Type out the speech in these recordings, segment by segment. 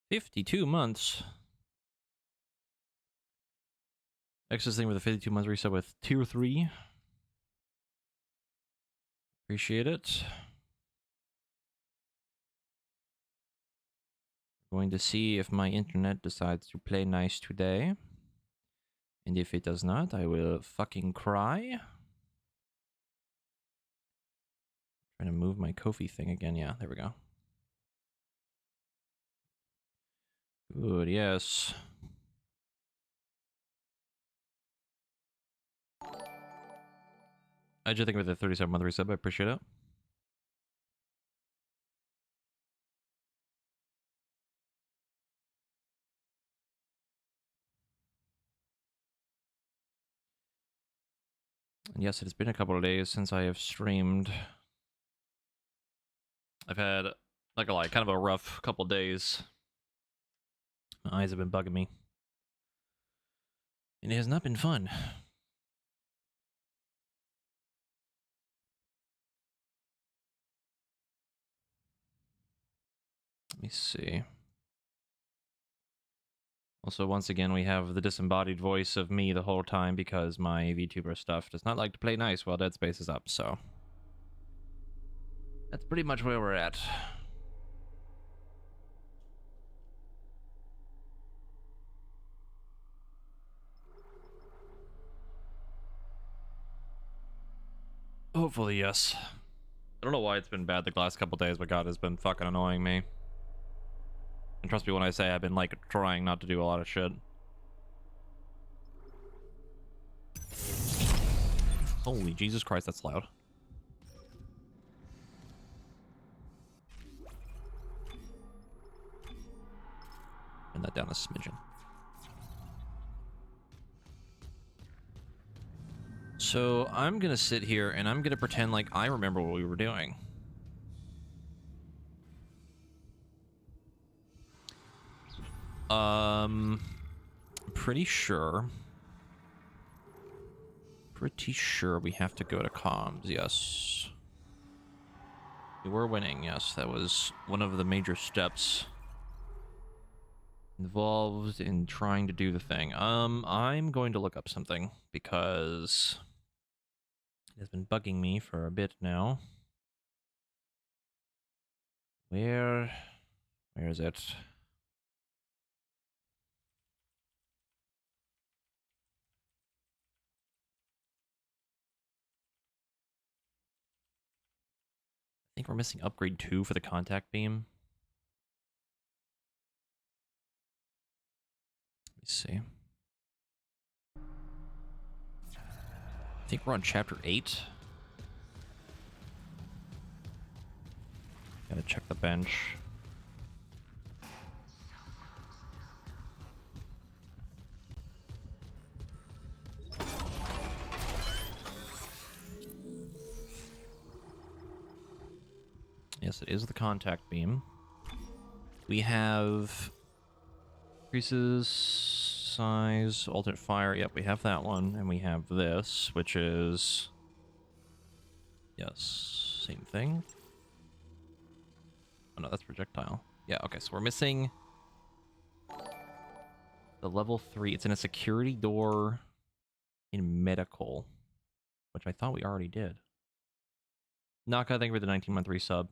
52 months. Exodus thing with a 52 months reset with tier 3. Appreciate it. Going to see if my internet decides to play nice today. And if it does not, I will fucking cry. Trying to move my Ko-fi thing again. Yeah, there we go. Good, yes. I just think with the 37-month resub, I appreciate it. And yes, it has been a couple of days since I have streamed. I've had, not gonna lie, kind of a rough couple of days. My eyes have been bugging me. And it has not been fun. Let me see. Also, once again, we have the disembodied voice of me the whole time because my VTuber stuff does not like to play nice while Dead Space is up, so that's pretty much where we're at. Hopefully, yes. I don't know why it's been bad the last couple days, but God, it's been fucking annoying me. And trust me when I say I've been, like, trying not to do a lot of shit. Holy Jesus Christ, that's loud. Turn that down a smidgen. So, I'm gonna sit here and I'm gonna pretend like I remember what we were doing. I'm pretty sure we have to go to comms, yes. We were winning, yes. That was one of the major steps involved in trying to do the thing. I'm going to look up something because it has been bugging me for a bit now. Where is it? I think we're missing upgrade 2 for the contact beam. Let me see. I think we're on chapter 8. Gotta check the bench. Yes, it is the contact beam. We have increases size, alternate fire. Yep, we have that one. And we have this, which is... yes, same thing. Oh no, that's projectile. Yeah, okay, so we're missing the level 3. It's in a security door in medical, which I thought we already did. Naka, thank you for the 19-month resub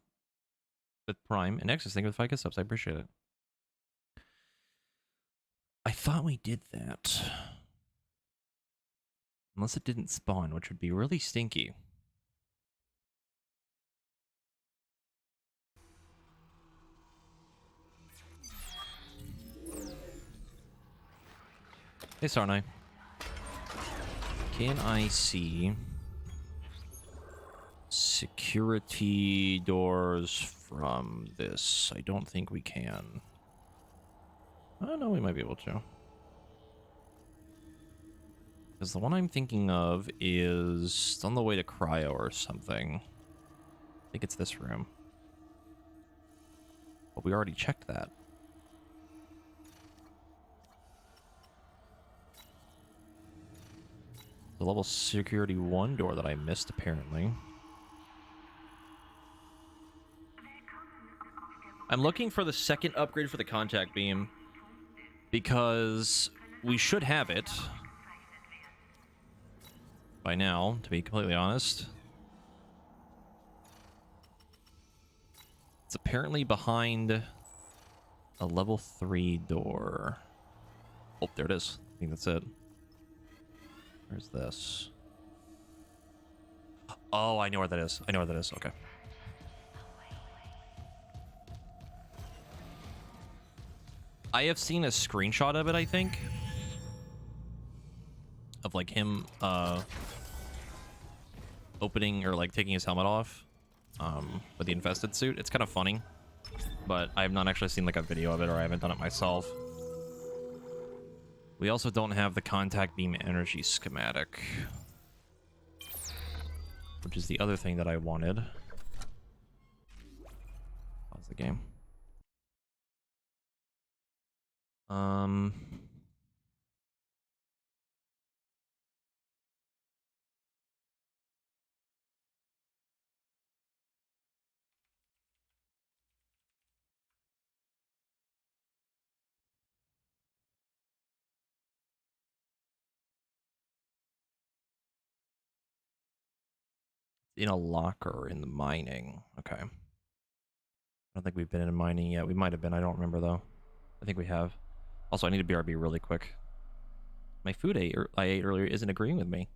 with Prime. And Nexus, thank you for the 5K subs. I appreciate it. I thought we did that. Unless it didn't spawn, which would be really stinky. Hey, Sarnai. Can I see security doors from this? I don't think we can. Oh, no, we might be able to. Because the one I'm thinking of is on the way to cryo or something. I think it's this room. But we already checked that. The level security 1 door that I missed, apparently. I'm looking for the second upgrade for the contact beam because we should have it by now, to be completely honest. It's apparently behind a level 3 door. Oh, there it is. I think that's it. Where's this? Oh, I know where that is. I know where that is. Okay. I have seen a screenshot of it, I think. Of like him opening or like taking his helmet off with the infested suit. It's kind of funny, but I have not actually seen like a video of it, or I haven't done it myself. We also don't have the contact beam energy schematic, which is the other thing that I wanted. Pause the game. In a locker in the mining. Okay. I don't think we've been in mining yet. We might have been. I don't remember though. I think we have. Also, I need a BRB really quick. My food I ate earlier isn't agreeing with me.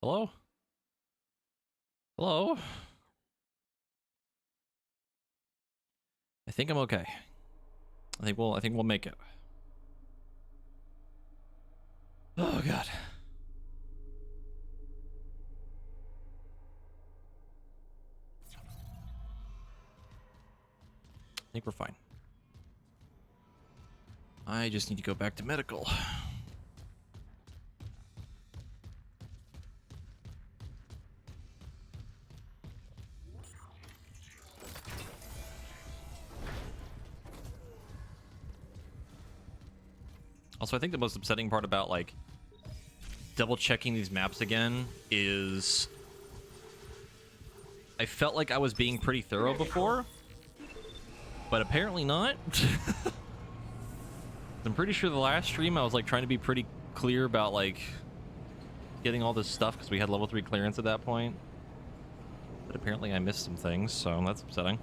Hello? Hello? I think I'm okay. I think we'll make it. Oh god. I think we're fine. I just need to go back to medical. Also, I think the most upsetting part about, like, double checking these maps again is I felt like I was being pretty thorough before, but apparently not. I'm pretty sure the last stream I was, like, trying to be pretty clear about, like, getting all this stuff because we had level 3 clearance at that point. But apparently I missed some things, so that's upsetting.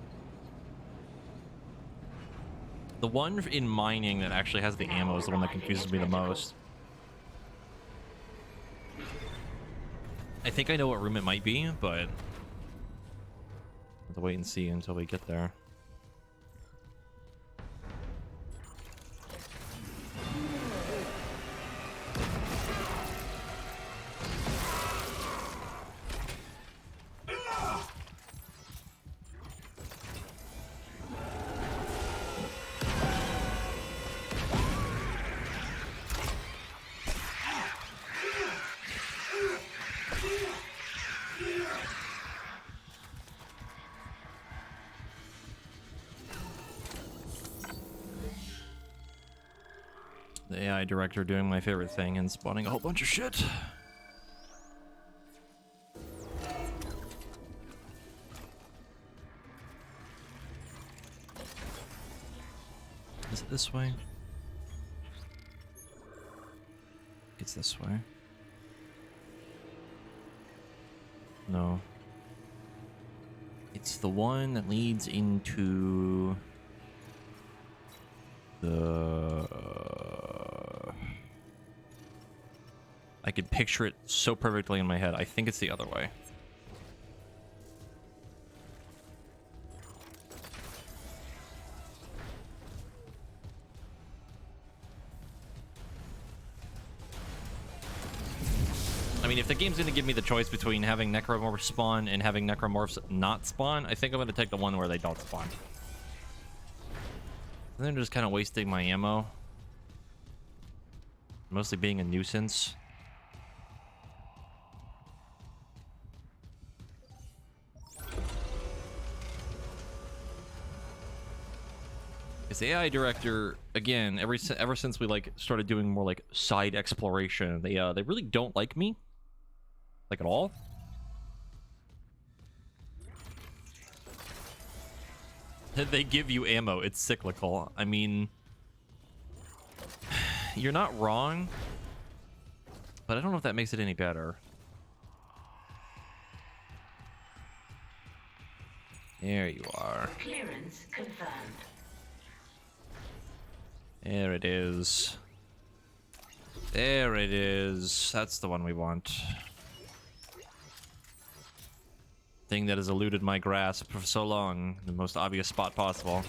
The one in mining that actually has the ammo is the one that confuses me the most. I think I know what room it might be, but I'll have to wait and see until we get there. The AI director doing my favorite thing and spawning a whole bunch of shit. Is it this way? It's this way. No. It's the one that leads into the... I could picture it so perfectly in my head. I think it's the other way. I mean, if the game's going to give me the choice between having necromorphs spawn and having necromorphs not spawn, I think I'm going to take the one where they don't spawn. And then just kind of wasting my ammo. Mostly being a nuisance. Because the AI director, again, ever since we like started doing more like side exploration, they really don't like me. Like at all. They give you ammo. It's cyclical. I mean, you're not wrong, but I don't know if that makes it any better. There you are. Clearance confirmed. There it is. There it is. That's the one we want. Thing that has eluded my grasp for so long. The most obvious spot possible.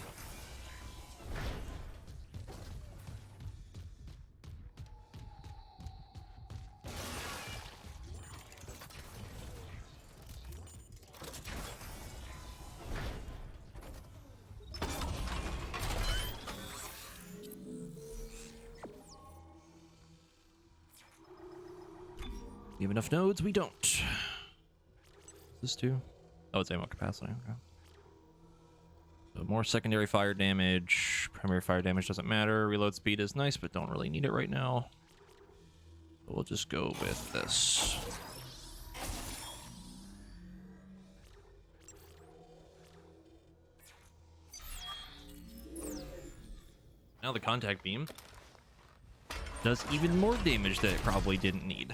We have enough nodes? We don't. This too? Oh, it's ammo capacity. Okay. So more secondary fire damage. Primary fire damage doesn't matter. Reload speed is nice, but don't really need it right now. So we'll just go with this. Now the contact beam does even more damage that it probably didn't need.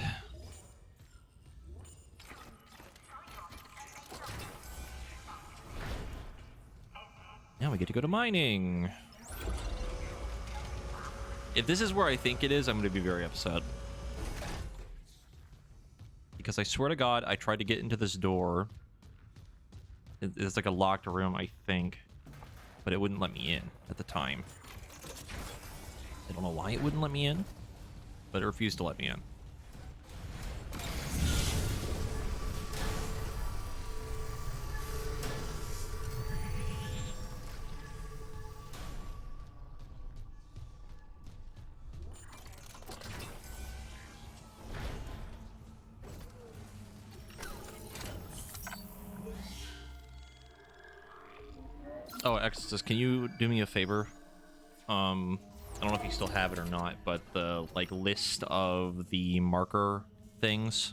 Now we get to go to mining. If this is where I think it is, I'm going to be very upset. Because I swear to God, I tried to get into this door. It's like a locked room, I think. But it wouldn't let me in at the time. I don't know why it wouldn't let me in, but it refused to let me in. Oh, Exorcist, can you do me a favor? I don't know if you still have it or not, but the like list of the marker things,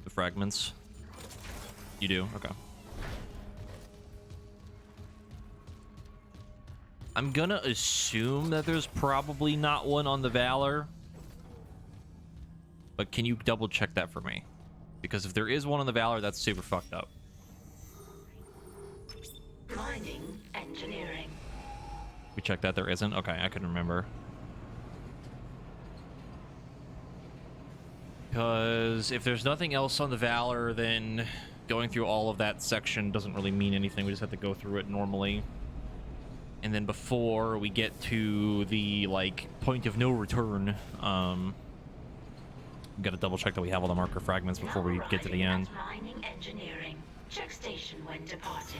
the fragments. You do? Okay. I'm gonna assume that there's probably not one on the Valor, but can you double check that for me? Because if there is one on the Valor, that's super fucked up. Mining engineering. We checked that there isn't? Okay, I couldn't remember. Because if there's nothing else on the Valor, then going through all of that section doesn't really mean anything. We just have to go through it normally. And then before we get to the, like, point of no return, we gotta double check that we have all the marker fragments before we get to the end. Mining engineering. Check station when departing.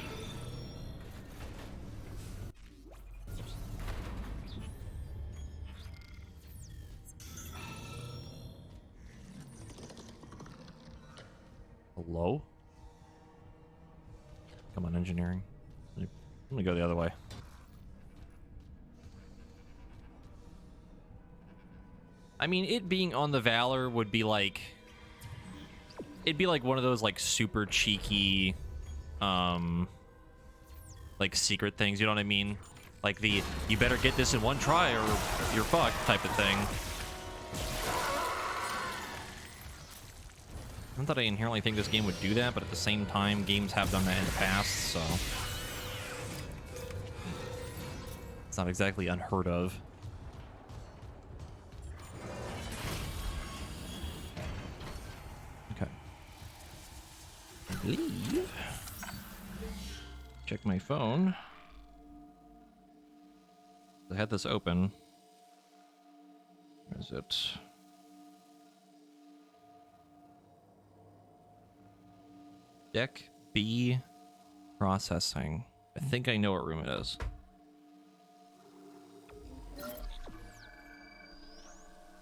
Hello? Come on, engineering. I'm gonna go the other way. I mean, it being on the Valor would be like... It'd be like one of those, like, super cheeky, like, secret things, you know what I mean? Like the, you better get this in one try or you're fucked type of thing. Not that I inherently think this game would do that, but at the same time, games have done that in the past, so... It's not exactly unheard of. Okay. Leave. Check my phone. I had this open. Where is it? Deck B processing. I think I know what room it is.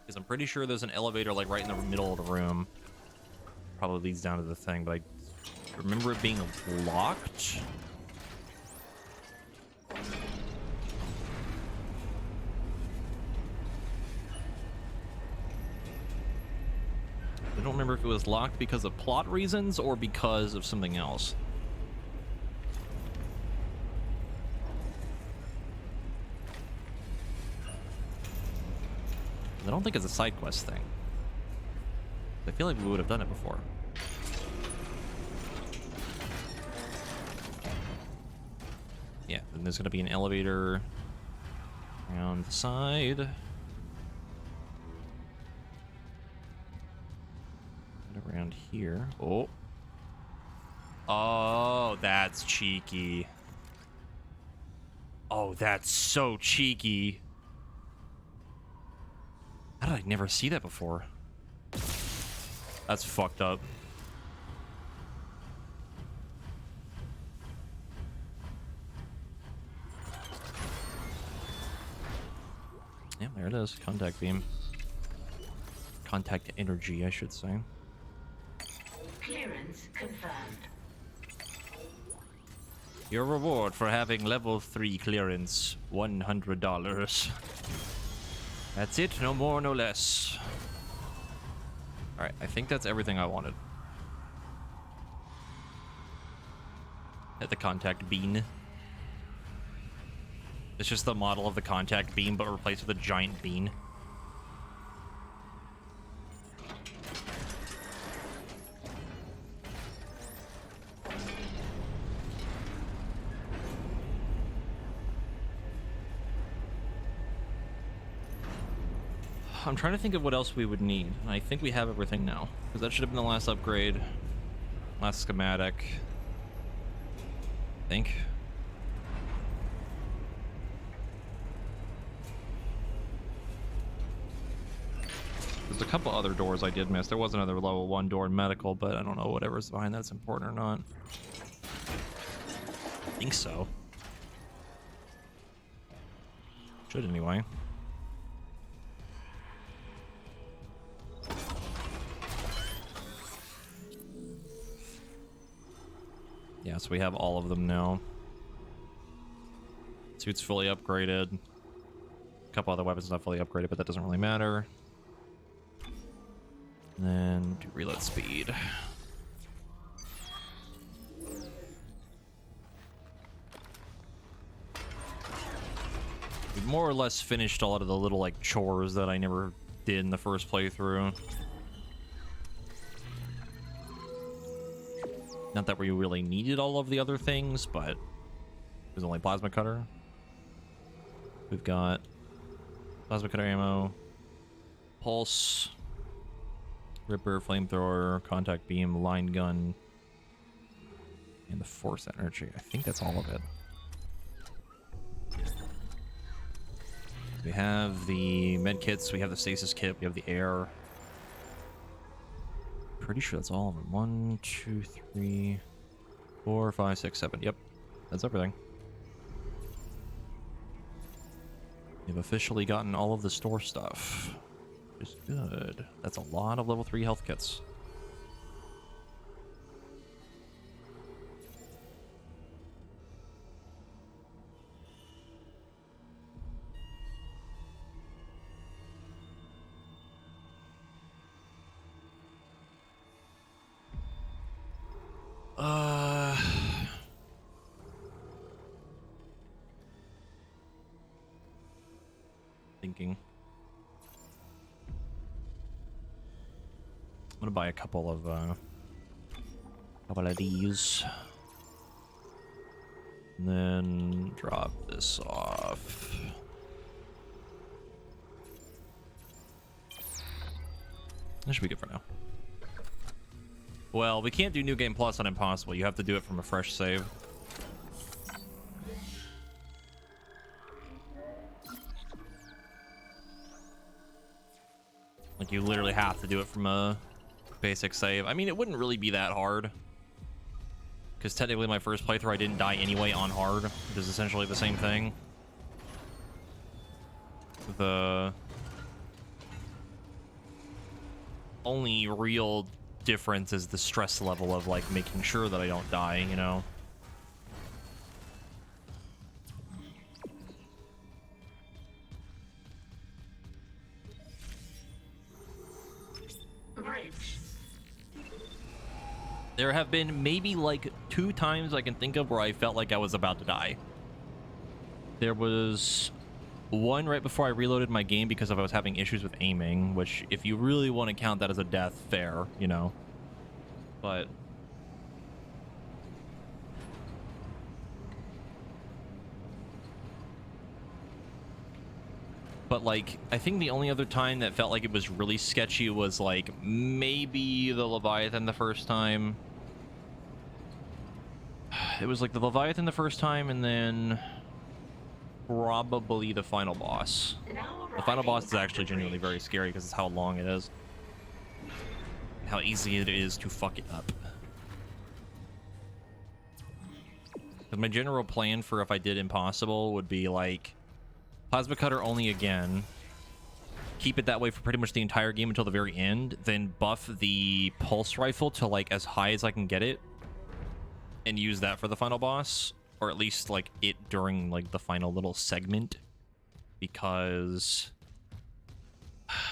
Because I'm pretty sure there's an elevator like right in the middle of the room. Probably leads down to the thing, but I remember it being locked. I don't remember if it was locked because of plot reasons or because of something else. I don't think it's a side quest thing. I feel like we would have done it before. Yeah, then there's going to be an elevator around the side. Around here. Oh. Oh, that's cheeky. Oh, that's so cheeky. How did I never see that before? That's fucked up. Yeah, there it is. Contact beam. Contact energy, I should say. Clearance confirmed. Your reward for having level 3 clearance, $100. That's it, no more, no less. Alright, I think that's everything I wanted. At the contact beam. It's just the model of the contact beam, but replaced with a giant beam. I'm trying to think of what else we would need. I think we have everything now, because that should have been the last upgrade. Last schematic. I think. There's a couple other doors I did miss. There was another level 1 door in medical, but I don't know whatever's behind that's important or not. I think so. Should anyway. Yeah, so we have all of them now. Suit's fully upgraded. A couple other weapons not fully upgraded, but that doesn't really matter. And then do reload speed. We've more or less finished a lot of the little like chores that I never did in the first playthrough. Not that we really needed all of the other things, but there's only plasma cutter. We've got plasma cutter ammo, pulse, ripper, flamethrower, contact beam, line gun, and the force energy. I think that's all of it. We have the med kits, we have the stasis kit, we have the air. Pretty sure that's all of them. 1, 2, 3, 4, 5, 6, 7. Yep, that's everything. We've officially gotten all of the store stuff, which is good. That's a lot of level 3 health kits. Thinking. I'm gonna buy a couple of these. And then drop this off. That should be good for now. Well, we can't do New Game Plus on Impossible. You have to do it from a fresh save. Like, you literally have to do it from a basic save. I mean, it wouldn't really be that hard. Because technically my first playthrough I didn't die anyway on hard, which is essentially the same thing. The only real difference is the stress level of like making sure that I don't die, you know? Bridge. There have been maybe like 2 times I can think of where I felt like I was about to die. There was one right before I reloaded my game because I was having issues with aiming, which if you really want to count that as a death, fair, you know. But like, I think the only other time that felt like it was really sketchy was like maybe the Leviathan the first time. It was like the Leviathan the first time, and then probably the final boss. The final boss is actually genuinely very scary because it's how long it is. And how easy it is to fuck it up. But my general plan for if I did Impossible would be like plasma cutter only again, keep it that way for pretty much the entire game until the very end, then buff the pulse rifle to like as high as I can get it and use that for the final boss, or at least like it during like the final little segment, because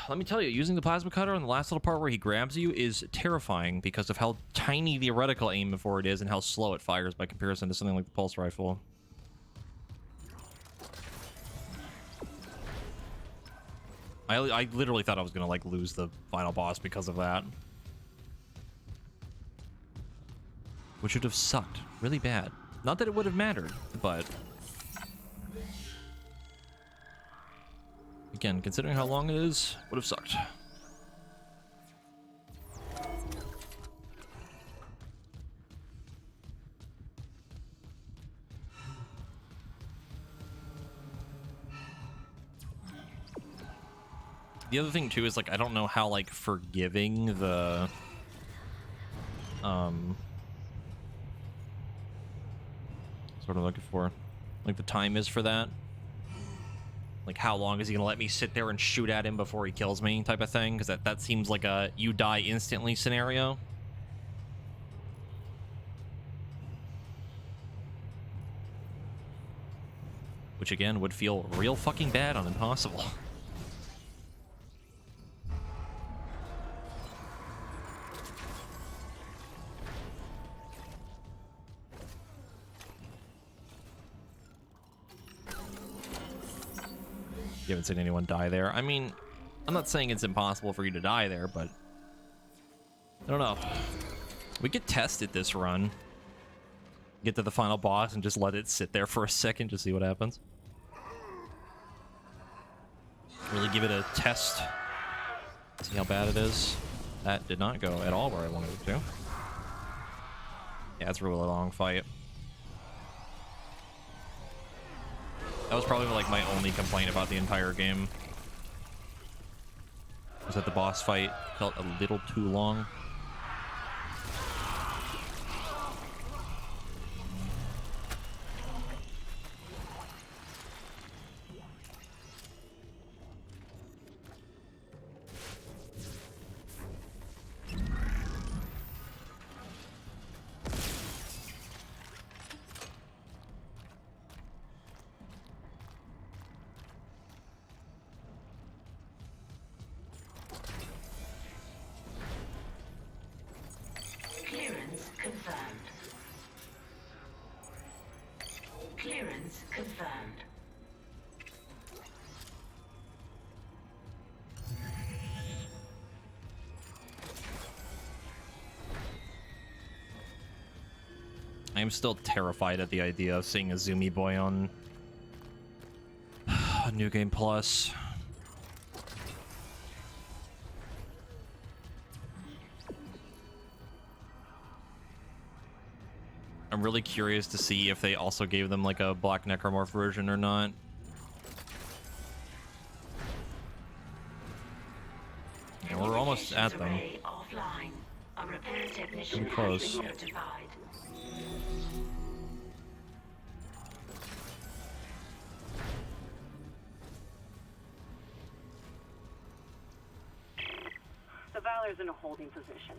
let me tell you, using the plasma cutter on the last little part where he grabs you is terrifying because of how tiny the reticle aim before it is and how slow it fires by comparison to something like the pulse rifle. I literally thought I was gonna like lose the final boss because of that, which would have sucked really bad. Not that it would have mattered, but Again, considering how long it is, would have sucked. The other thing too is like I don't know how like forgiving the sort of looking for like the time is for that. Like how long is he gonna let me sit there and shoot at him before he kills me type of thing? Because that seems like a you die instantly scenario. Which again would feel real fucking bad on Impossible. You haven't seen anyone die there. I mean, I'm not saying it's impossible for you to die there, but I don't know. We could test it this run. Get to the final boss and just let it sit there for a second to see what happens. Really give it a test. See how bad it is. That did not go at all where I wanted it to. Yeah, it's a really long fight. That was probably like my only complaint about the entire game. Was that the boss fight felt a little too long. Clearance confirmed. Clearance confirmed. I am still terrified at the idea of seeing a Zoomy boy on New Game Plus. I'm really curious to see if they also gave them like a Black Necromorph version or not. Yeah, we're almost at them. Offline. A repair technician Pretty close. has been notified. The Valor's in a holding position.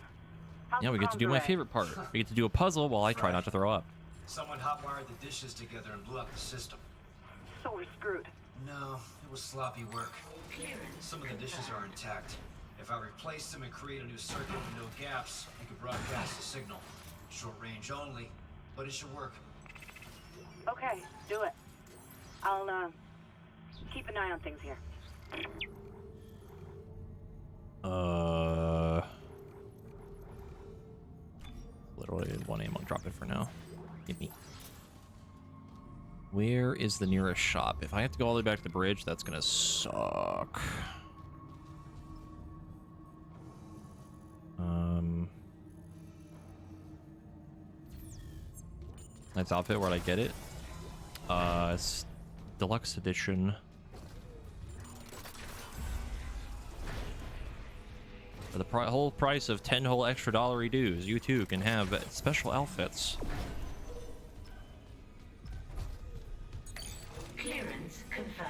Yeah, we get to do my favorite part. We get to do a puzzle while I try not to throw up. Someone hotwired the dishes together and blew up the system. So we're screwed. No, it was sloppy work. Clearance. Some of the dishes are intact. If I replace them and create a new circuit with no gaps, we could broadcast the signal. Short range only, but it should work. Okay, do it. I'll keep an eye on things here. Literally one aim. I'll drop it for now. Give me. Where is the nearest shop? If I have to go all the way back to the bridge, that's gonna suck. Nice outfit. Where'd I get it? It's deluxe edition. For the whole price of 10 whole extra dollary dues, you too can have special outfits. Clearance confirmed.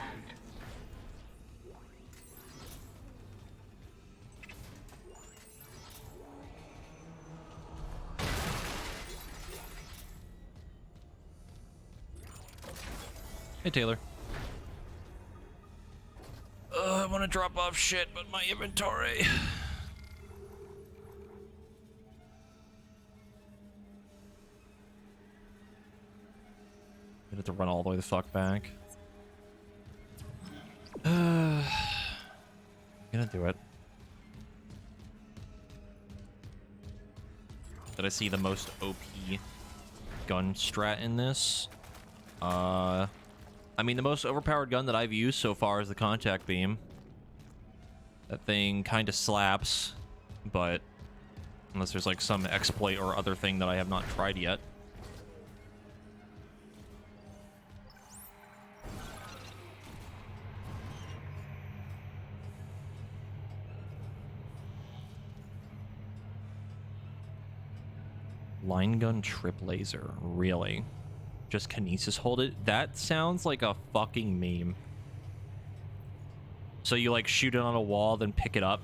Hey, Taylor. I want to drop off shit, but my inventory. I have to run all the way the fuck back. Gonna do it. Did I see the most OP gun strat in this? I I mean, the most overpowered gun that I've used so far is the contact beam. That thing kind of slaps, but unless there's like some exploit or other thing that I have not tried yet. Line gun trip laser, really? Just kinesis hold it? That sounds like a fucking meme. So you like shoot it on a wall, then pick it up.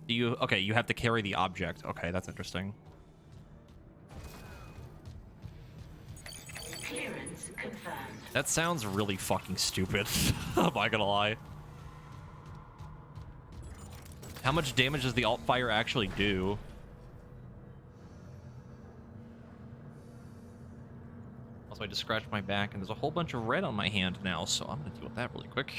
Do you, okay, you have to carry the object. Okay, that's interesting. Clearance confirmed. That sounds really fucking stupid. I'm not gonna lie. How much damage does the alt fire actually do? Also, I just scratched my back, and there's a whole bunch of red on my hand now, so I'm gonna deal with that really quick.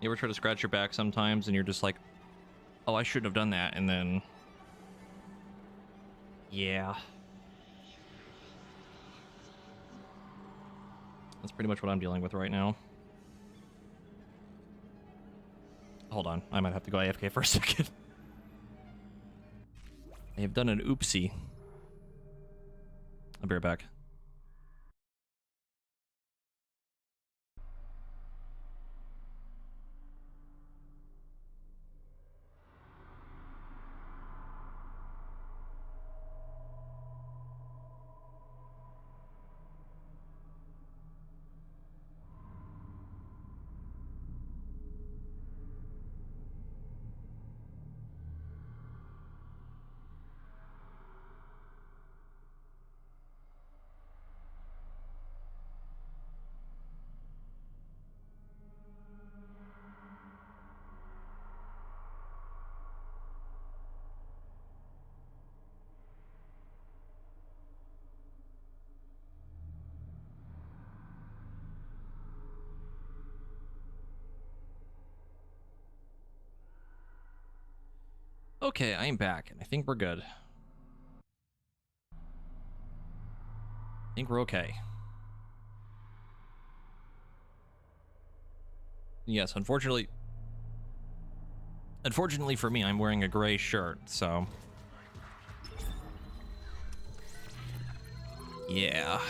You ever try to scratch your back sometimes and you're just like, oh, I shouldn't have done that, and then... Yeah. That's pretty much what I'm dealing with right now. Hold on, I might have to go AFK for a second. I have done an oopsie. I'll be right back. Okay, I am back, and I think we're good. I think we're okay. Yes, unfortunately for me, I'm wearing a gray shirt, so... Yeah.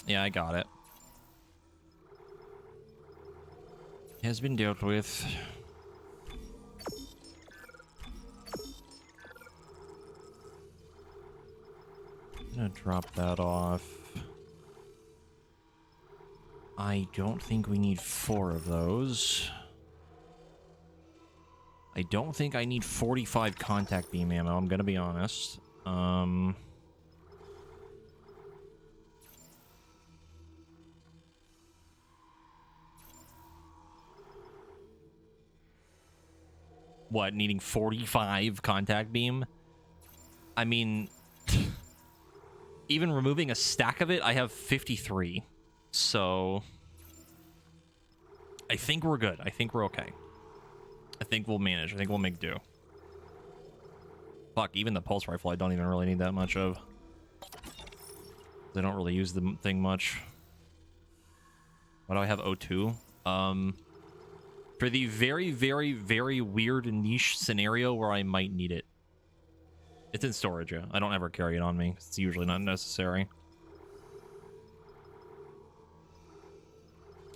Yeah, I got it. Has been dealt with. I'm gonna drop that off. I don't think we need 4 of those. I don't think I need 45 contact beam ammo, I'm gonna be honest. What, needing 45 contact beam? I mean, even removing a stack of it, I have 53. So, I think we're good. I think we're okay. I think we'll manage. I think we'll make do. Fuck, even the pulse rifle I don't even really need that much of. I don't really use the thing much. Why do I have O2? For the very, very, very weird niche scenario where I might need it. It's in storage, yeah. I don't ever carry it on me. It's usually not necessary.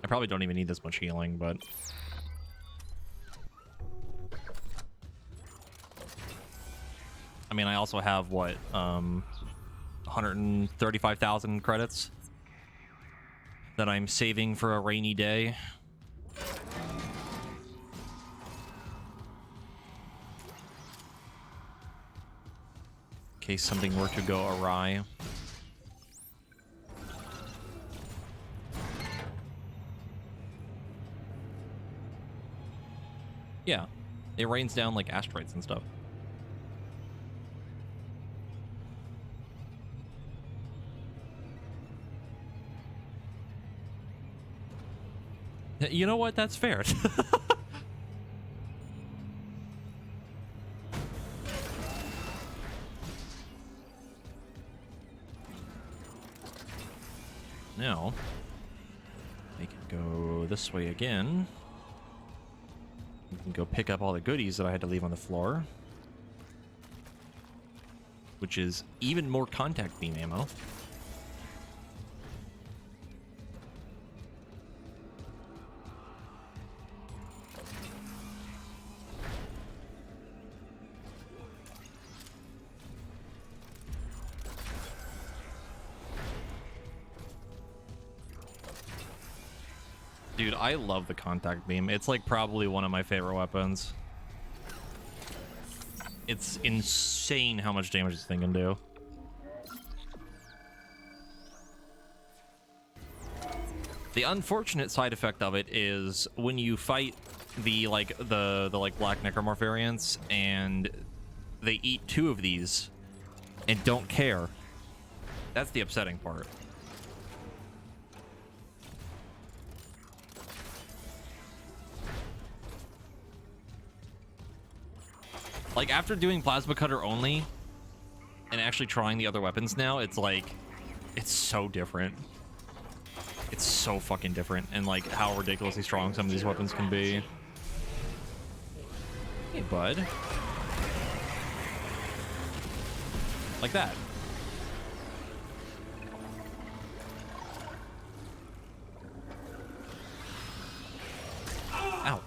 I probably don't even need this much healing, but... I mean, I also have, what, 135,000 credits that I'm saving for a rainy day. case something were to go awry. Yeah, it rains down like asteroids and stuff. You know what? That's fair. Now, we can go this way again. We can go pick up all the goodies that I had to leave on the floor. Which is even more contact beam ammo. Dude, I love the contact beam. It's like probably one of my favorite weapons. It's insane how much damage this thing can do. The unfortunate side effect of it is when you fight the black necromorph variants and they eat 2 of these and don't care. That's the upsetting part. Like, after doing plasma cutter only and actually trying the other weapons now, it's like, it's so different. It's so fucking different, and like how ridiculously strong some of these weapons can be. Hey, bud. Like that. Ow.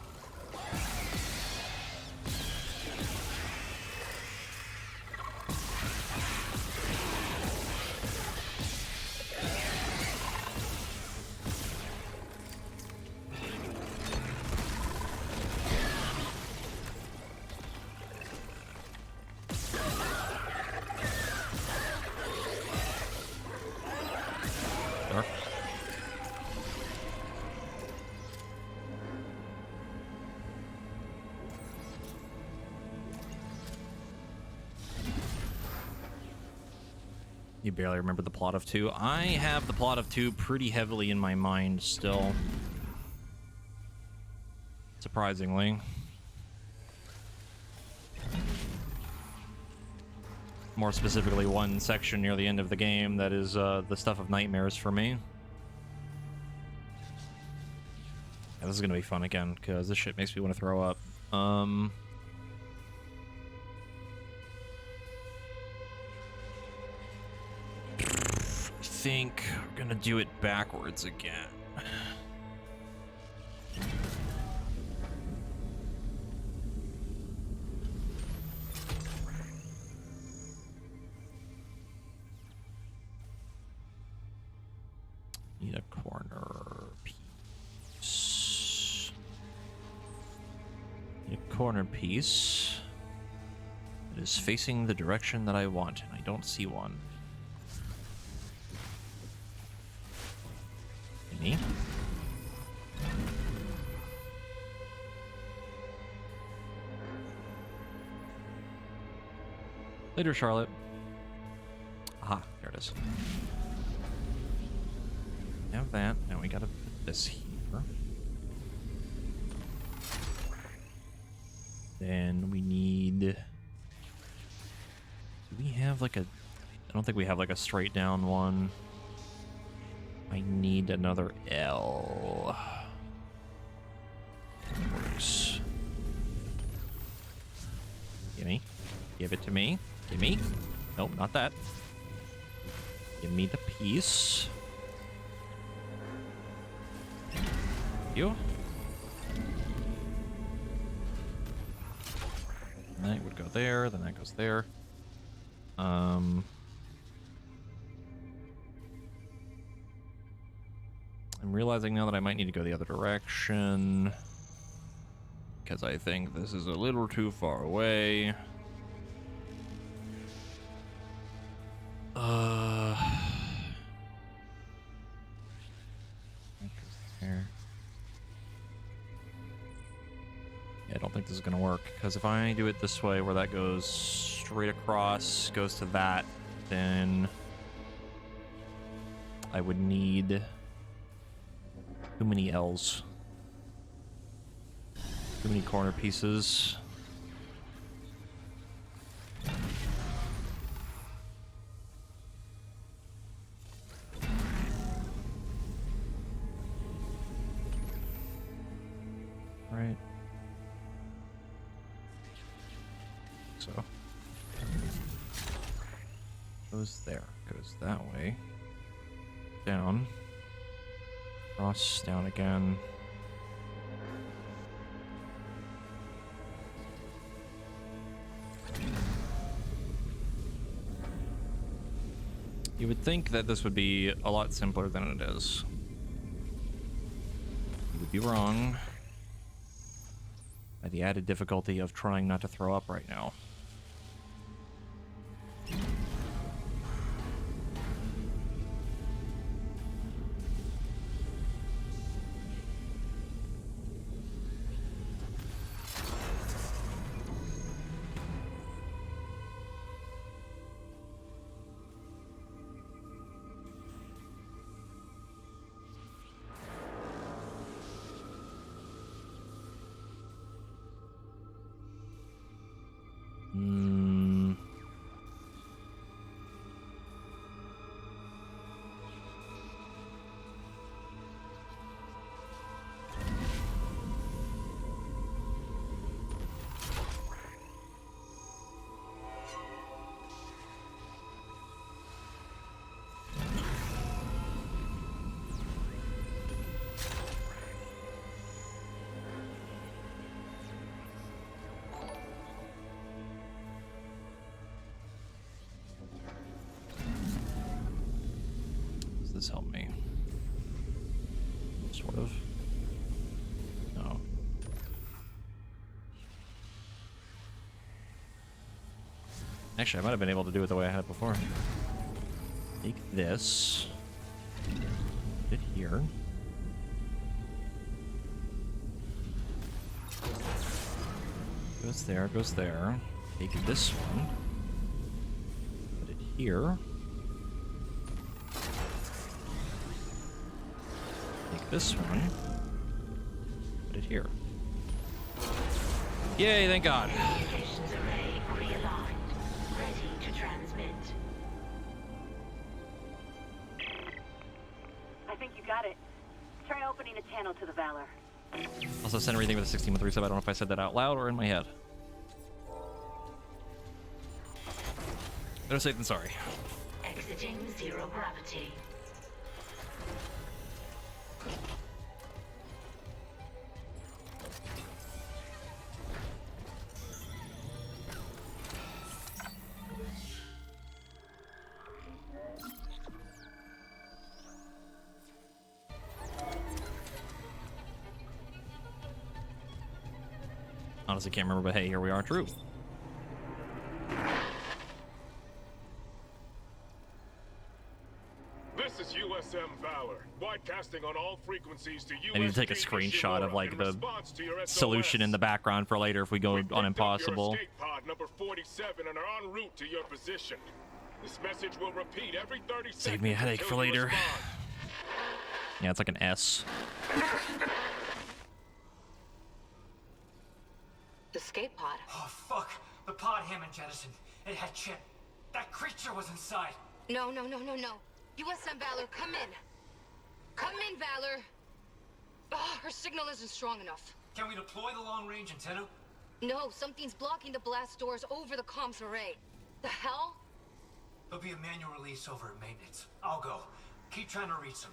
You barely remember the plot of 2. I have the plot of 2 pretty heavily in my mind still. Surprisingly. More specifically, one section near the end of the game that is the stuff of nightmares for me. Yeah, this is gonna be fun again, because this shit makes me want to throw up. I think we're gonna do it backwards again. Need a corner piece. Need a corner piece that is facing the direction that I want, and I don't see one. Me? Later, Charlotte. Aha, there it is. Have that. Now we gotta put this here. Then we need... Do we have like a... I don't think we have like a straight down one. I need another L. Works. Gimme. Give it to me. Gimme. Nope, not that. Give me the piece. You. And that would go there, then that goes there. I'm realizing now that I might need to go the other direction, because I think this is a little too far away. Here. Yeah, I don't think this is gonna work, because if I do it this way, where that goes straight across, goes to that, then I would need too many L's. Too many corner pieces. Right. So. Goes there. Goes that way. Down. Cross, down again. You would think that this would be a lot simpler than it is. You would be wrong. By the added difficulty of trying not to throw up right now. This help me? Sort of. No. Actually, I might have been able to do it the way I had it before. Take this. Put it here. Goes there, goes there. Take this one. Put it here. Take this one. Put it here. Yay, thank God. Communications array realigned. Ready to transmit. I think you got it. Try opening a channel to the Valor. Also send everything with a 16:3 sub. I don't know if I said that out loud or in my head. Better safe than sorry. Exiting zero gravity. Honestly, can't remember, but hey, here we are. True. This is USM Valor, broadcasting on all frequencies to I need to take a screenshot of like the solution in the background for later if we go on impossible. Escape pod number 47 and are en route to your position. This message will repeat every 30 seconds. Save me a headache for until you later. respond. Yeah, it's like an S. Escape pod. Oh, fuck. The pod Hammond jettisoned. It had Chip. That creature was inside. No. USM Valor, come in. Come in, Valor. Oh, her signal isn't strong enough. Can we deploy the long-range antenna? No, something's blocking the blast doors over the comms array. The hell? There'll be a manual release over at maintenance. I'll go. Keep trying to reach them.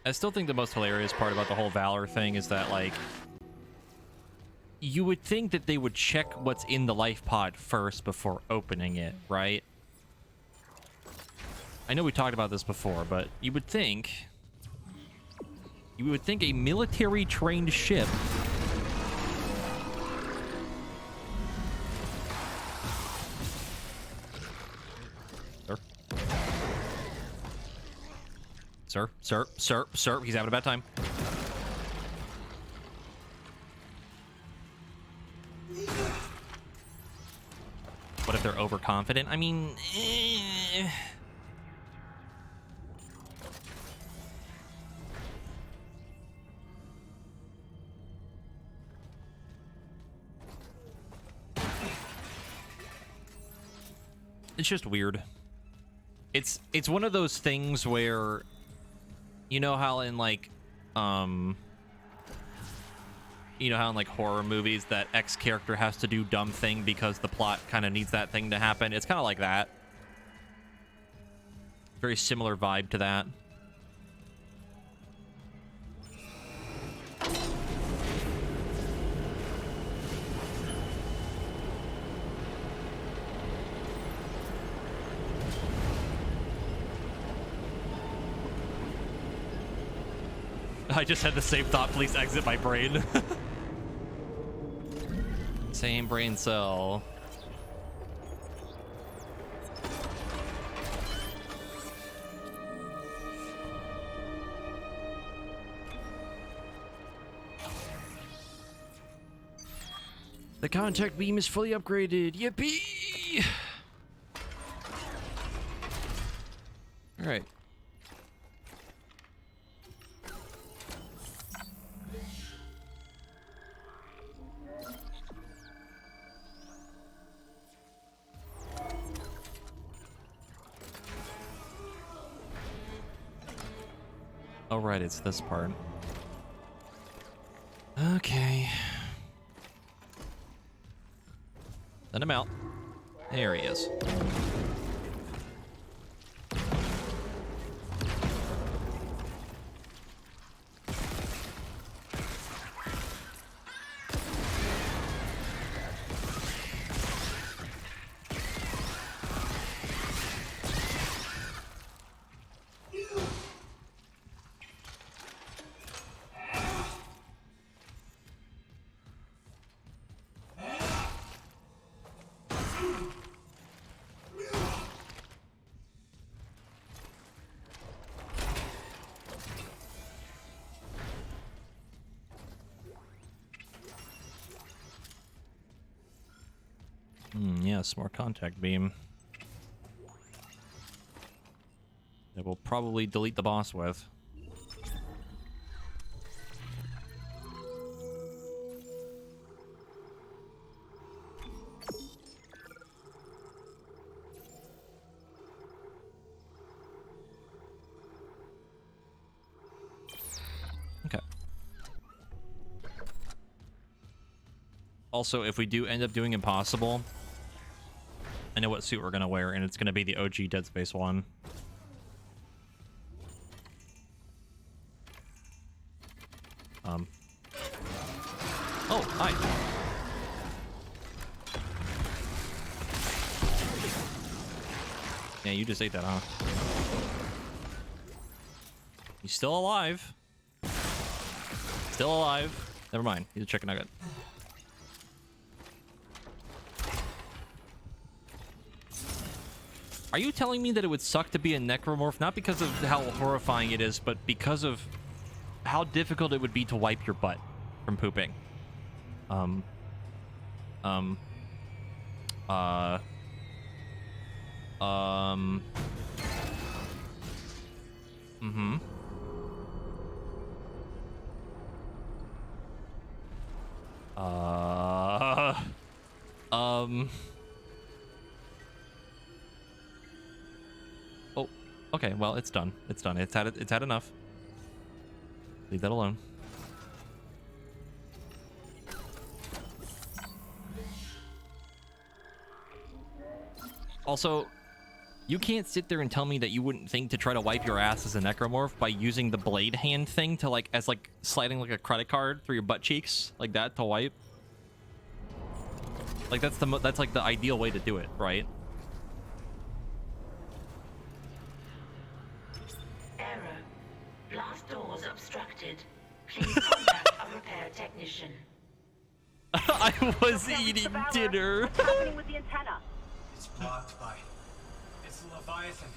I still think the most hilarious part about the whole Valor thing is that, like, you would think that they would check what's in the life pod first before opening it, right? I know we talked about this before, but you would think a military-trained ship Sir, he's having a bad time. What if they're overconfident? I mean, it's just weird. It's one of those things where, you know how in like horror movies that X character has to do dumb thing because the plot kind of needs that thing to happen. It's kind of like that. Very similar vibe to that. I just had the same thought. Please exit my brain. Same brain cell. The contact beam is fully upgraded. Yippee! All right. Oh, right, it's this part. Okay. Send him out. There he is. Yes, more contact beam. That will probably delete the boss with. Okay. Also, if we do end up doing impossible, I know what suit we're gonna wear, and it's gonna be the OG Dead Space one. Oh, hi. Yeah, you just ate that, huh? He's still alive. Still alive. Never mind. He's a chicken nugget. Are you telling me that it would suck to be a necromorph, not because of how horrifying it is, but because of how difficult it would be to wipe your butt from pooping? Oh, okay, well, it's done. It's done. It's had enough. Leave that alone. Also, you can't sit there and tell me that you wouldn't think to try to wipe your ass as a necromorph by using the blade hand thing to as sliding like a credit card through your butt cheeks like that to wipe. Like that's like the ideal way to do it, right? Error. Blast doors obstructed. Please contact a repair technician. I was eating dinner. What's happening with the antenna? It's blocked by... It's the Leviathan.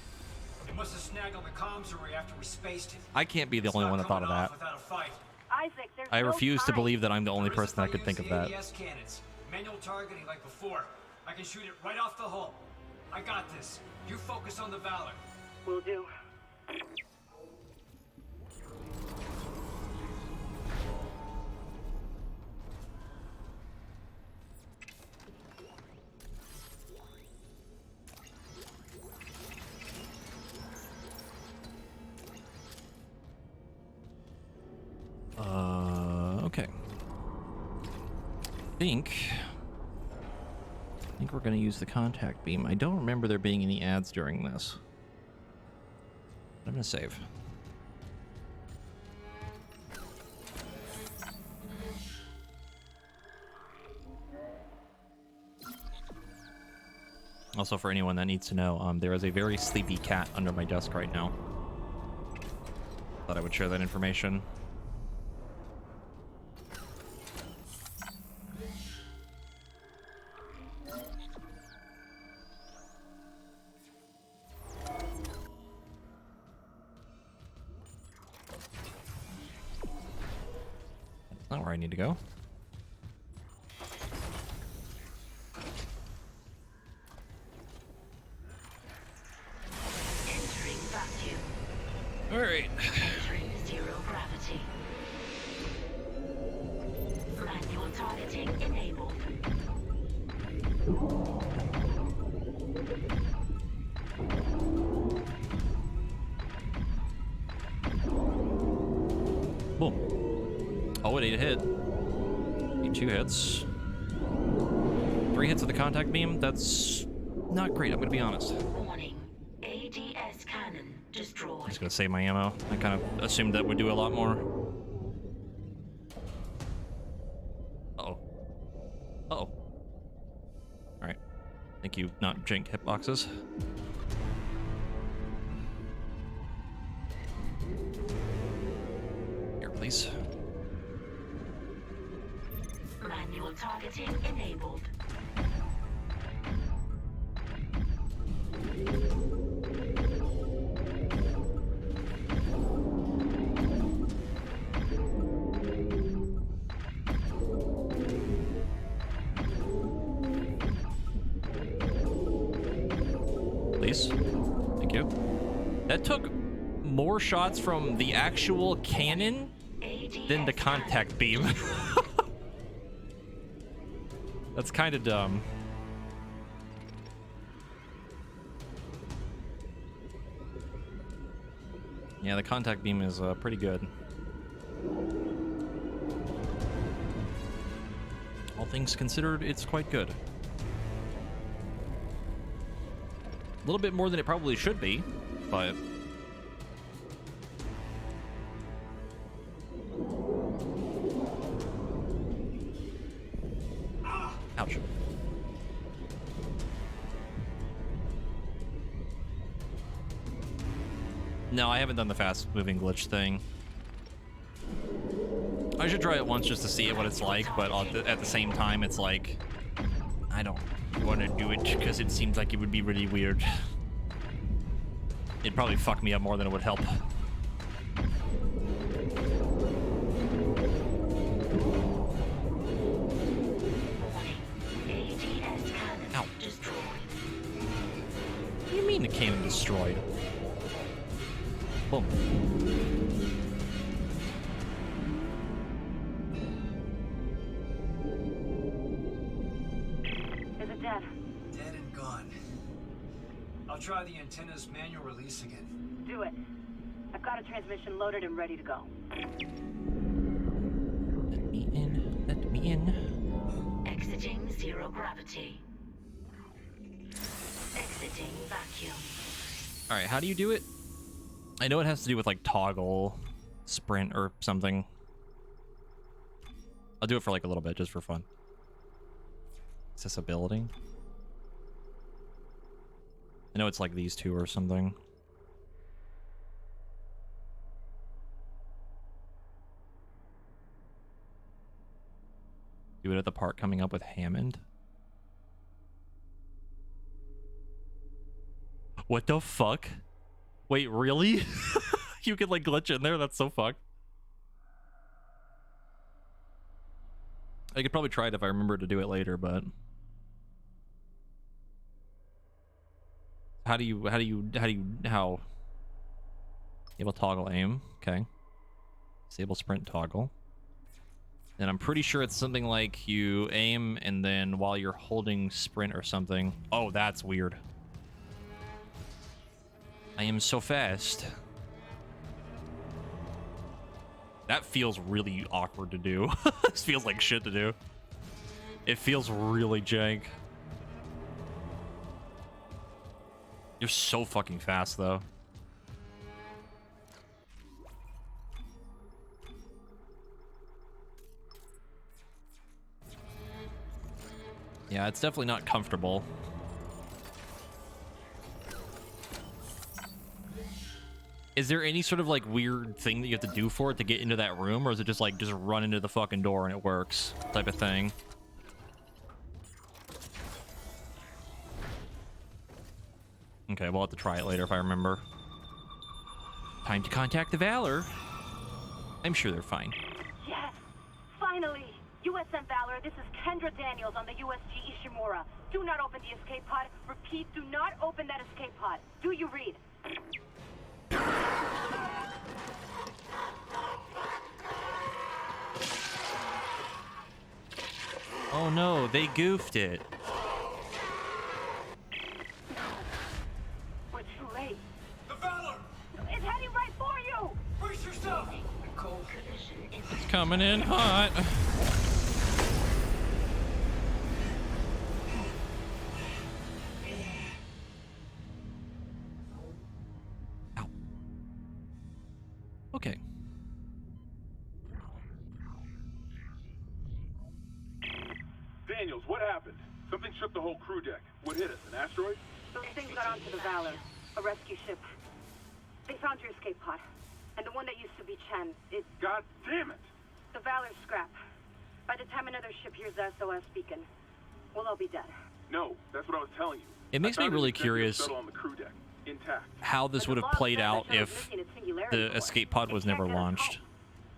It must have snagged on the comms array after we spaced it. I can't be the It's only not one that thought of coming that. off without a fight. Isaac, there's I no refuse to time. believe that I'm the only There is person that if I could think use of the that. ADS cannons. Manual targeting like before. I can shoot it right off the hull. I got this. You focus on the Valor. Will do. Okay. I think we're gonna use the contact beam. I don't remember there being any ads during this. I'm gonna save. Also, for anyone that needs to know, there is a very sleepy cat under my desk right now. Thought I would share that information. That's not where I need to go. Entering vacuum. All right. Entering zero gravity. Manual targeting enabled. Boom. Oh, it ate a hit. Need 2 hits. 3 hits with the contact beam. That's not great, I'm gonna be honest. Warning. ADS cannon destroyed. Just gonna save my ammo. I kind of assumed that would do a lot more. Uh-oh. Uh-oh. Alright. Thank you, not jank hitboxes. Here, please. Manual targeting enabled. Please. Thank you. That took more shots from the actual cannon than the contact beam. That's kind of dumb. Yeah, the contact beam is pretty good. All things considered, it's quite good. A little bit more than it probably should be, but... Ouch. No, I haven't done the fast-moving glitch thing. I should try it once just to see what it's like, but at the same time, it's like... I don't want to do it because it seems like it would be really weird. It'd probably fuck me up more than it would help. Ow. What do you mean the cannon destroyed? Boom. Is it dead? Dead and gone. I'll try the antenna's manual release again. Do it. I've got a transmission loaded and ready to go. Let me in. Let me in. Exiting zero gravity. Exiting vacuum. Alright, how do you do it? I know it has to do with like toggle, sprint, or something. I'll do it for like a little bit, just for fun. Accessibility. I know it's like these two or something. Do it at the part coming up with Hammond. What the fuck? Wait, really? You could like glitch in there? That's so fucked. I could probably try it if I remember to do it later, but how? You able toggle aim? Okay. Disable sprint toggle. And I'm pretty sure it's something like you aim and then while you're holding sprint or something. Oh, that's weird. I am so fast. That feels really awkward to do. This feels like shit to do. It feels really jank. You're so fucking fast, though. Yeah, it's definitely not comfortable. Is there any sort of like weird thing that you have to do for it to get into that room, or is it just like just run into the fucking door and it works type of thing? Okay, we'll have to try it later if I remember. Time to contact the Valor. I'm sure they're fine. Yes! Finally! USM Valor, this is Kendra Daniels on the USG Ishimura. Do not open the escape pod. Repeat, do not open that escape pod. Do you read? Oh no, they goofed it. We're too late. The Valor! It's heading right for you! Brace yourself! Cold collision is Coming in hot. Ow. Okay. Daniels, what happened? Something shook the whole crew deck. What hit us? An asteroid? Those things got onto the Valor, a rescue ship. They found your escape pod. And the one that used to be Chen, God damn it! the Valor's scrap. By the time another ship hears the SOS beacon, we'll all be dead. No, that's what I was telling you. It makes I me found an really executive curious shuttle on the crew deck, intact. how this But would the have log played says out that ship was if missing its singularity the core. escape pod It was can't never get us launched. home.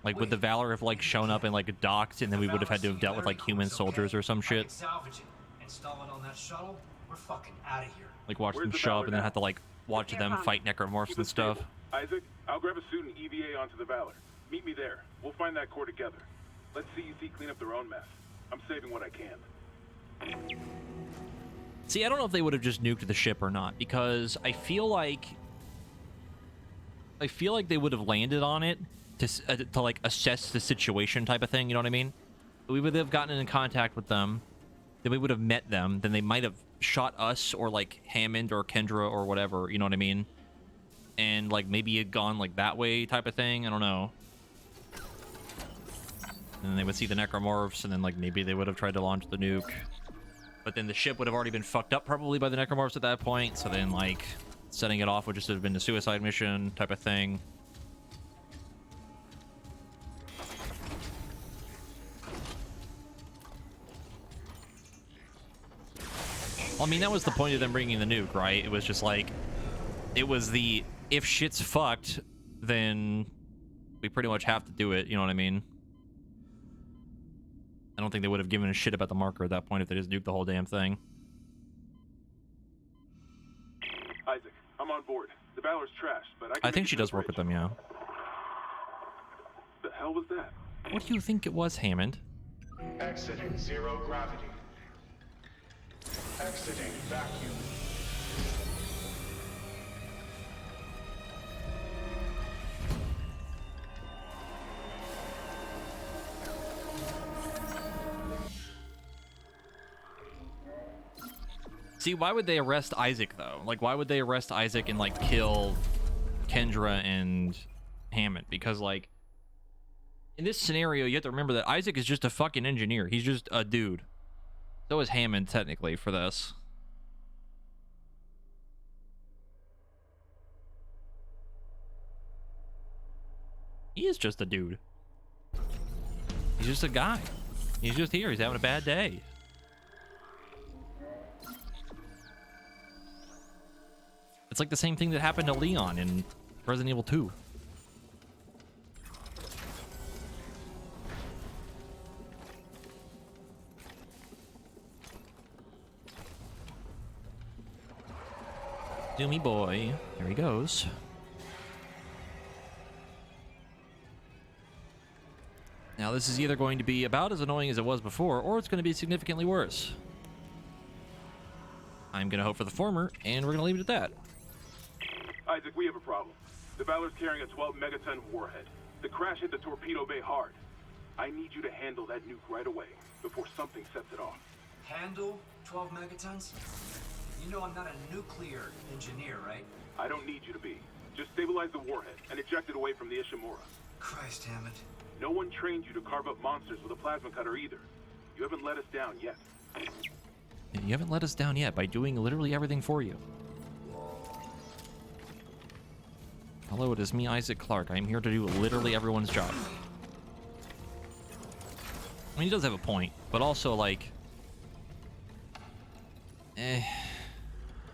Like, would the Valor have, like, shown up and, like, docked, and then we would have had to have dealt with, like, human soldiers or some I shit? can salvage it, install it on that shuttle. We're fucking out of here. Like, watch Where's them the show up Valor and then now? have to, like, watch It's them nearby. fight necromorphs Keep and it stuff. stable. Isaac, I'll grab a suit and EVA onto the Valor. Meet me there. We'll find that core together. Let CEC clean up their own mess. I'm saving what I can. See, I don't know if they would have just nuked the ship or not, because I feel like they would have landed on it to like assess the situation type of thing. You know what I mean? We would have gotten in contact with them, then we would have met them, then they might have shot us or like Hammond or Kendra or whatever. You know what I mean? And like maybe it gone like that way type of thing. I don't know. And then they would see the necromorphs, and then like maybe they would have tried to launch the nuke. But then the ship would have already been fucked up probably by the necromorphs at that point. So then like setting it off would just have been a suicide mission type of thing. Well, I mean, that was the point of them bringing the nuke, right? It was just like, it was the, if shit's fucked, then we pretty much have to do it. You know what I mean? I don't think they would have given a shit about the marker at that point if they just nuked the whole damn thing. Isaac, I'm on board. The Valor's trashed, but I think she does work with them, yeah. The hell was that? What do you think it was, Hammond? Exiting zero gravity. Exiting vacuum. See, why would they arrest Isaac, though? Like, why would they arrest Isaac and, like, kill Kendra and Hammond? Because, like, in this scenario, you have to remember that Isaac is just a fucking engineer. He's just a dude. So is Hammond, technically, for this. He is just a dude. He's just a guy. He's just here. He's having a bad day. It's like the same thing that happened to Leon in Resident Evil 2. Doomy boy. There he goes. Now, this is either going to be about as annoying as it was before, or it's going to be significantly worse. I'm going to hope for the former, and we're going to leave it at that. Isaac, we have a problem. The Valor's carrying a 12 megaton warhead. The crash hit the torpedo bay hard. I need you to handle that nuke right away, before something sets it off. Handle 12 megatons? You know I'm not a nuclear engineer, right? I don't need you to be. Just stabilize the warhead and eject it away from the Ishimura. Christ, Hammond. No one trained you to carve up monsters with a plasma cutter either. You haven't let us down yet. You haven't let us down yet by doing literally everything for you. Hello, it is me, Isaac Clarke. I am here to do literally everyone's job. I mean, he does have a point, but also, like...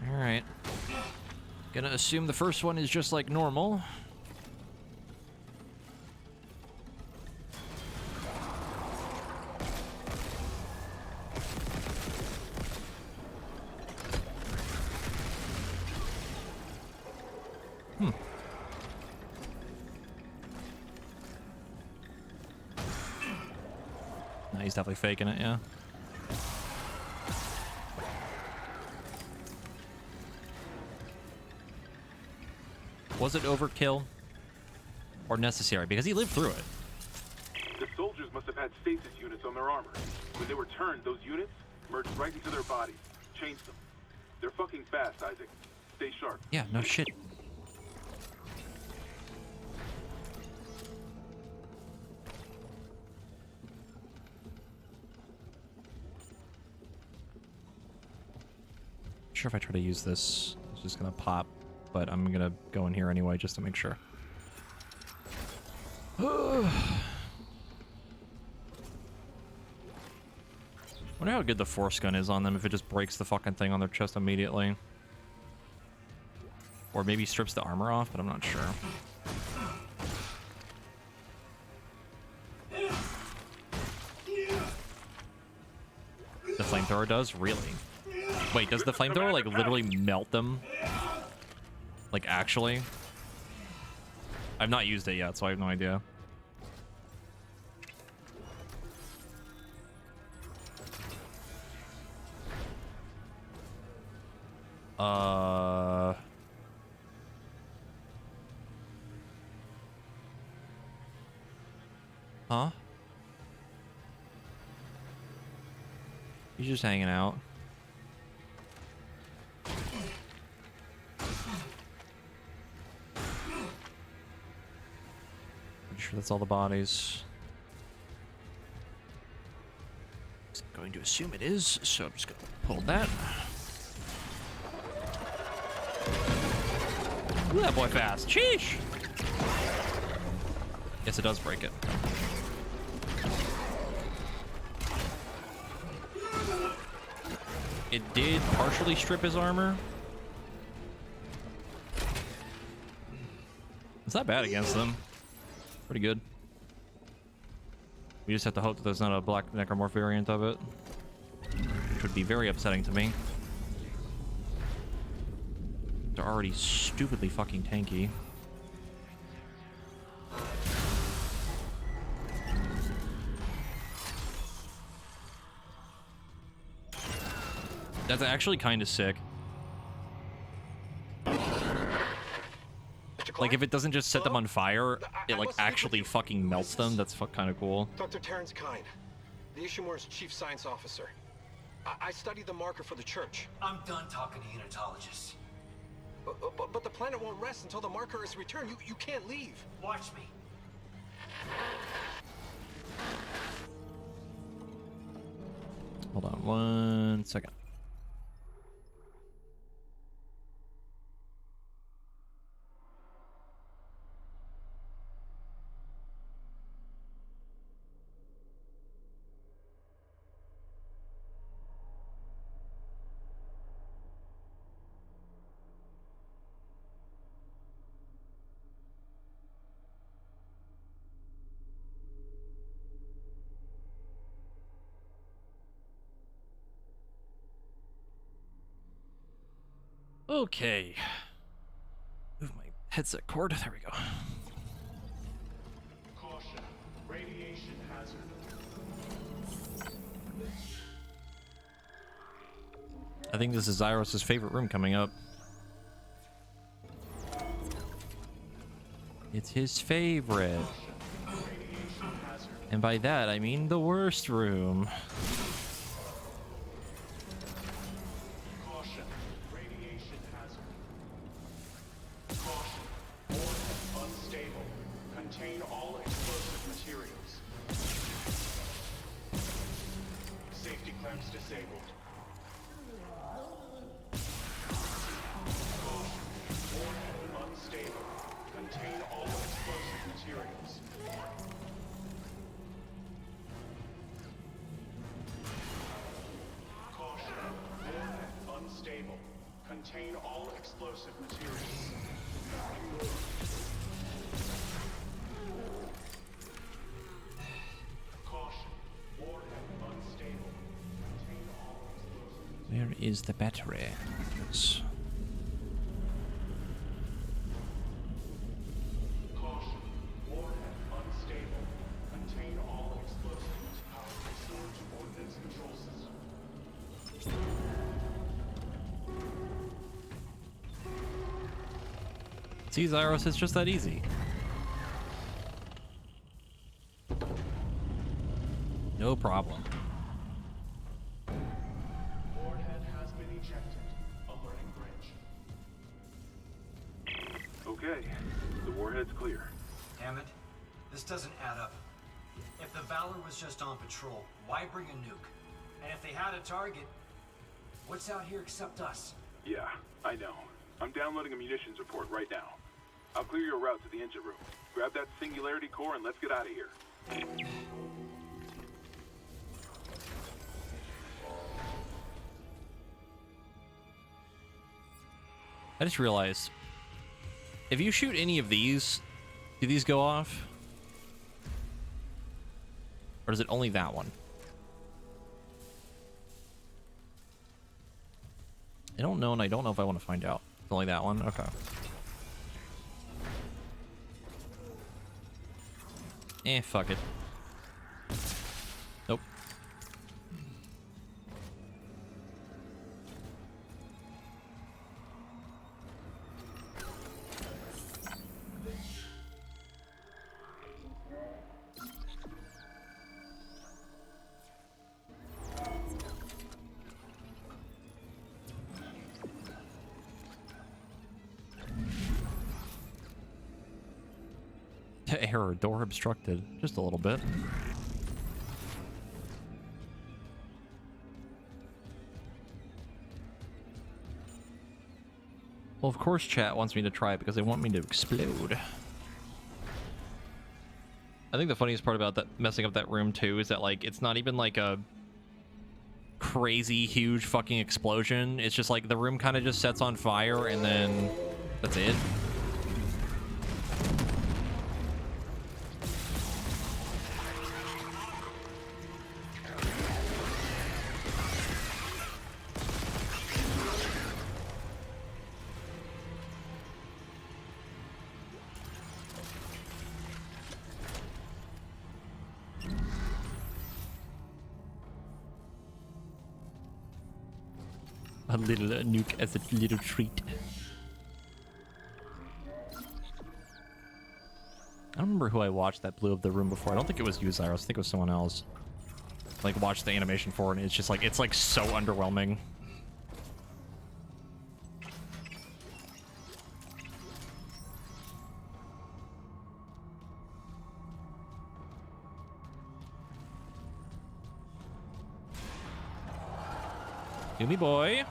Alright. Gonna assume the first one is just like normal. No, he's definitely faking it, yeah. Was it overkill or necessary? Because he lived through it. The soldiers must have had stasis units on their armor. When they were turned, those units merged right into their bodies, changed them. They're fucking fast, Isaac. Stay sharp. Yeah, no shit. Sure, if I try to use this, it's just gonna pop, but I'm gonna go in here anyway just to make sure. Wonder how good the force gun is on them if it just breaks the fucking thing on their chest immediately. Or maybe strips the armor off, but I'm not sure. The flamethrower does? Really? Wait, does the flamethrower, like, literally melt them? Like, actually? I've not used it yet, so I have no idea. Huh? He's just hanging out. Pretty sure that's all the bodies. I'm going to assume it is, so I'm just gonna pull that. Ooh, that boy fast. Sheesh! Yes, it does break it. It did partially strip his armor. It's not bad against them. Pretty good. We just have to hope that there's not a black necromorph variant of it, which would be very upsetting to me. They're already stupidly fucking tanky. That's actually kind of sick. Like, if it doesn't just set them on fire, it, like, actually fucking melts them. That's kind of cool. Dr. Terrence Kine, the Ishimura's chief science officer. I studied the marker for the church. I'm done talking to unitologists. But the planet won't rest until the marker is returned. You can't leave. Watch me. Hold on 1 second. Okay. Move my headset cord. There we go. Caution. Radiation hazard. I think this is Zyros's favorite room coming up. It's his favorite. And by that, I mean the worst room. Caution. Radiation hazard. Caution. Warhead unstable. Contain all explosive materials. Safety clamps disabled. Caution. Warhead unstable. Contain all explosive materials. Caution. Warhead unstable. Contain all explosive materials. Caution. Warhead unstable. Contain all explosive. Where is the battery? Caution. Warhead unstable. Contain all explosives. Power restored to ordnance control system. See, Zyros, it's just that easy. No problem. Warhead has been ejected. Alerting bridge. Okay, the warhead's clear. Hammond, this doesn't add up. If the Valor was just on patrol, why bring a nuke? And if they had a target, what's out here except us? Yeah, I know. I'm downloading a munitions report right now. I'll clear your route to the engine room. Grab that singularity core and let's get out of here. I just realized, if you shoot any of these, do these go off? Or is it only that one? I don't know, and I don't know if I want to find out. It's only that one? Okay. Fuck it. Nope. Error, door obstructed. Just a little bit. Well, of course chat wants me to try it because they want me to explode. I think the funniest part about that messing up that room too is that, like, it's not even like a crazy huge fucking explosion. It's just like the room kind of just sets on fire and then that's it. A little nuke as a little treat. I don't remember who I watched that blew up the room before. I don't think it was you, Zyros. I think it was someone else. Like, watched the animation for it, and it's just like, it's like so underwhelming. Gimme boy.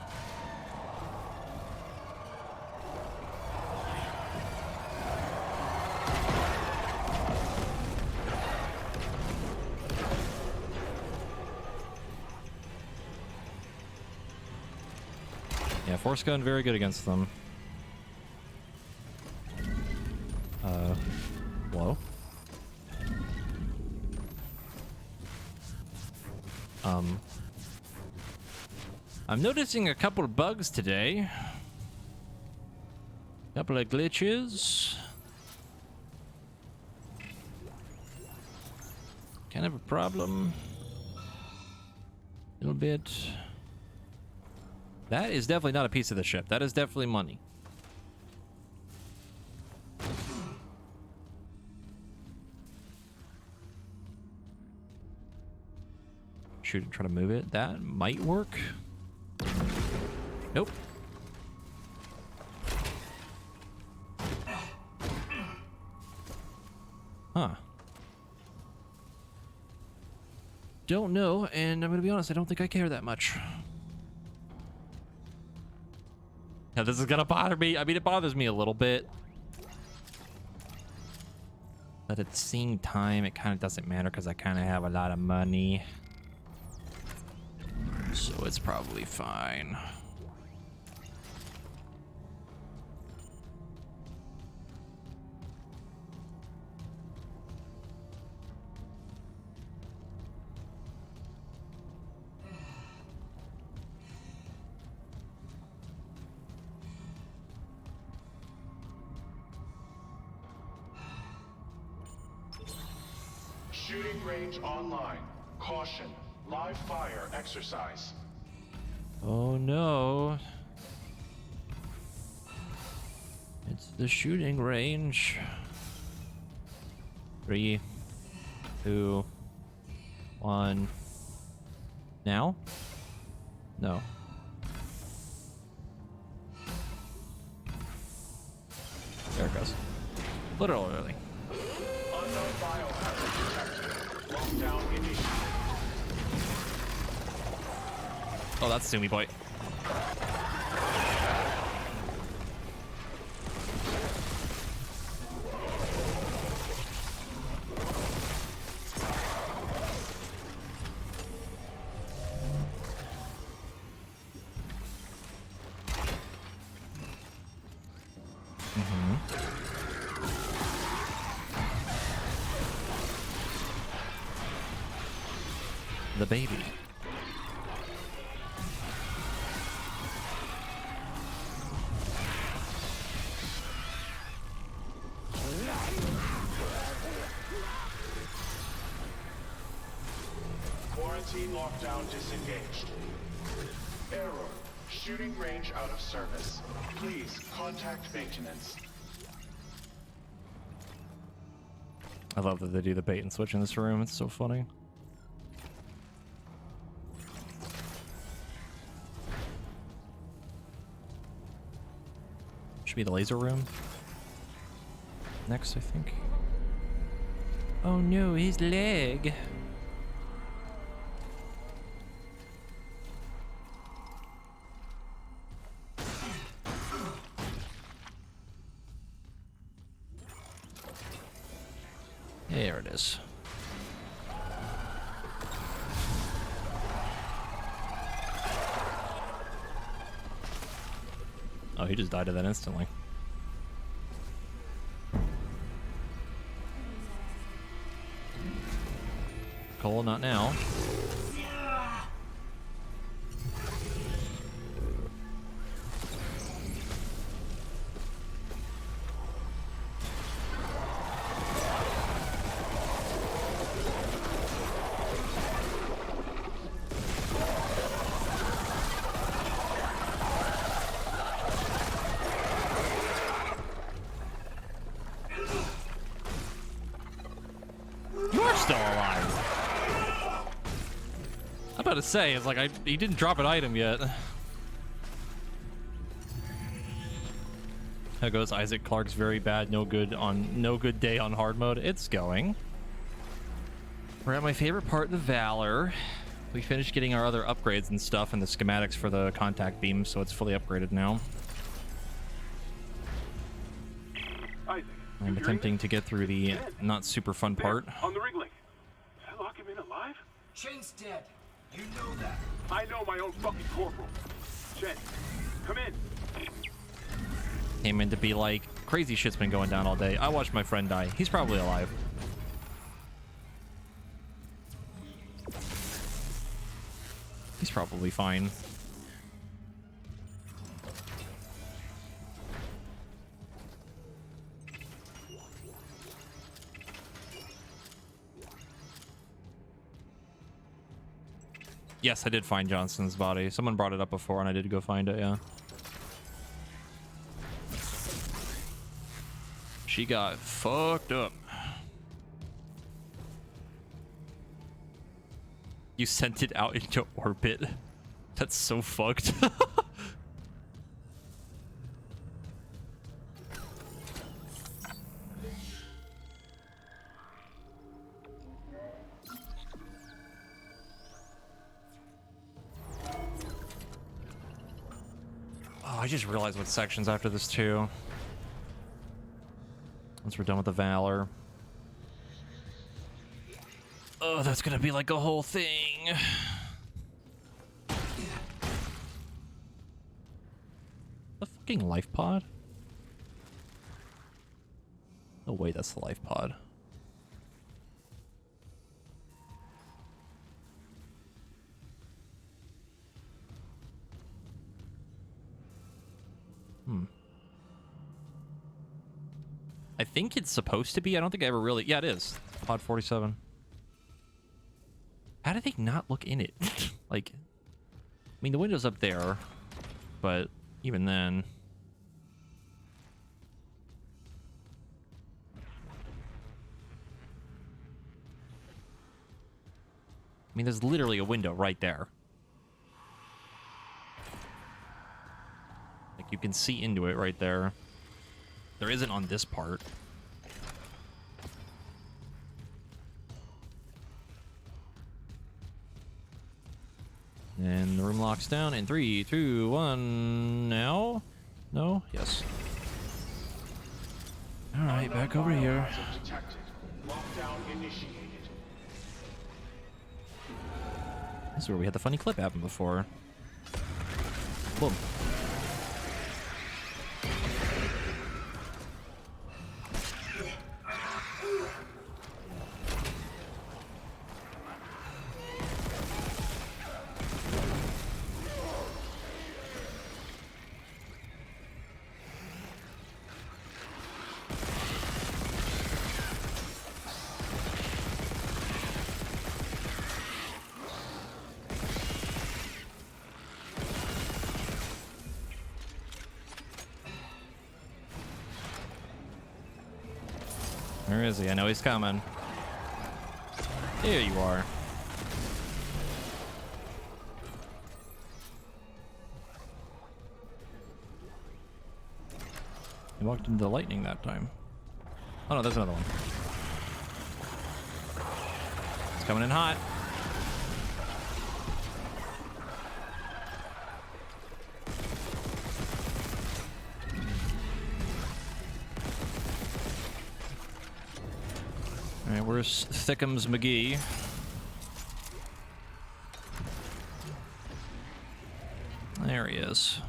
Yeah, Force Gun very good against them. Hello? I'm noticing a couple of bugs today. Couple of glitches. Kind of a problem. A little bit. That is definitely not a piece of the ship. That is definitely money. Shoot and try to move it. That might work. Nope. Huh. Don't know, and I'm gonna be honest, I don't think I care that much. Now this is gonna bother me. I mean, it bothers me a little bit. But at the same time, it kind of doesn't matter because I kind of have a lot of money. So it's probably fine. Shooting range online. Caution. Live fire exercise. Oh no. It's the shooting range. 3, 2, 1. Now? No. There it goes. Literally. Unknown biohazard detected. Lockdown initiated. Oh, that's Sumi Boy. The baby. Quarantine lockdown disengaged. Error. Shooting range out of service. Please contact maintenance. I love that they do the bait and switch in this room. It's so funny. Should be the laser room. Next, I think. Oh no, his leg. There it is. Oh, he just died of that instantly. Cole, not now. You're still alive. I'm about to say, it's like he didn't drop an item yet. How goes Isaac Clarke's very bad, no good day on hard mode? It's going. We're at my favorite part, the Valor. We finished getting our other upgrades and stuff and the schematics for the contact beam, so it's fully upgraded now. Isaac, I'm attempting to get through the not super fun part. on the rig link. Did I lock him in alive? Chen's dead. You know that. I know my own fucking corporal. Chen, come in. Came in to be like, crazy shit's been going down all day. I watched my friend die. He's probably alive. He's probably fine. Yes, I did find Johnson's body. Someone brought it up before, and I did go find it, yeah. She got fucked up. You sent it out into orbit. That's so fucked. Oh, I just realized what section's after this too. Once we're done with the Valor. Oh, that's gonna be like a whole thing. The fucking life pod? No way, that's the life pod. I think it's supposed to be. I don't think I ever really... Yeah, it is. Pod 47. How did they not look in it? Like, I mean, the window's up there, but even then... I mean, there's literally a window right there. Like, you can see into it right there. There isn't on this part. And the room locks down in 3, 2, 1. Now? No? Yes. Alright, back over here. Lockdown initiated. This is where we had the funny clip happen before. Boom. Where is he? I know he's coming. Here you are. He walked into the lightning that time. Oh no, there's another one. It's coming in hot. Alright, where's Thickums McGee? There he is.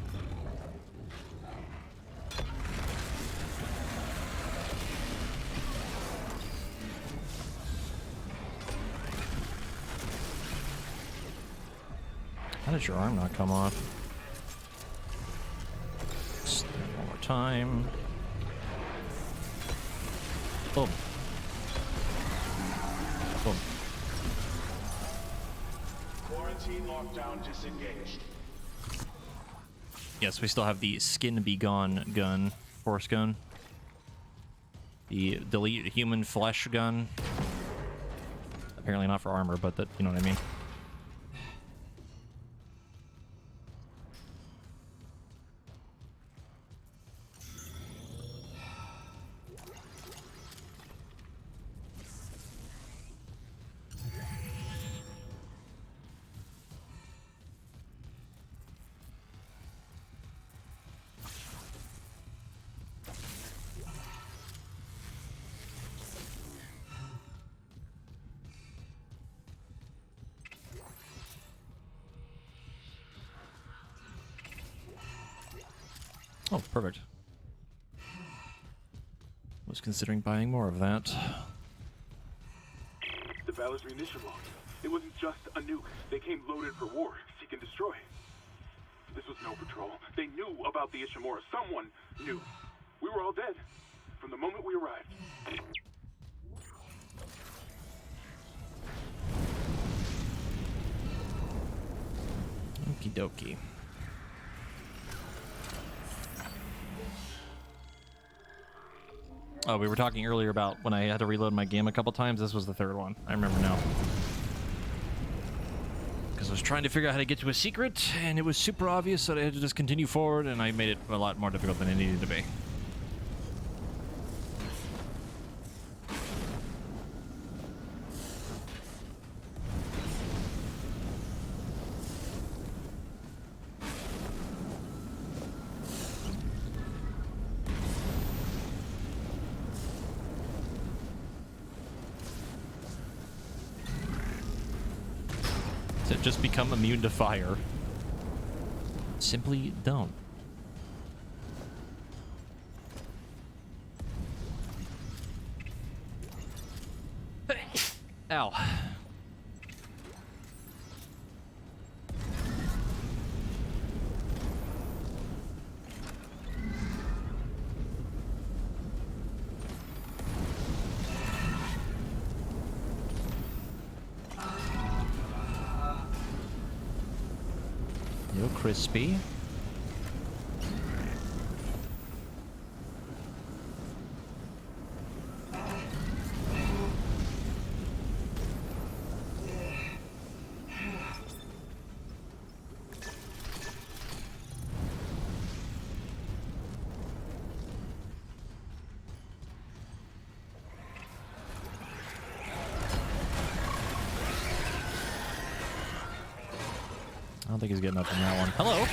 How did your arm not come off? One more time. Boom. Boom. Quarantine lockdown disengaged. Yes, we still have the Skin Be Gone gun, force gun. The delete human flesh gun. Apparently not for armor, but that, you know what I mean. Oh, perfect. Was considering buying more of that. The Valor's munition log. It wasn't just a nuke. They came loaded for war, seek and destroy. This was no patrol. They knew about the Ishimura. Someone knew. We were all dead from the moment we arrived. dokie. Oh, we were talking earlier about when I had to reload my game a couple times. This was the third one. I remember now. Because I was trying to figure out how to get to a secret, and it was super obvious, so I had to just continue forward, and I made it a lot more difficult than it needed to be. Just become immune to fire. Simply don't. Ow. Crispy. I don't think he's getting up on that one. Hello.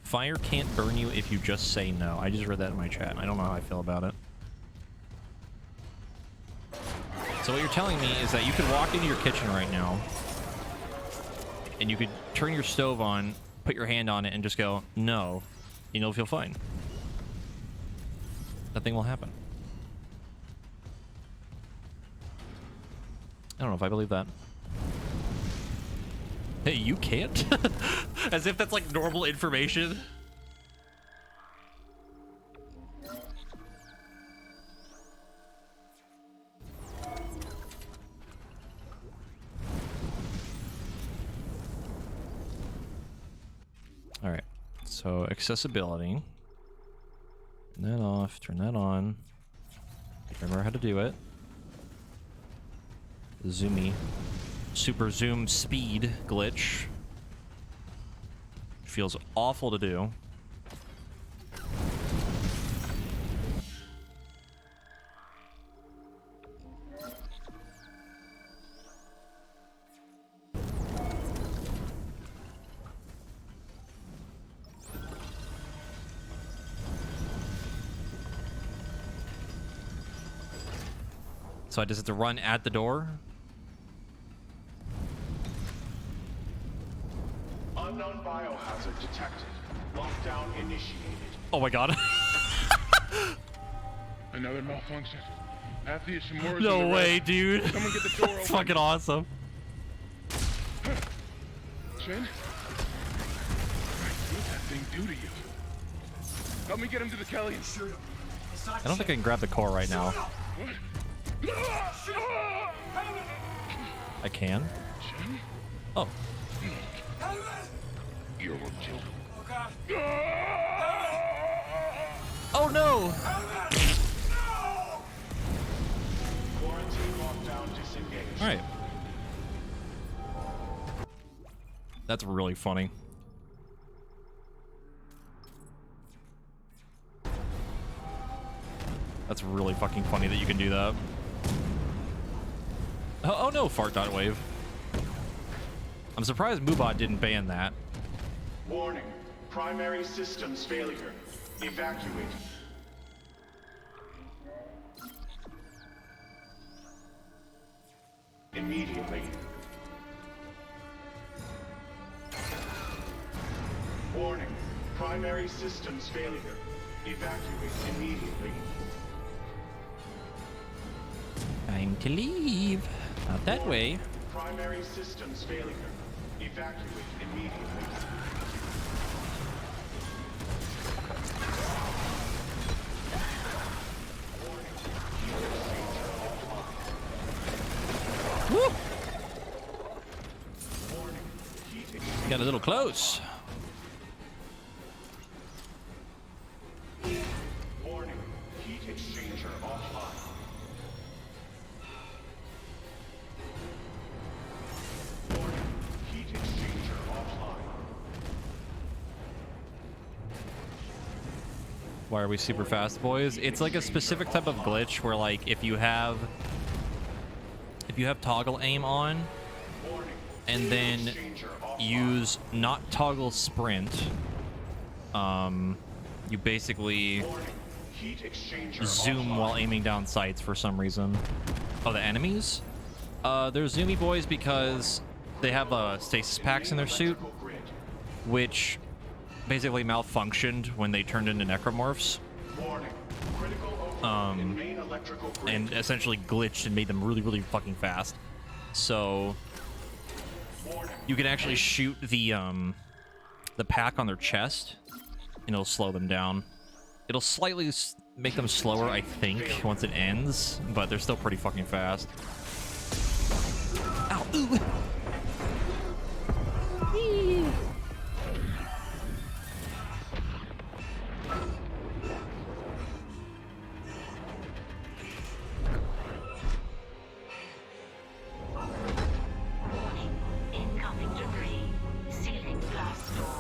Fire can't burn you if you just say no. I just read that in my chat. I don't know how I feel about it. So what you're telling me is that you could walk into your kitchen right now and you could turn your stove on, put your hand on it, and just go, no, and you'll feel fine. Nothing will happen. I don't know if I believe that. Hey, you can't? As if that's like normal information. All right, so accessibility. Turn that off, turn that on. Remember how to do it. Zoomy. Super zoom speed glitch. Feels awful to do. So I just have to run at the door. Unknown biohazard detected. Lockdown initiated. Oh my god. Another malfunction. Half the Ishimura's No in the way, red. dude. Someone get the door That's open. fucking awesome. Shin? What did that thing do to you? Help me get him to the Kelly. Shoot him. It's not I don't think I can grab the core right now. What? I can? Shin? Oh. You're killed. Oh god. Oh no! Quarantine lockdown disengaged. Alright. That's really funny. That's really fucking funny that you can do that. Oh no, fart.wave. I'm surprised Mubot didn't ban that. Warning. Primary systems failure. Evacuate. Immediately. Warning. Primary systems failure. Evacuate immediately. Time to leave. Not that way. Primary systems failure. Evacuate immediately. Woo! Got a little close. Warning, heat exchanger offline. Warning, heat exchanger offline. Why are we super fast, boys? It's like a specific type of glitch where, like, if you have toggle aim on and then use not toggle sprint, you basically zoom while aiming down sights for some reason. Oh, the enemies? They're zoomy boys because they have stasis packs in their suit, which basically malfunctioned when they turned into necromorphs. And essentially glitched and made them really, really fucking fast. So you can actually shoot the pack on their chest, and it'll slow them down. It'll slightly make them slower, I think, once it ends, but they're still pretty fucking fast. Ow! Ooh. Eee. Incoming debris. Sealing blast door.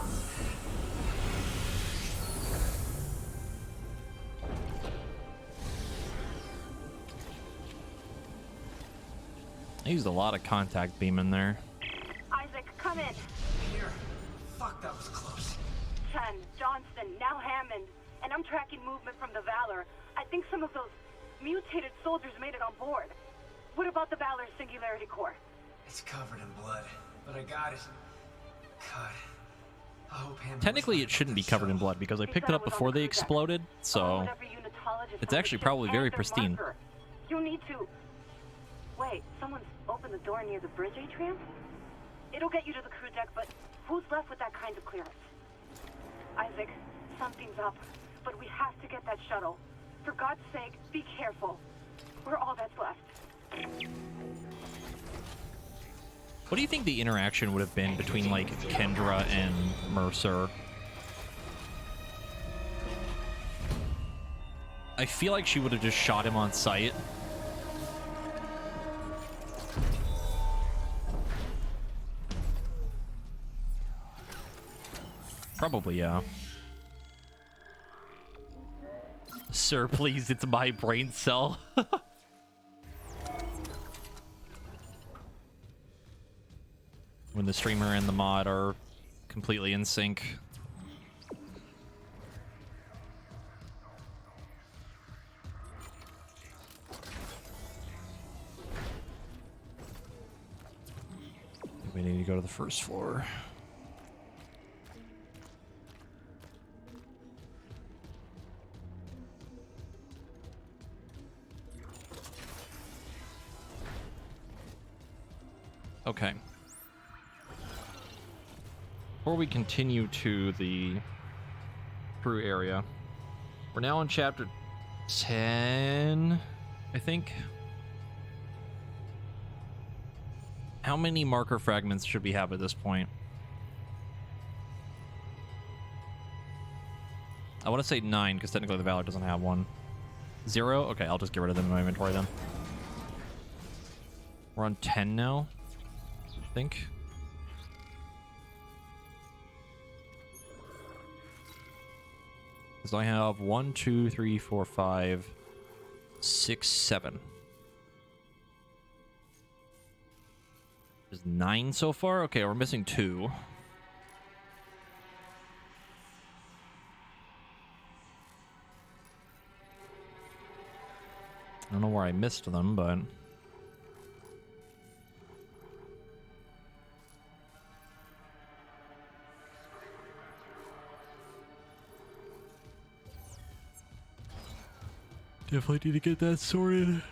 I used a lot of contact beam in there. Isaac, come in. Here. Fuck, that was close. Chen, Johnston, now Hammond. And I'm tracking movement from the Valor. I think some of those mutated soldiers made it on board. What about the Valor's Singularity Core? It's covered in blood, but I got it. God. I hope Hammond Technically, was it shouldn't be covered in blood because I picked it up before they exploded, so it's actually probably very pristine. You need to... Wait, someone's opened the door near the bridge atrium? It'll get you to the crew deck, but who's left with that kind of clearance? Isaac, something's up, but we have to get that shuttle. For God's sake, be careful. We're all that's left. What do you think the interaction would have been between, like, Kendra and Mercer? I feel like she would have just shot him on sight. Probably, yeah. Sir, please, it's my brain cell. When the streamer and the mod are completely in sync. We need to go to the first floor. Okay. Before we continue to the crew area, we're now in chapter 10, I think. How many marker fragments should we have at this point? I want to say 9, because technically the Valor doesn't have one. 0? Okay, I'll just get rid of them in my inventory then. We're on 10 now, I think. Because I have 1, 2, 3, 4, 5, 6, 7. There's 9 so far? Okay, we're missing 2. I don't know where I missed them, but... definitely need to get that sorted.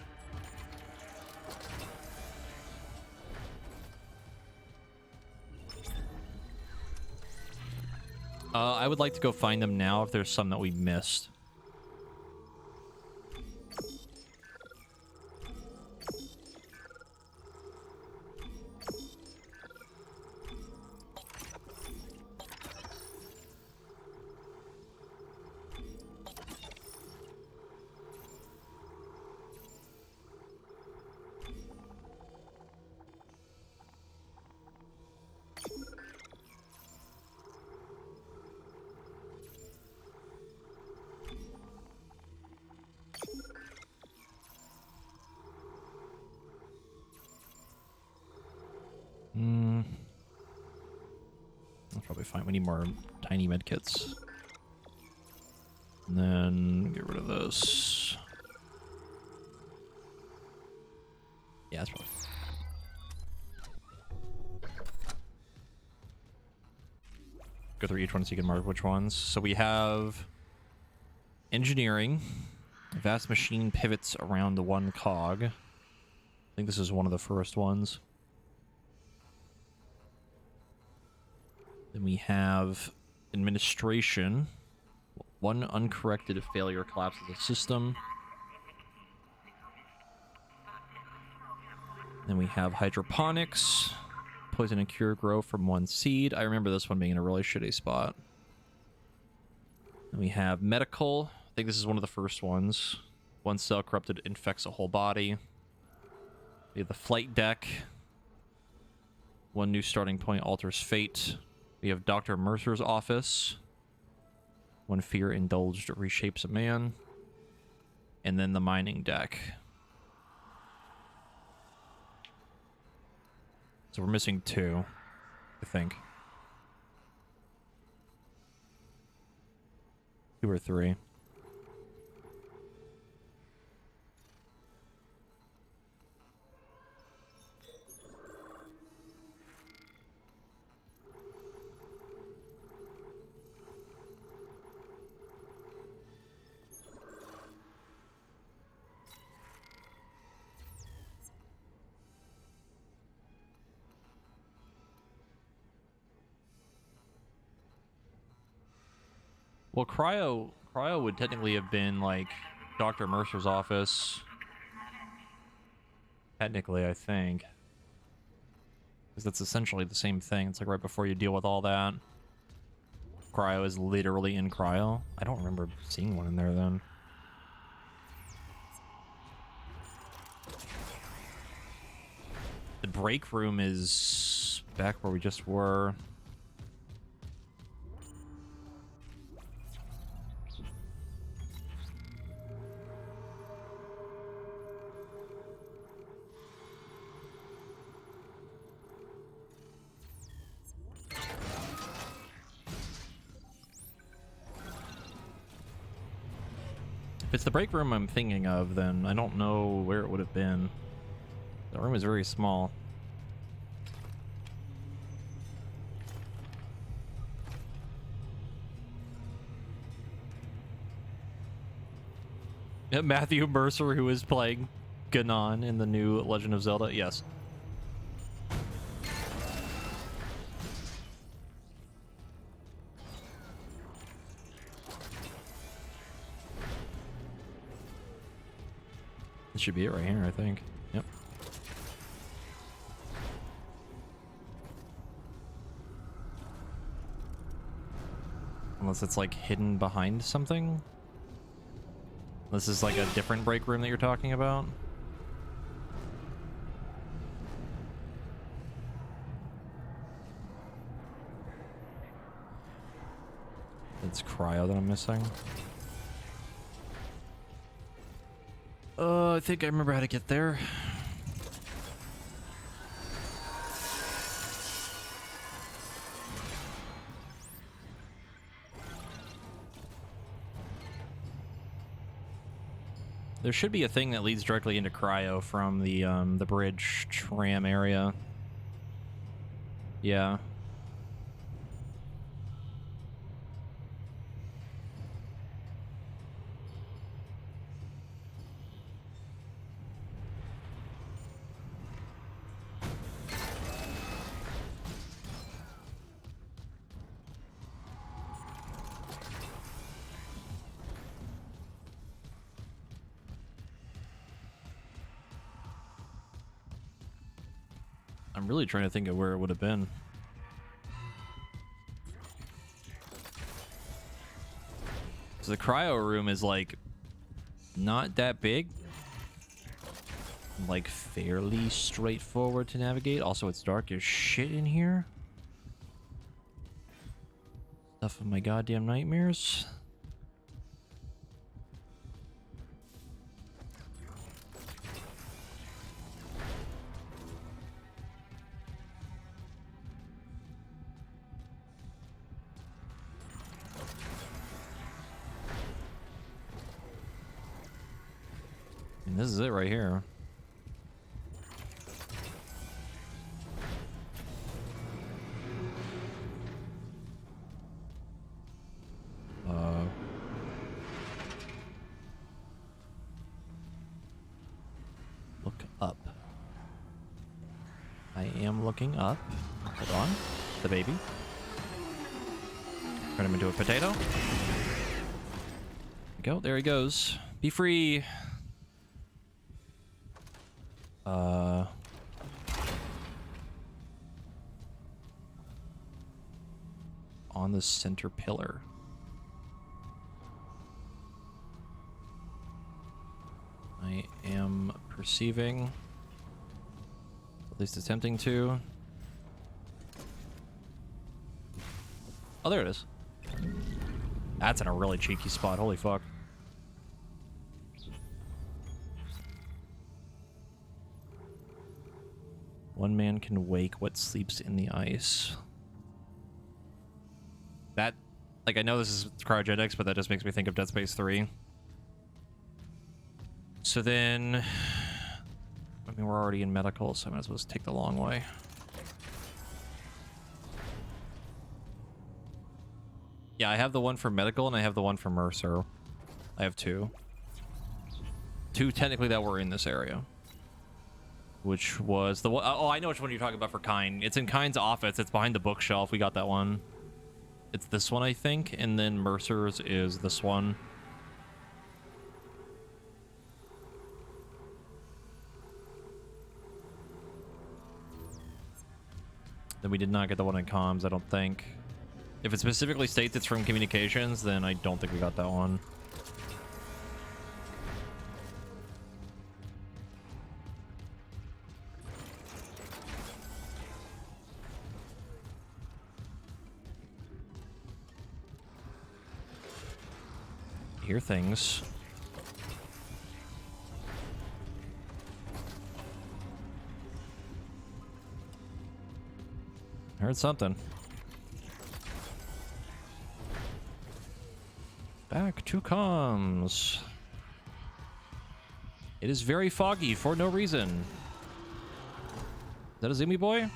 I would like to go find them now if there's some that we missed. I'll probably find we need more tiny medkits. And then get rid of this. Yeah, that's probably. Go through each one so you can mark which ones. So we have engineering. Vast machine pivots around the one cog. I think this is one of the first ones. Then we have administration. One uncorrected failure collapses the system. Then we have hydroponics. Poison and cure grow from one seed. I remember this one being in a really shitty spot. Then we have medical. I think this is one of the first ones. One cell corrupted infects a whole body. We have the flight deck. One new starting point alters fate. We have Dr. Mercer's office. One fear indulged reshapes a man. And then the mining deck. So we're missing 2, I think. 2 or 3. Well, cryo would technically have been like Dr. Mercer's office. Technically, I think. Because that's essentially the same thing. It's like right before you deal with all that. Cryo is literally in cryo. I don't remember seeing one in there then. The break room is back where we just were. If it's the break room I'm thinking of, then I don't know where it would have been. The room is very small. Yeah, Matthew Mercer, who is playing Ganon in the new Legend of Zelda, yes. This should be it right here, I think. Yep. Unless it's like hidden behind something. This is like a different break room that you're talking about. It's cryo that I'm missing. I think I remember how to get there. There should be a thing that leads directly into cryo from the bridge tram area. Yeah. I'm really trying to think of where it would have been. So the cryo room is like not that big. Like fairly straightforward to navigate. Also, it's dark as shit in here. Stuff of my goddamn nightmares. And this is it right here. Look up. I am looking up. Hold on. The baby. Turn him into a potato. There we go. There he goes. Be free. On the center pillar. I am perceiving, at least attempting to. Oh, there it is. That's in a really cheeky spot. Holy fuck. One man can wake what sleeps in the ice. That, like, I know this is cryogenics, but that just makes me think of Dead Space 3. So then, I mean, we're already in medical, so I might as well just take the long way. Yeah, I have the one for medical and I have the one for Mercer. I have two. Two technically that were in this area. Which was the one, oh, I know which one you're talking about for Kine. It's in Kine's office. It's behind the bookshelf. We got that one. It's this one, I think, and then Mercer's is this one. Then we did not get the one in comms, I don't think. If it specifically states it's from communications, then I don't think we got that one. Hear things. I heard something. Back to comms. It is very foggy for no reason. Is that a Zoomy boy?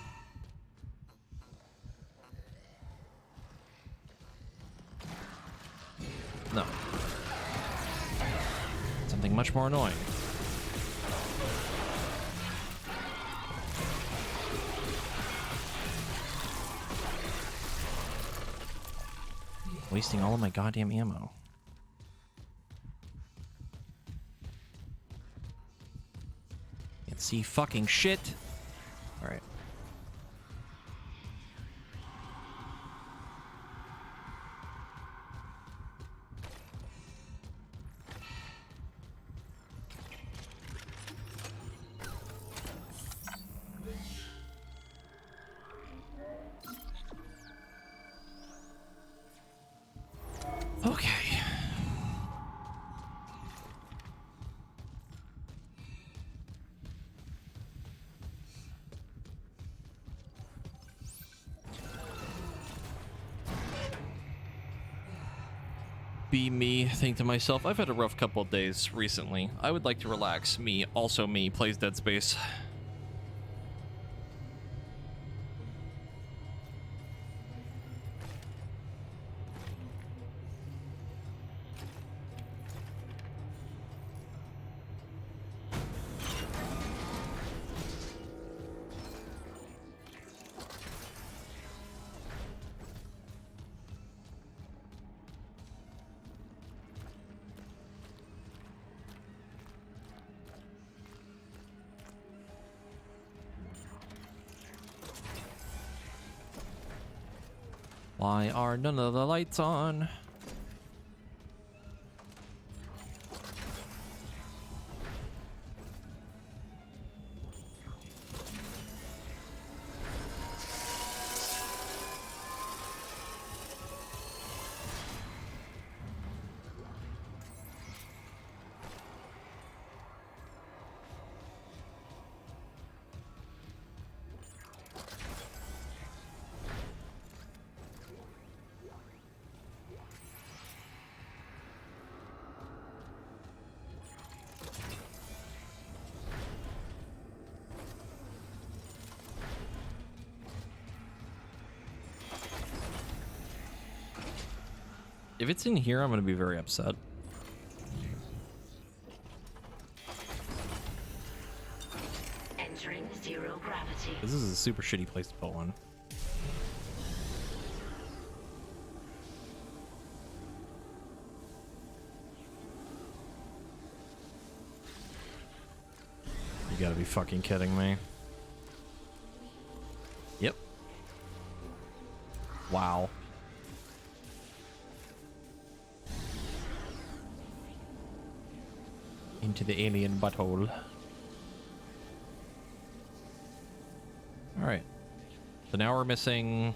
No. Something much more annoying. Wasting all of my goddamn ammo. Can't see fucking shit. All right. Okay. Be me, think to myself, I've had a rough couple of days recently. I would like to relax. Me, also me, plays Dead Space. Why are none of the lights on? If it's in here, I'm going to be very upset. Entering zero gravity. This is a super shitty place to put one. You gotta be fucking kidding me. Yep. Wow. Into the alien butthole. Alright. So now we're missing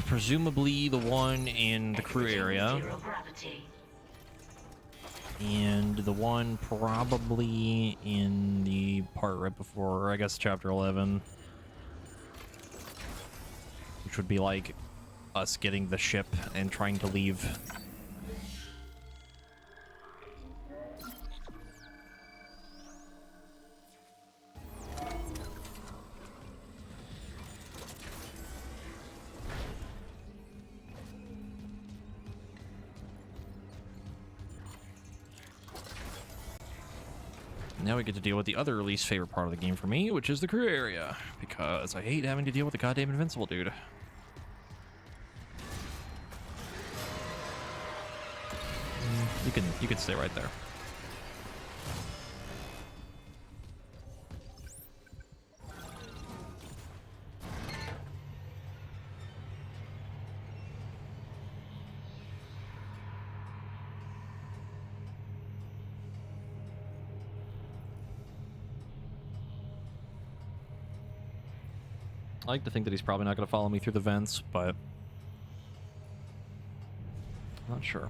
presumably the one in the crew area. Zero gravity. And the one probably in the part right before, I guess, chapter 11. Which would be like us getting the ship and trying to leave. Now we get to deal with the other least favorite part of the game for me, which is the crew area, because I hate having to deal with the goddamn invincible dude. You can stay right there. I like to think that he's probably not going to follow me through the vents, but I'm not sure.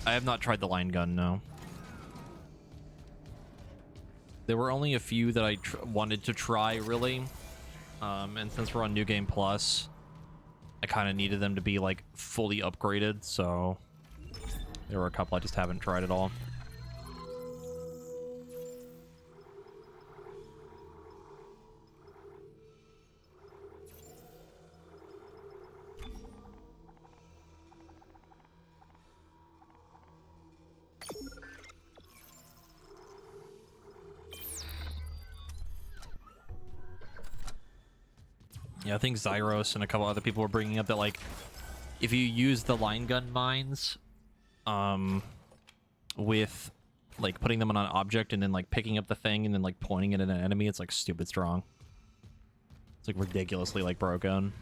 I have not tried the line gun, no. There were only a few that I wanted to try, really. And since we're on New Game Plus, I kind of needed them to be, like, fully upgraded, so there were a couple I just haven't tried at all. Yeah, I think Zyros and a couple other people were bringing up that, like, if you use the line gun mines, with, like, putting them on an object and then, like, picking up the thing and then, like, pointing it at an enemy, it's, like, stupid strong. It's, like, ridiculously, like, broken.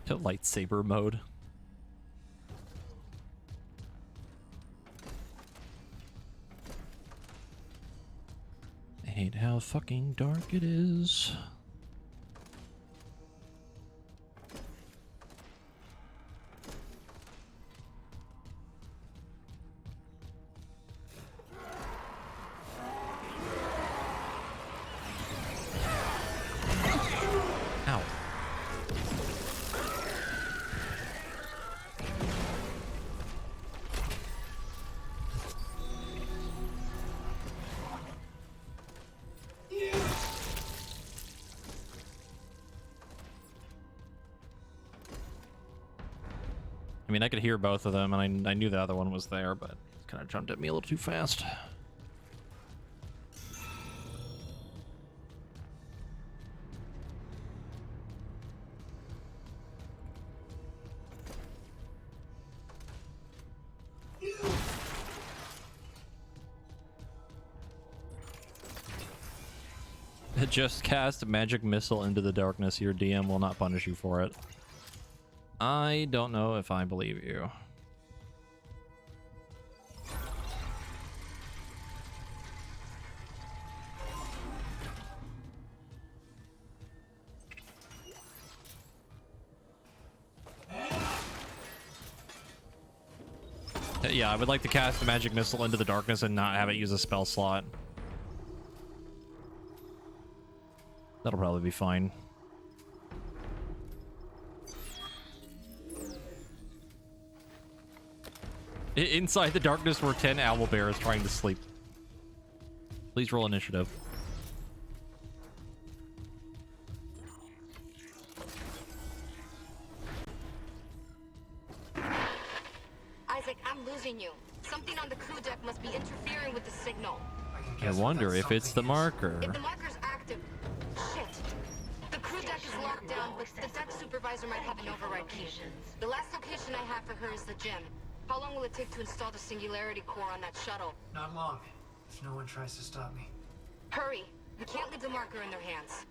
To lightsaber mode. I hate how fucking dark it is. Ow. I mean, I could hear both of them, and I knew the other one was there, but it kind of jumped at me a little too fast. Just cast magic missile into the darkness. Your DM will not punish you for it. I don't know if I believe you. Yeah, I would like to cast the magic missile into the darkness and not have it use a spell slot. That'll probably be fine. Inside the darkness were 10 owlbears trying to sleep. Please roll initiative. Isaac, I'm losing you. Something on the crew deck must be interfering with the signal. I wonder if it's the marker. If the marker's active... Shit. The crew deck is locked down, but the deck supervisor might have an override key. The last location I have for her is the gym. How long will it take to install the singularity core on that shuttle? Not long, if no one tries to stop me. Hurry. We can't leave the marker in their hands.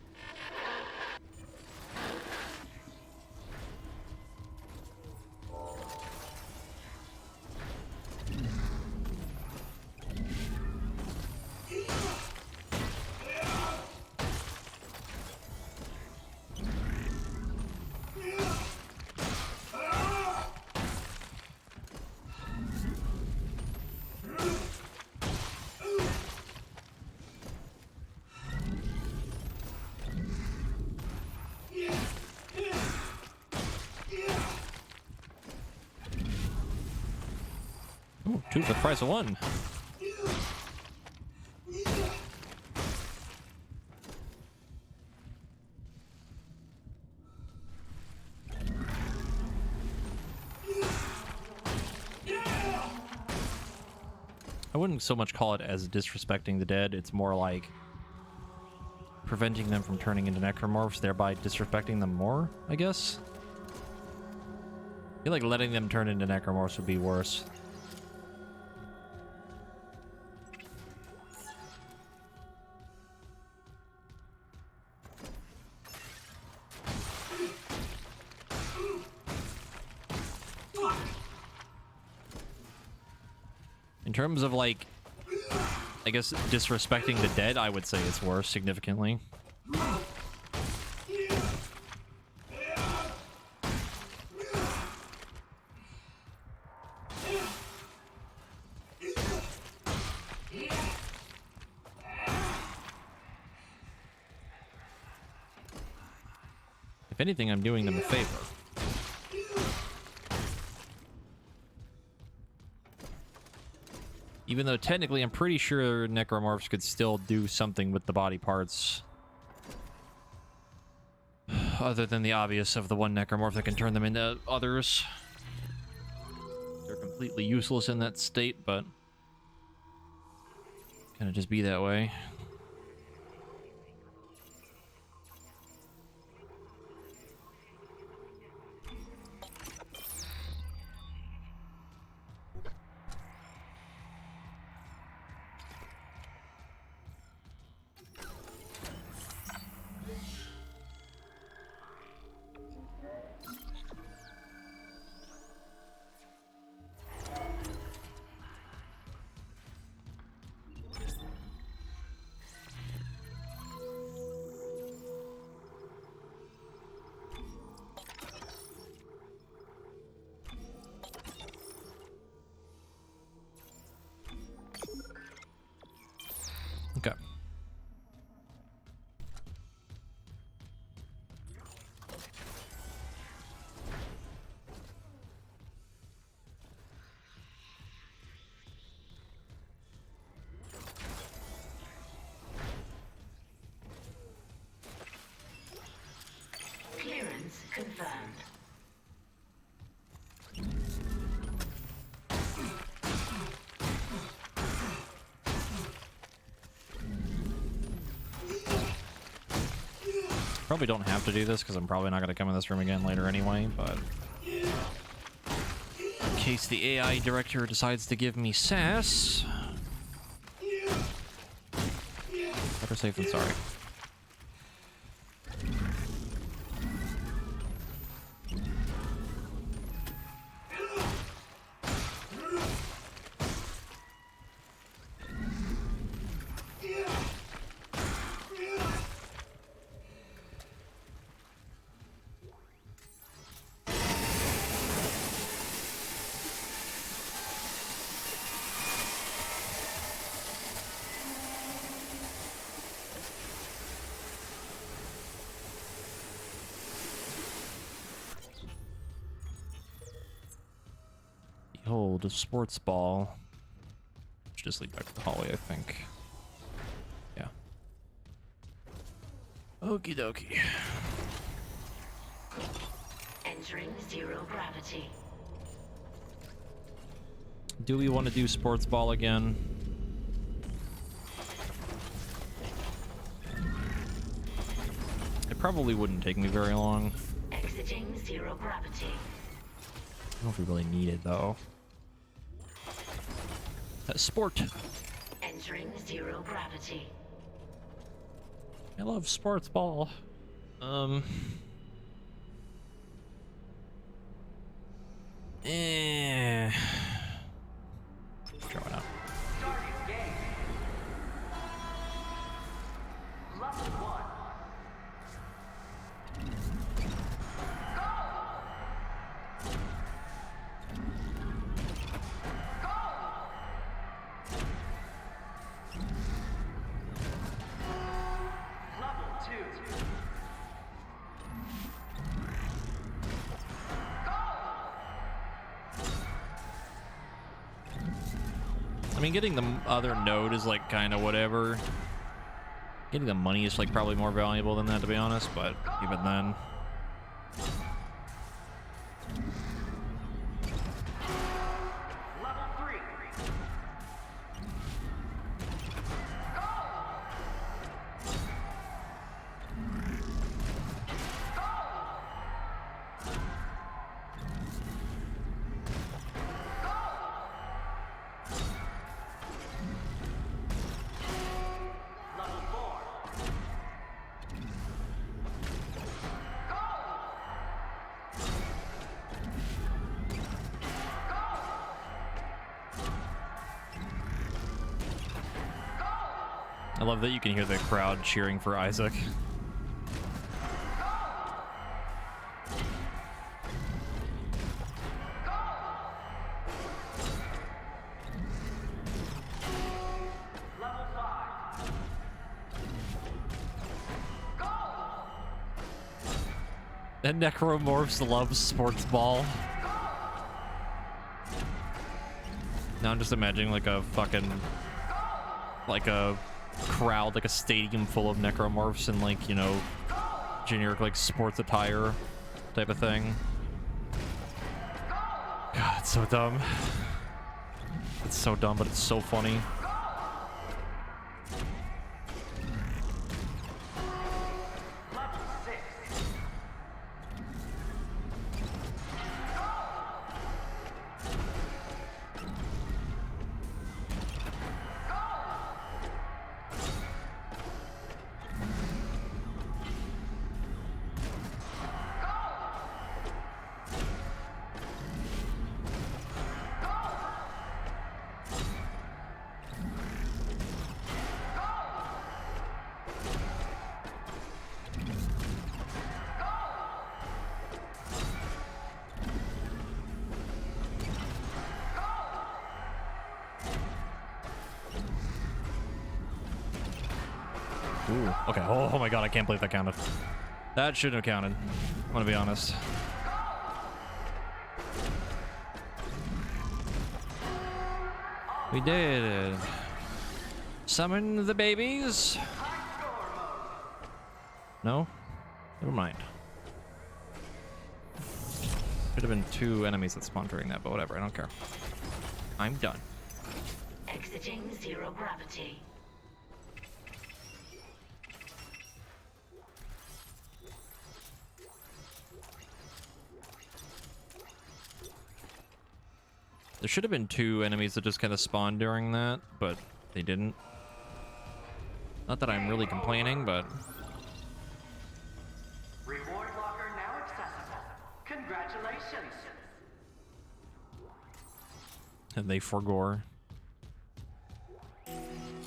Ooh, 2 for the price of 1. I wouldn't so much call it as disrespecting the dead. It's more like preventing them from turning into necromorphs, thereby disrespecting them more, I guess. I feel like letting them turn into necromorphs would be worse. In terms of, like, I guess disrespecting the dead, I would say it's worse significantly. If anything, I'm doing them a favor. Even though technically I'm pretty sure necromorphs could still do something with the body parts. Other than the obvious of the one necromorph that can turn them into others. They're completely useless in that state, but kind of just be that way. Okay. Clearance confirmed. Probably don't have to do this because I'm probably not going to come in this room again later anyway, but in case the AI director decides to give me sass, better safe than sorry. build a sports ball. Should just lead back to the hallway, I think. Yeah. Okie dokie. Entering zero gravity. Do we want to do sports ball again? It probably wouldn't take me very long. Exiting zero gravity. I don't know if we really need it though. Sport. Entering zero gravity. I love sports ball. Throw it out. Starting game. Level 1. Level 2. I mean, getting the other node is like kind of whatever. Getting the money is like probably more valuable than that, to be honest, but even then. Level 3. Level 4. I love that you can hear the crowd cheering for Isaac. Level 5. And Necromorphs loves sports ball. Now I'm just imagining like a fucking, like a crowd, like a stadium full of Necromorphs and like, you know, generic like sports attire type of thing. God, it's so dumb. It's so dumb, but it's so funny. Level 6. Ooh, okay. Oh my god, I can't believe that counted. That shouldn't have counted. I'm gonna be honest. We did it. Summon the babies. No? Never mind. Should have been 2 enemies that spawned during that, but whatever, I don't care. I'm done. Exiting zero gravity. There should have been 2 enemies that just kind of spawned during that, but they didn't. Not that I'm really complaining, but... Reward locker now accessible. Congratulations. And they forgore.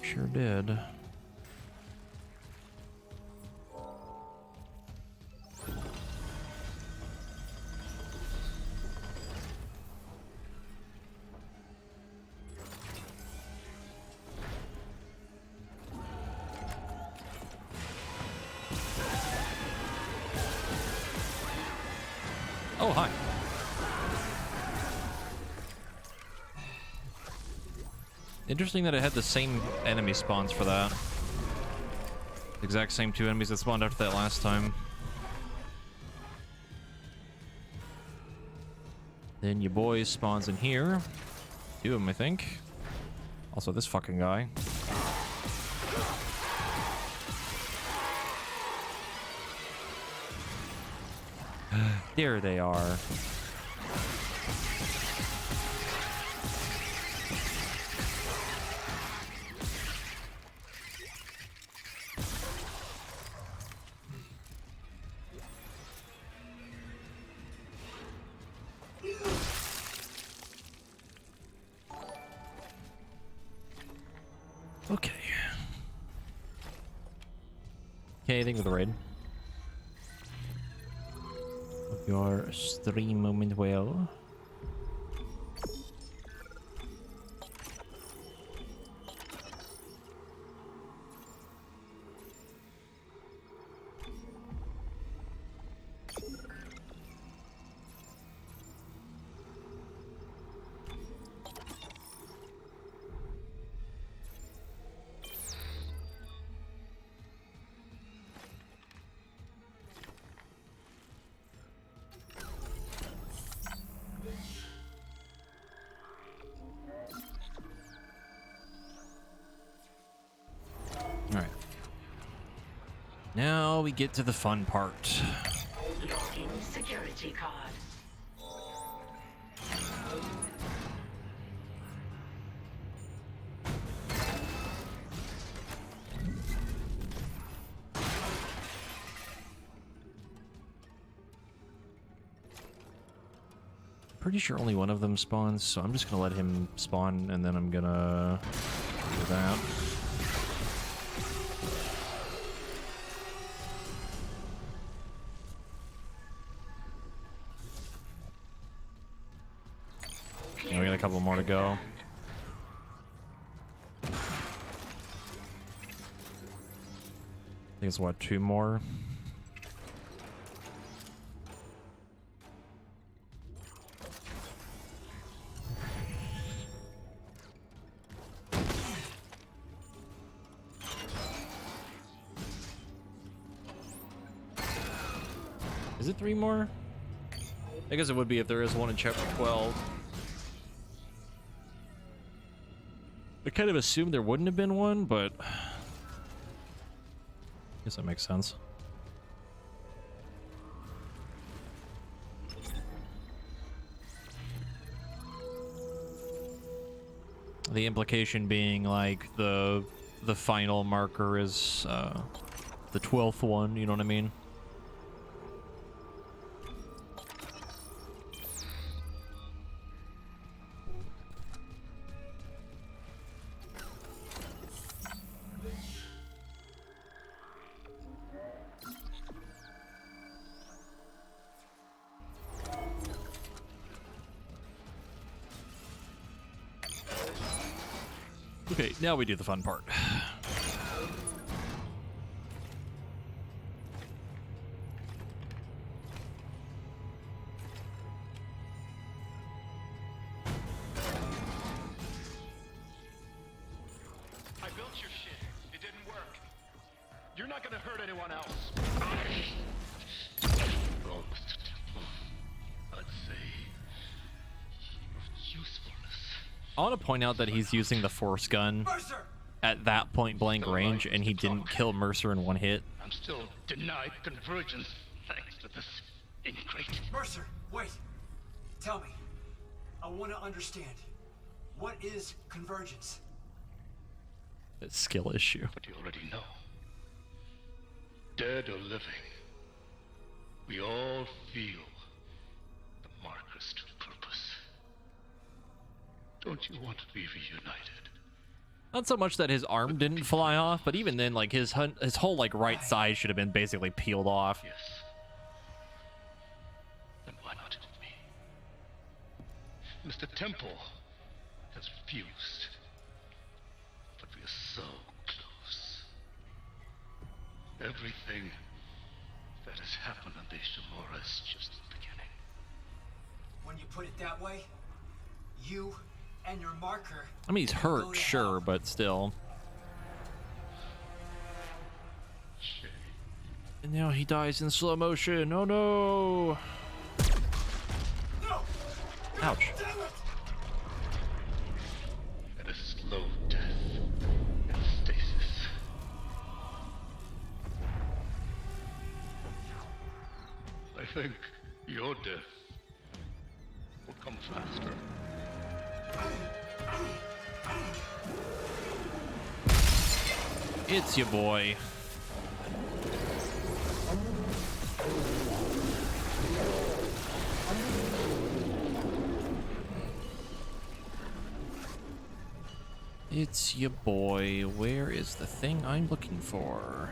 Sure did. Oh, hi. Interesting that it had the same enemy spawns for that. The exact same two enemies that spawned after that last time. Then your boy spawns in here. Two of them, I think. Also, this fucking guy. There they are. Okay. Okay, anything with the raid? Hope your stream moment well. Alright. Now we get to the fun part. Login security card. Pretty sure only one of them spawns, so I'm just gonna let him spawn and then I'm gonna do that. Yeah, we got a couple more to go. I think it's what, 2 more? Is it 3 more? I guess it would be if there is one in chapter 12. I kind of assumed there wouldn't have been one, but I guess that makes sense. The implication being like the final marker is the 12th one, you know what I mean? Okay, now we do the fun part. I built your shit. It didn't work. You're not gonna hurt anyone else. I'd say usefulness. I want to point out that he's using the force gun at that point blank range, and he didn't kill Mercer in one hit. I'm still denied convergence thanks to this ingrate. Mercer, wait. Tell me. I want to understand. What is convergence? It's a skill issue. But you already know. Dead or living, we all feel the marker's true purpose. Don't you want to be reunited? Not so much that his arm didn't fly off, but even then, like his whole like right side should have been basically peeled off. Yes. Then why not with me? Mr. Temple has refused. But we are so close. Everything that has happened on the Ishimura is just the beginning. When you put it that way, you And your marker. I mean, he's can go hurt, to sure, hell. but still. And now he dies in slow motion. Oh no! No! Ouch. Damn it! And a slow death in stasis. I think your death will come faster. It's your boy. It's your boy. Where is the thing I'm looking for?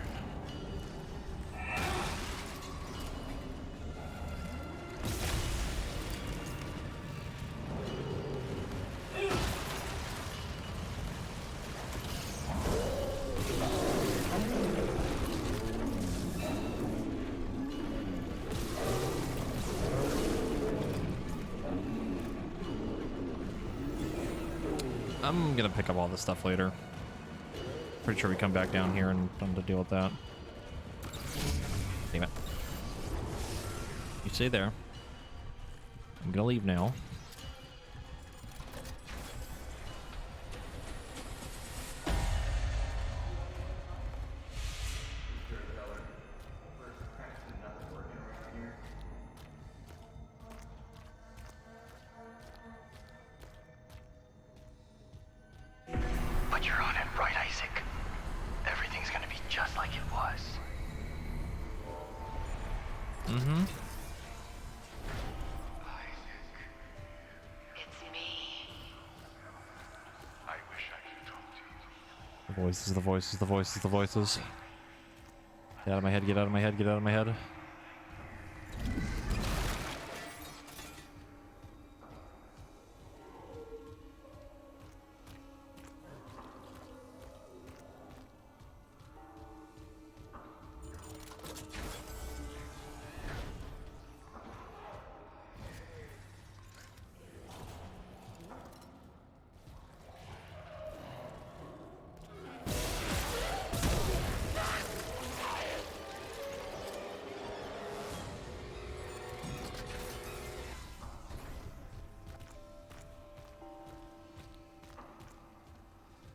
I'm gonna pick up all this stuff later. Pretty sure we come back down here and done to deal with that. Damn it. You stay there. I'm gonna leave now. But you're on it right, Isaac. Everything's gonna be just like it was. Mm-hmm. Isaac. It's me. I wish I could talk to you. The voices, the voices, the voices, the voices. Get out of my head, get out of my head, get out of my head.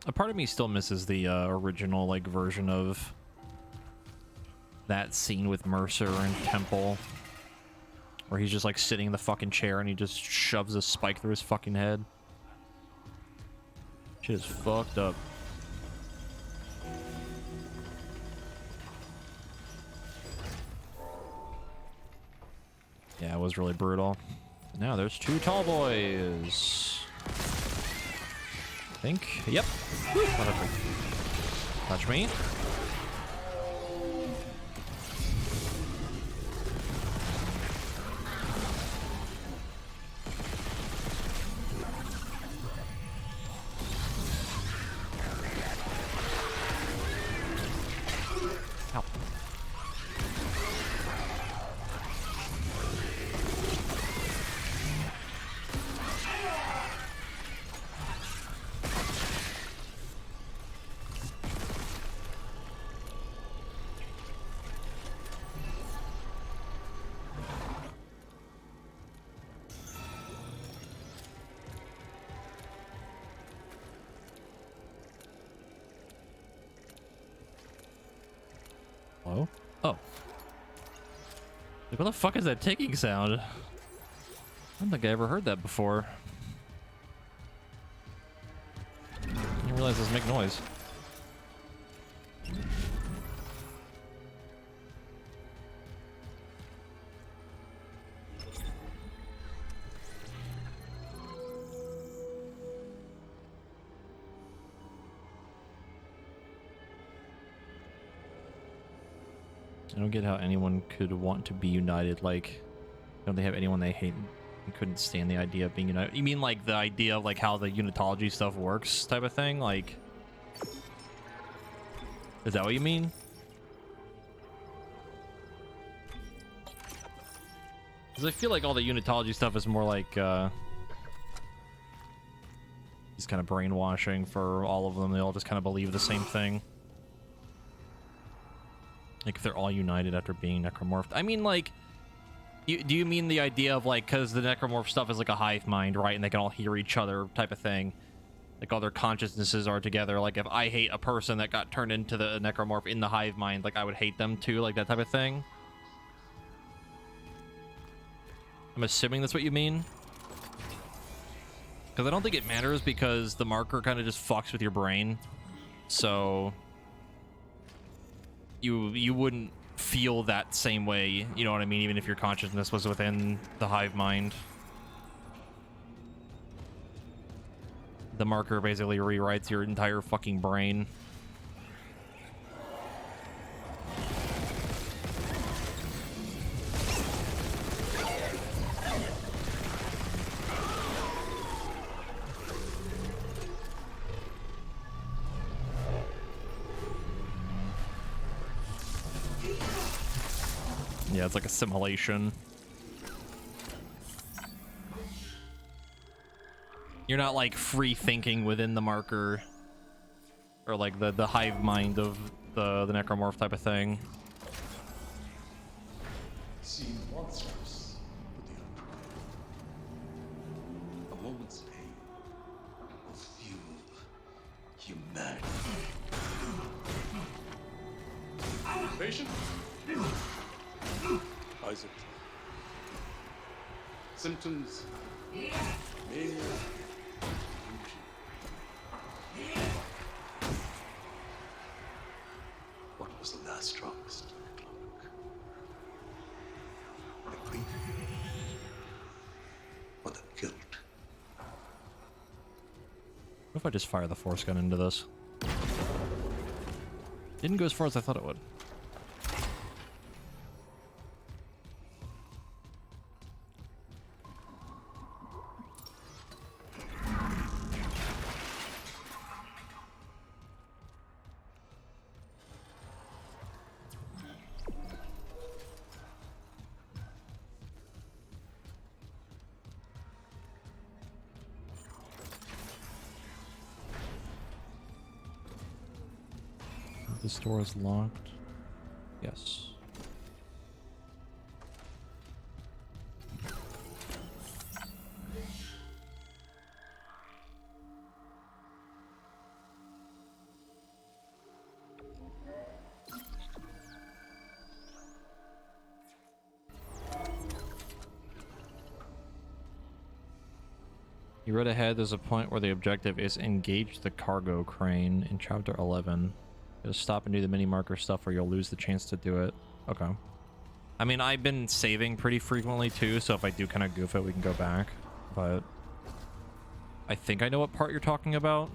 A part of me still misses the original like version of that scene with Mercer and Temple, where he's just like sitting in the fucking chair and he just shoves a spike through his fucking head. Shit is fucked up. Yeah, it was really brutal. Now there's two tall boys. I think. Yep. Woo, touch me. Ow. Hello? Oh. Like, what the fuck is that ticking sound? I don't think I ever heard that before. I didn't realize those make noise. I don't get how anyone could want to be united. Like, don't they have anyone they hate and couldn't stand the idea of being united? You mean like the idea of like how the unitology stuff works type of thing? Like, is that what you mean? Because I feel like all the unitology stuff is more like He's kind of brainwashing for all of them. They all just kind of believe the same thing. Like, if they're all united after being necromorphed. I mean, like, do you mean the idea of, like, because the necromorph stuff is like a hive mind, right? And they can all hear each other type of thing. Like, all their consciousnesses are together. Like, if I hate a person that got turned into the necromorph in the hive mind, like, I would hate them too, like that type of thing. I'm assuming that's what you mean. Because I don't think it matters because the marker kind of just fucks with your brain. So you wouldn't feel that same way, you know what I mean, even if your consciousness was within the hive mind. The marker basically rewrites your entire fucking brain. Yeah, it's like a simulation. You're not like free thinking within the marker or like the hive mind of the necromorph type of thing. Seem monstrous, but they are true. A moment's pain will fuel humanity. Patient? Isaac. Symptoms? Mania? Confusion. What was the last strongest clock? The grief? Or the guilt? What if I just fire the force gun into this? Didn't go as far as I thought it would. This door is locked. Yes. You read ahead, there's a point where the objective is engage the cargo crane in chapter 11. Just stop and do the mini marker stuff or you'll lose the chance to do it. Okay. I mean, I've been saving pretty frequently too, so if I do kind of goof it, we can go back. But I think I know what part you're talking about.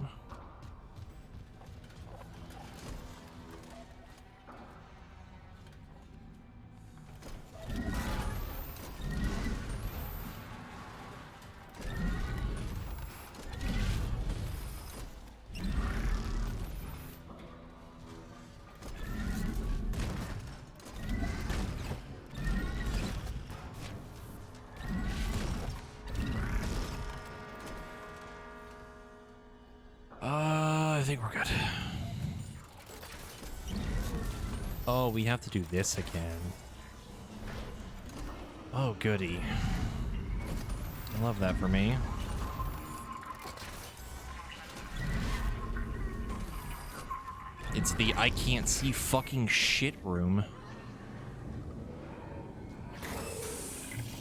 I think we're good. Oh, we have to do this again. Oh, goody. I love that for me. It's the I can't see fucking shit room.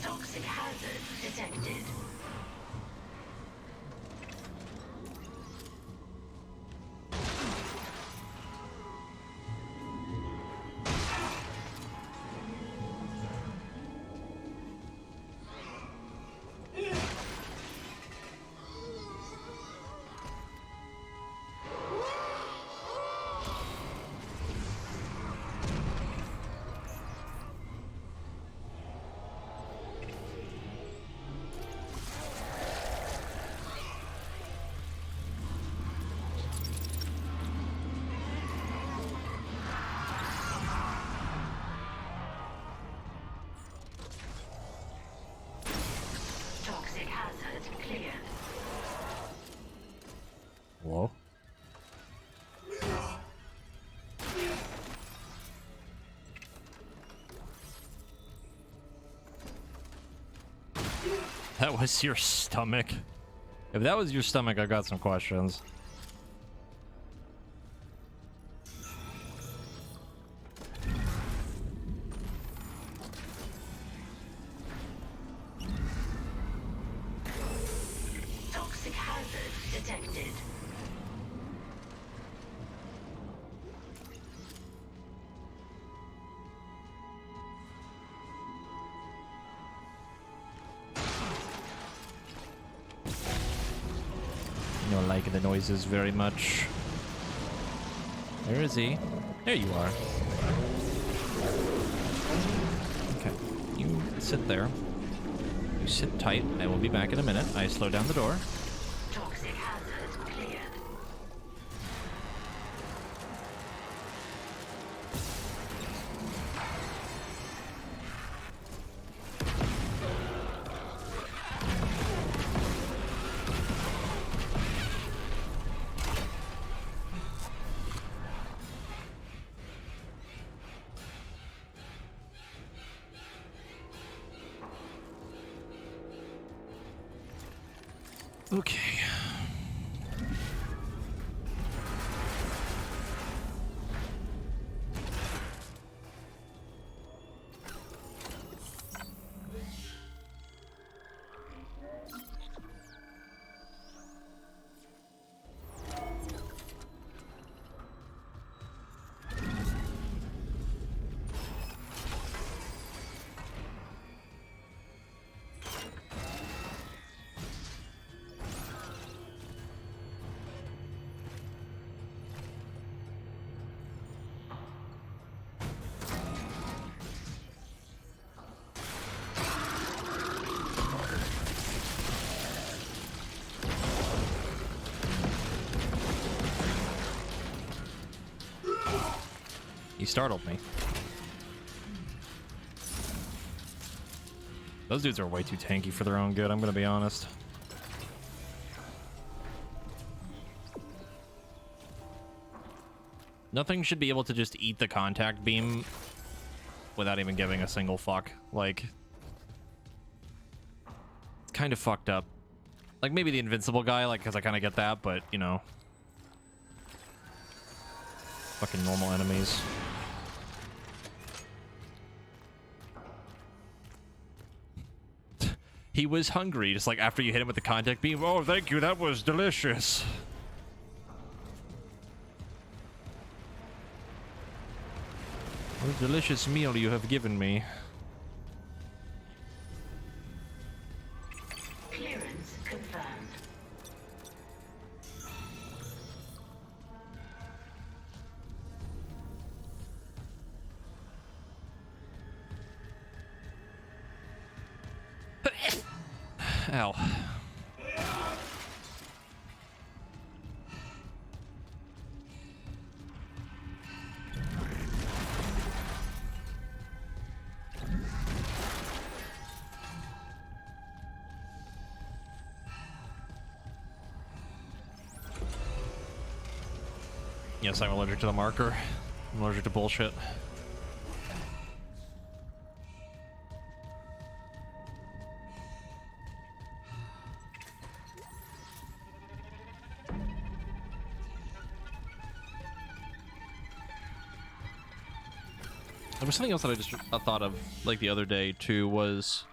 Toxic hazard detected. that was your stomach. If that was your stomach, I got some questions. Toxic hazard detected. I don't like the noises very much. Where is he? There you are. Okay, you sit there. You sit tight. I will be back in a minute. I slow down the door. Toxic hazard cleared. Okay. He startled me. Those dudes are way too tanky for their own good, I'm gonna be honest. Nothing should be able to just eat the contact beam without even giving a single fuck. Like, it's kind of fucked up. Like, maybe the invincible guy, like, because I kind of get that, but, you know. Fucking normal enemies. He was hungry, just like after you hit him with the contact beam. Oh, thank you, that was delicious. What a delicious meal you have given me. Clearance confirmed. Ow. Yes, I'm allergic to the marker. I'm allergic to bullshit. There was something else that I just thought of, like, the other day, too, was...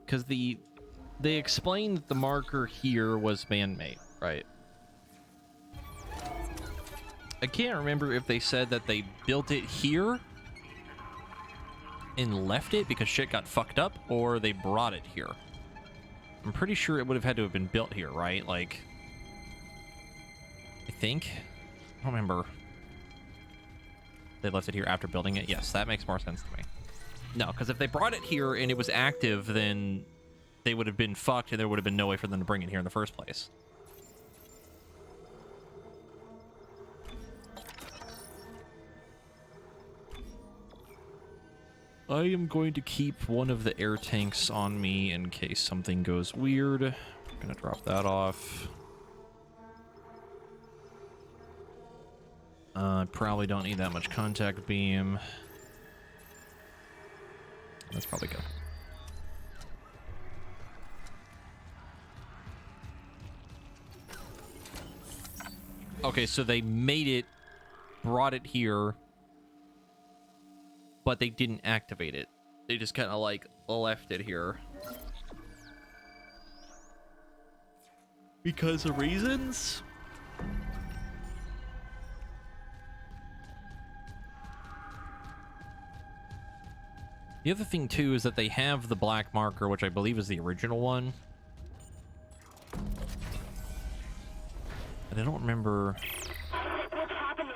Because they explained that the marker here was man-made, right? I can't remember if they said that they built it here and left it because shit got fucked up, or they brought it here. I'm pretty sure it would have had to have been built here, right? Like, I think. I don't remember. They left it here after building it. Yes, that makes more sense to me. No, because if they brought it here and it was active, then they would have been fucked and there would have been no way for them to bring it here in the first place. I am going to keep one of the air tanks on me in case something goes weird. I'm gonna drop that off. Probably don't need that much contact beam. That's probably good. Okay, so they made it, brought it here, but they didn't activate it. They just kind of like left it here. Because of reasons? The other thing too is that they have the black marker, which I believe is the original one. And I don't remember. What's happening?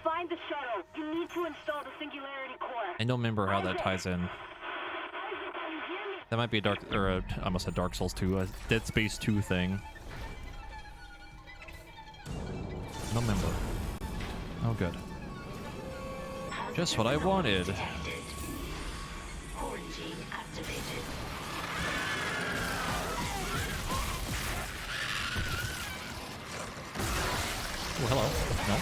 Find the shuttle. You need to install the singularity core. I don't remember how that ties in. That might be a Dark, or a, I almost said Dark Souls 2, a Dead Space 2 thing. I don't remember. Oh, good. Just what I wanted. Quarantine activated. Oh, hello. No.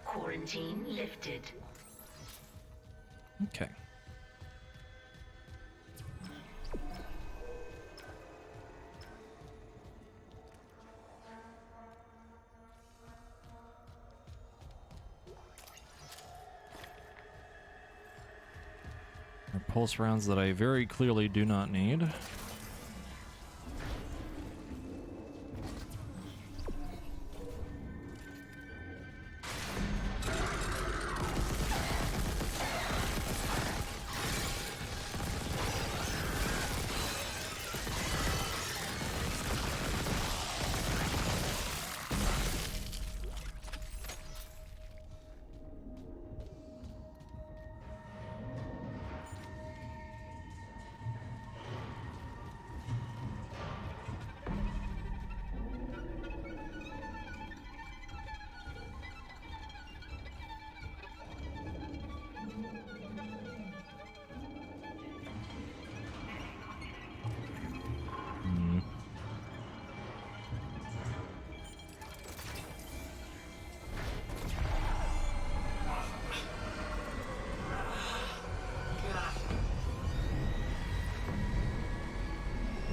Quarantine lifted. Okay. There are pulse rounds that I very clearly do not need.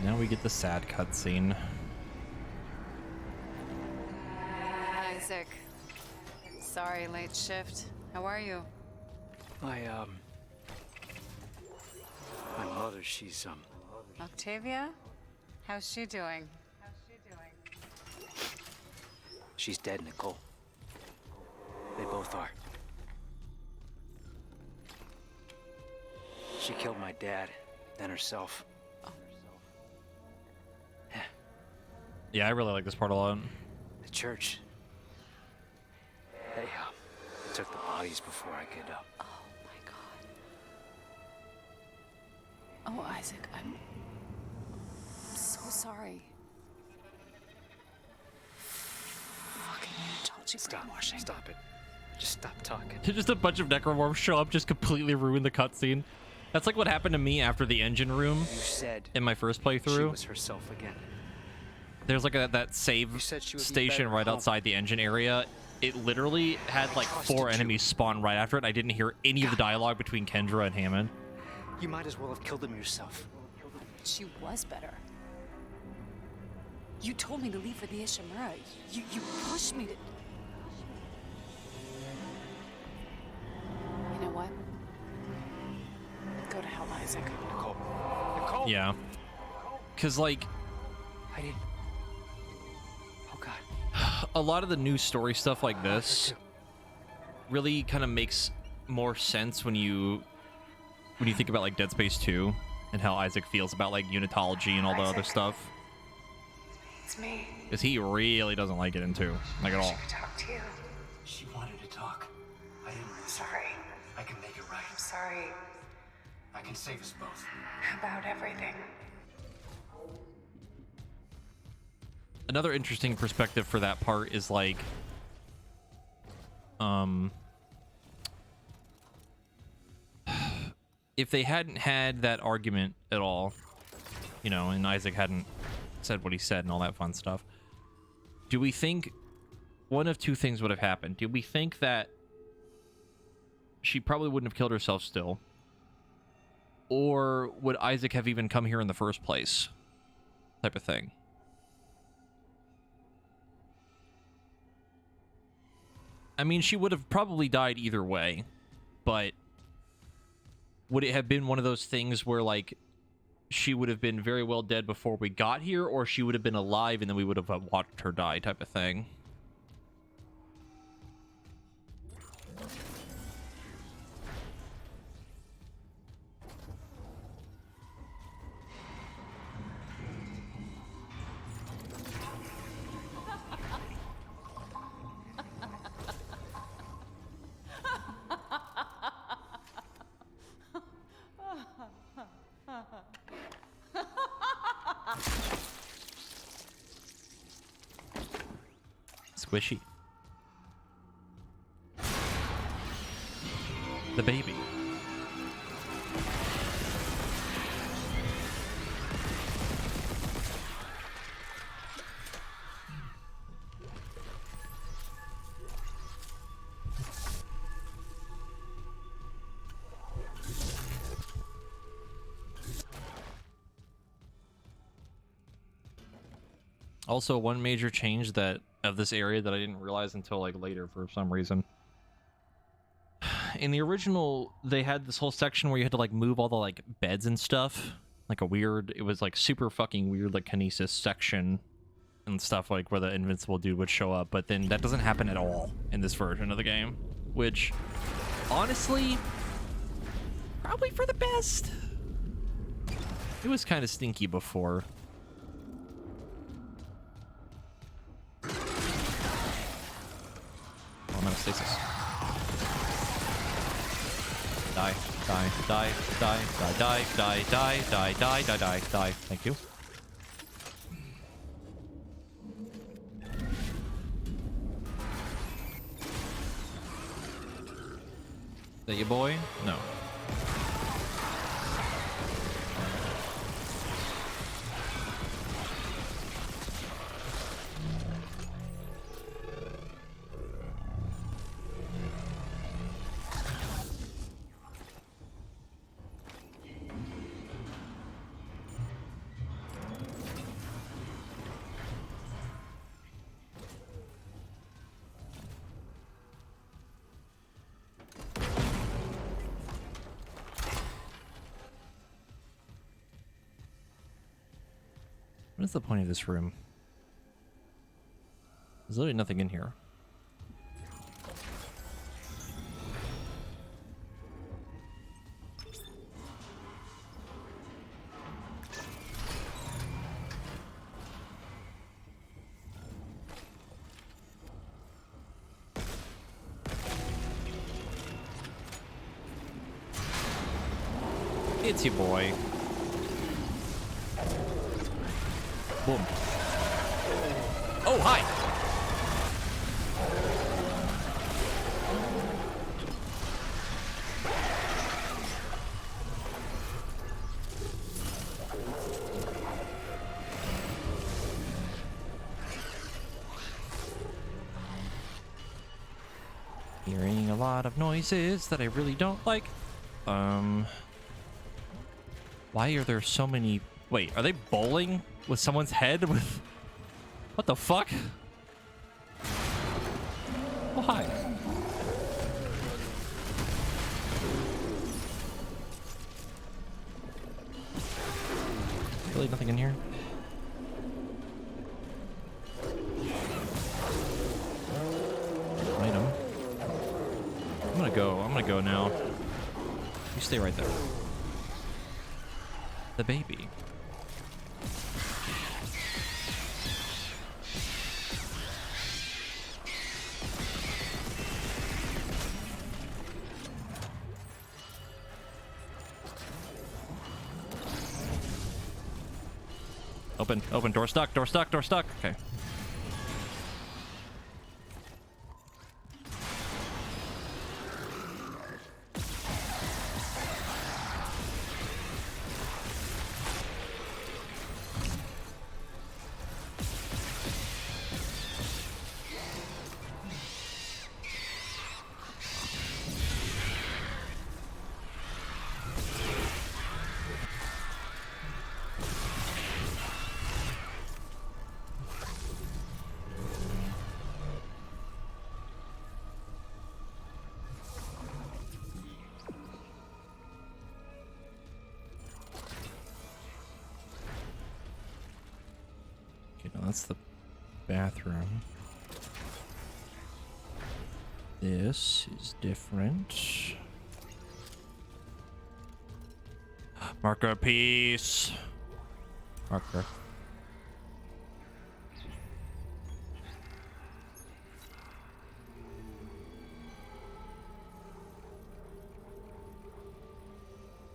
Now we get the sad cutscene. Isaac. Sorry, late shift. How are you? My mother, she's, Octavia? How's she doing? she's dead, Nicole. They both are. She killed my dad, then herself. Yeah, I really like this part a lot. The church. They, took the bodies before I could, Oh my god. Oh, Isaac, I'm so sorry. Fucking told you brainwashing. Stop it. Just stop talking. Just a bunch of necromorphs show up, just completely ruin the cutscene. That's like what happened to me after the engine room. You said in my first she playthrough. was herself again. There's like that save station right outside the engine area. It literally had like 4 enemies spawn right after it. I didn't hear any of the dialogue between Kendra and Hammond. You might as well have killed him yourself. She was better. You told me to leave for the Ishimura. You pushed me to... You know what? Go to hell, Isaac. Nicole. Nicole! Yeah. Because, like... I didn't... Oh, God. A lot of the new story stuff like this really kind of makes more sense when you think about, like, Dead Space 2 and how Isaac feels about, like, unitology and all the other stuff. It's me. Because he really doesn't like it in 2. Like, at all. Talk to you. She wanted to talk. I didn't listen. Sorry. I can make it right. I'm sorry I can save us both. about everything. Another interesting perspective for that part is, like, if they hadn't had that argument at all, you know, and Isaac hadn't said what he said and all that fun stuff, Do we think one of two things would have happened? Do we think that she probably wouldn't have killed herself still? Or would Isaac have even come here in the first place? Type of thing. I mean, she would have probably died either way, but would it have been one of those things where, like, she would have been very well dead before we got here, or she would have been alive and then we would have watched her die type of thing? Squishy. The baby. Also, one major change that of this area that I didn't realize until like later for some reason. In the original, they had this whole section where you had to like move all the like beds and stuff. Like a weird, it was like super fucking weird like kinesis section and stuff, like where the invincible dude would show up. But then that doesn't happen at all in this version of the game, which honestly, probably for the best. It was kind of stinky before. I'm out of stasis. Die, die, die, die, die, die, die, die, die, die, die, die, die. Thank you. Is that your boy? No. What is the point of this room? There's literally nothing in here. It's your boy. Boom. Oh, hi! Hearing a lot of noises that I really don't like. Why are there so many... Wait, are they bowling with someone's head with... What the fuck? Oh, hi. Really nothing in here? Item. I'm gonna go now. You stay right there. The baby. Open, open, door stuck, door stuck, door stuck. Okay. that's the bathroom. This is different. Marker piece. Marker.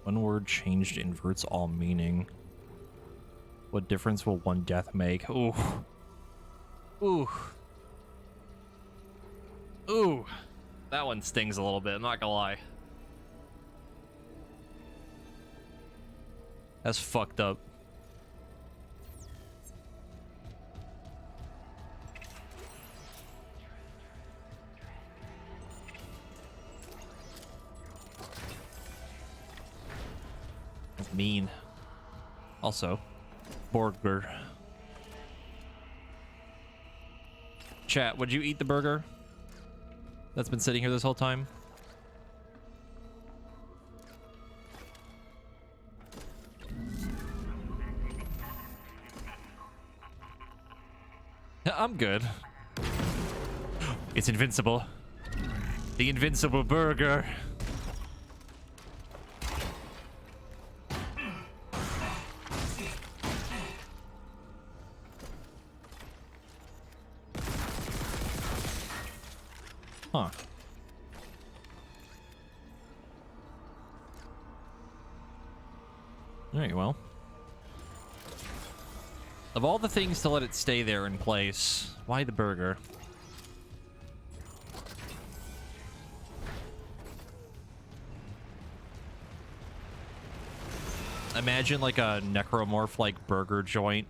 One word changed inverts all meaning. What difference will one death make? Ooh. Ooh. Ooh. That one stings a little bit, I'm not gonna lie. That's fucked up. That's mean. Also, burger. Chat, would you eat the burger that's been sitting here this whole time? I'm good. It's invincible. The invincible burger. Huh. Alright, well. Of all the things to let it stay there in place, why the burger? Imagine like a necromorph like burger joint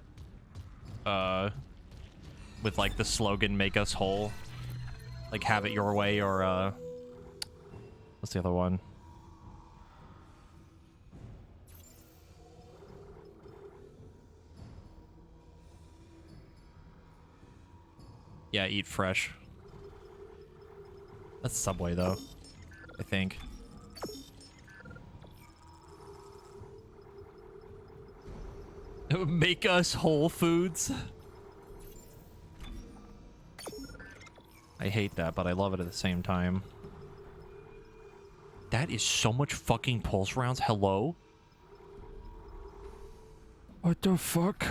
with like the slogan "Make us whole." Like have it your way, or what's the other one? Yeah, eat fresh. That's Subway though, I think. Make us Whole Foods. I hate that, but I love it at the same time. That is so much fucking pulse rounds. Hello? What the fuck?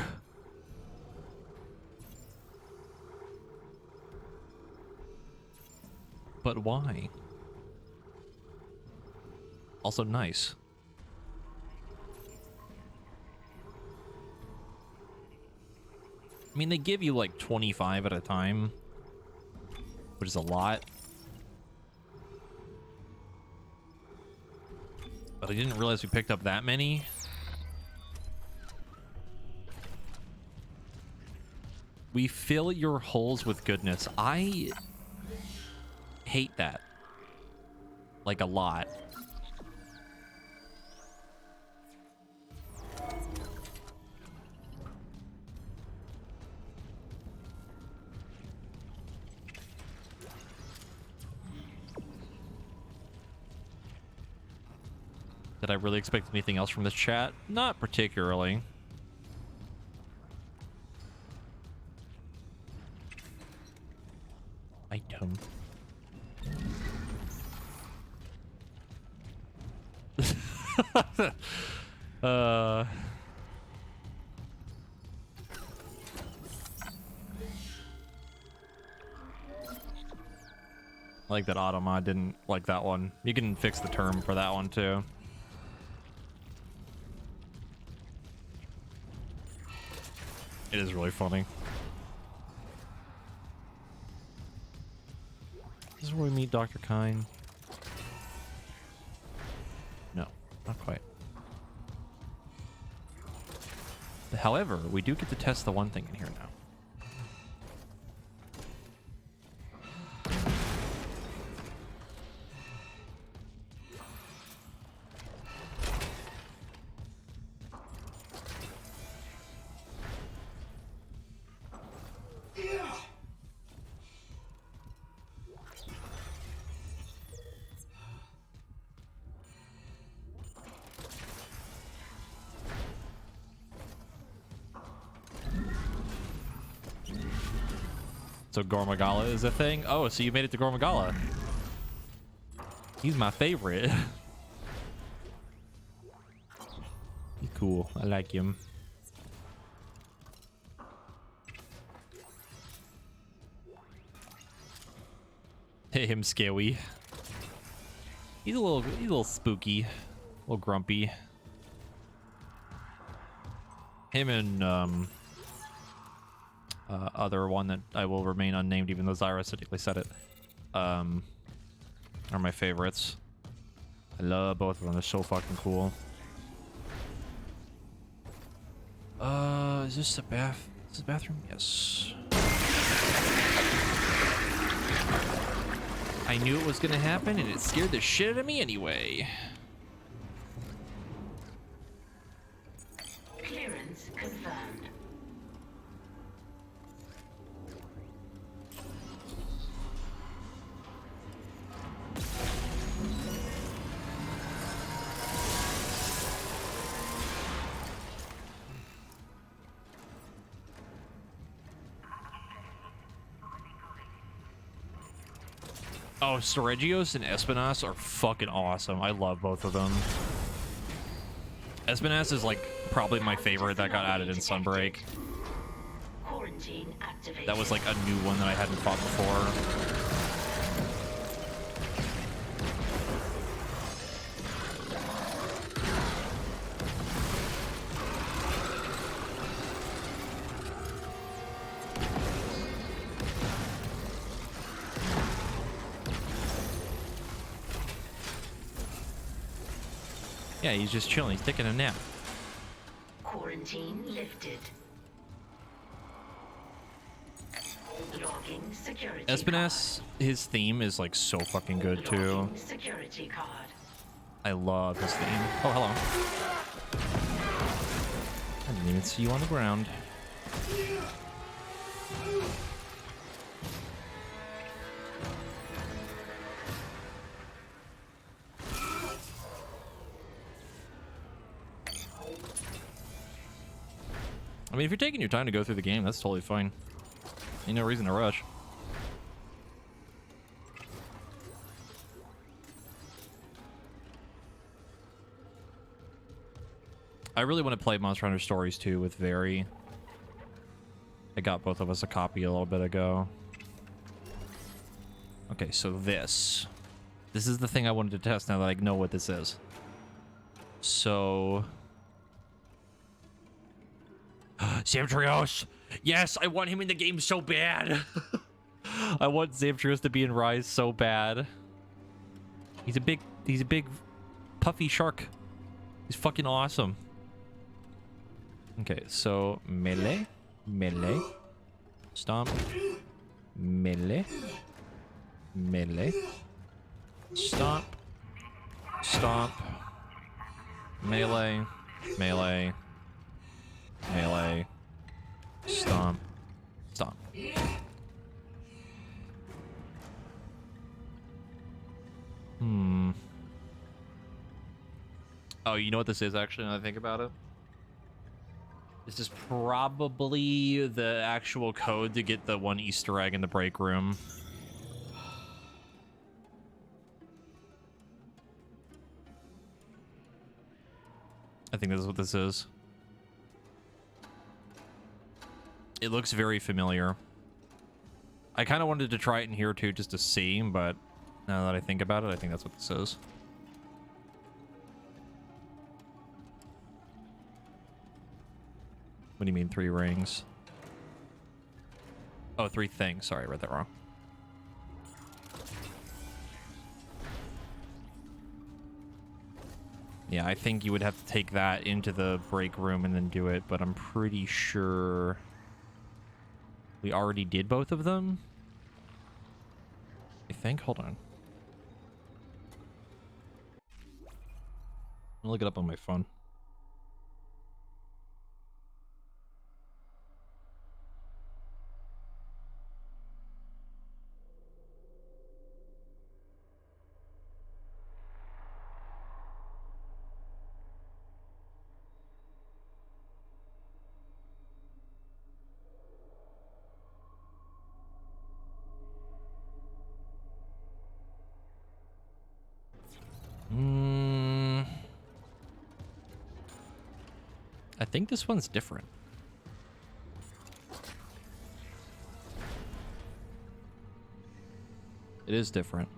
But why? Also nice. I mean, they give you like 25 at a time, which is a lot. But I didn't realize we picked up that many. We fill your holes with goodness. I hate that. Like a lot. Did I really expect anything else from this chat? Not particularly. Item. I like that Automa didn't like that one. You can fix the term for that one too. It is really funny. This is where we meet Dr. Kine. No, not quite. However, we do get to test the one thing in here now. So Gormagala is a thing? Oh, so you made it to Gormagala. He's my favorite. He's cool. I like him. Him scary. He's a little spooky. A little grumpy. Him and other one that I will remain unnamed even though Zyra aesthetically said it. Are my favorites. I love both of them. They're so fucking cool. Is this a bath? Is this a bathroom? Yes. I knew it was gonna happen and it scared the shit out of me anyway. Clearance confirmed. Oh, Storegios and Espinas are fucking awesome. I love both of them. Espinas is like probably my favorite that got added in Sunbreak. Quarantine activated. That was like a new one that I hadn't fought before. Yeah, he's just chilling. He's taking a nap. Quarantine lifted. Logging security. Espinas, his theme is like so fucking good too. Logging security card. I love his theme. Oh, hello. I didn't even see you on the ground. I mean, if you're taking your time to go through the game, that's totally fine. Ain't no reason to rush. I really want to play Monster Hunter Stories 2 with Very. I got both of us a copy a little bit ago. Okay, so this is the thing I wanted to test now that I know what this is. So... Zamtrios! Yes, I want him in the game so bad. I want Zamtrios to be in Rise so bad. He's a big puffy shark. He's fucking awesome. Okay, so melee, melee, stomp, melee, melee, stomp, stomp, melee, melee, melee, stomp, stomp. Oh, you know what this is actually, now that I think about it? This is probably the actual code to get the one Easter egg in the break room. I think this is what this is. It looks very familiar. I kind of wanted to try it in here too, just to see, but now that I think about it, I think that's what this is. What do you mean 3 rings? Oh, 3 things. Sorry, I read that wrong. Yeah, I think you would have to take that into the break room and then do it, but I'm pretty sure we already did both of them. I think. Hold on. I'll look it up on my phone. I think this one's different. It is different.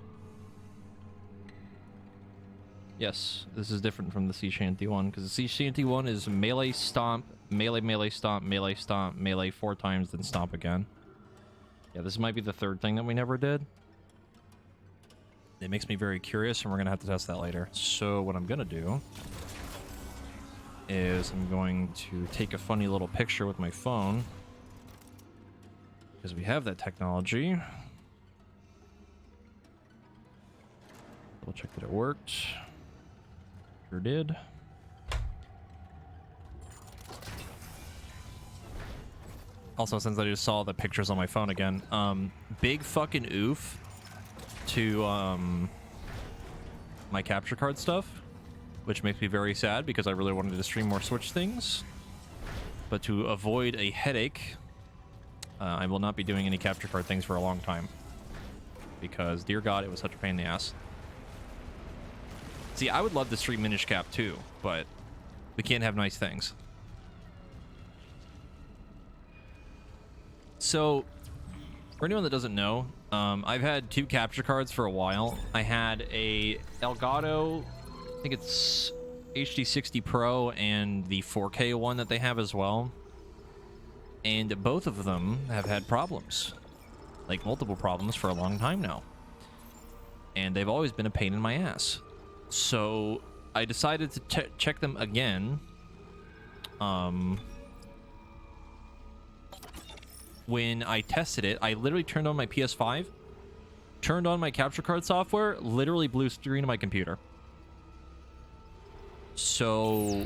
Yes, this is different from the sea shanty one, because the sea shanty one is melee stomp, melee melee stomp, melee stomp, melee 4 times, then stomp again. Yeah, this might be the third thing that we never did. It makes me very curious, and we're gonna have to test that later. So what I'm gonna do is I'm going to take a funny little picture with my phone, because we have that technology. Double check that it worked. Sure did. Also, since I just saw the pictures on my phone again, big fucking oof to my capture card stuff, which makes me very sad because I really wanted to stream more Switch things. But to avoid a headache, I will not be doing any capture card things for a long time, because dear God, it was such a pain in the ass. See, I would love to stream Minish Cap too, but we can't have nice things. So, for anyone that doesn't know, I've had 2 capture cards for a while. I had a Elgato, I think it's HD60 Pro, and the 4K one that they have as well. And both of them have had problems. Like, multiple problems for a long time now. And they've always been a pain in my ass. So I decided to check them again. When I tested it, I literally turned on my PS5, turned on my capture card software, literally blue screen of my computer. So,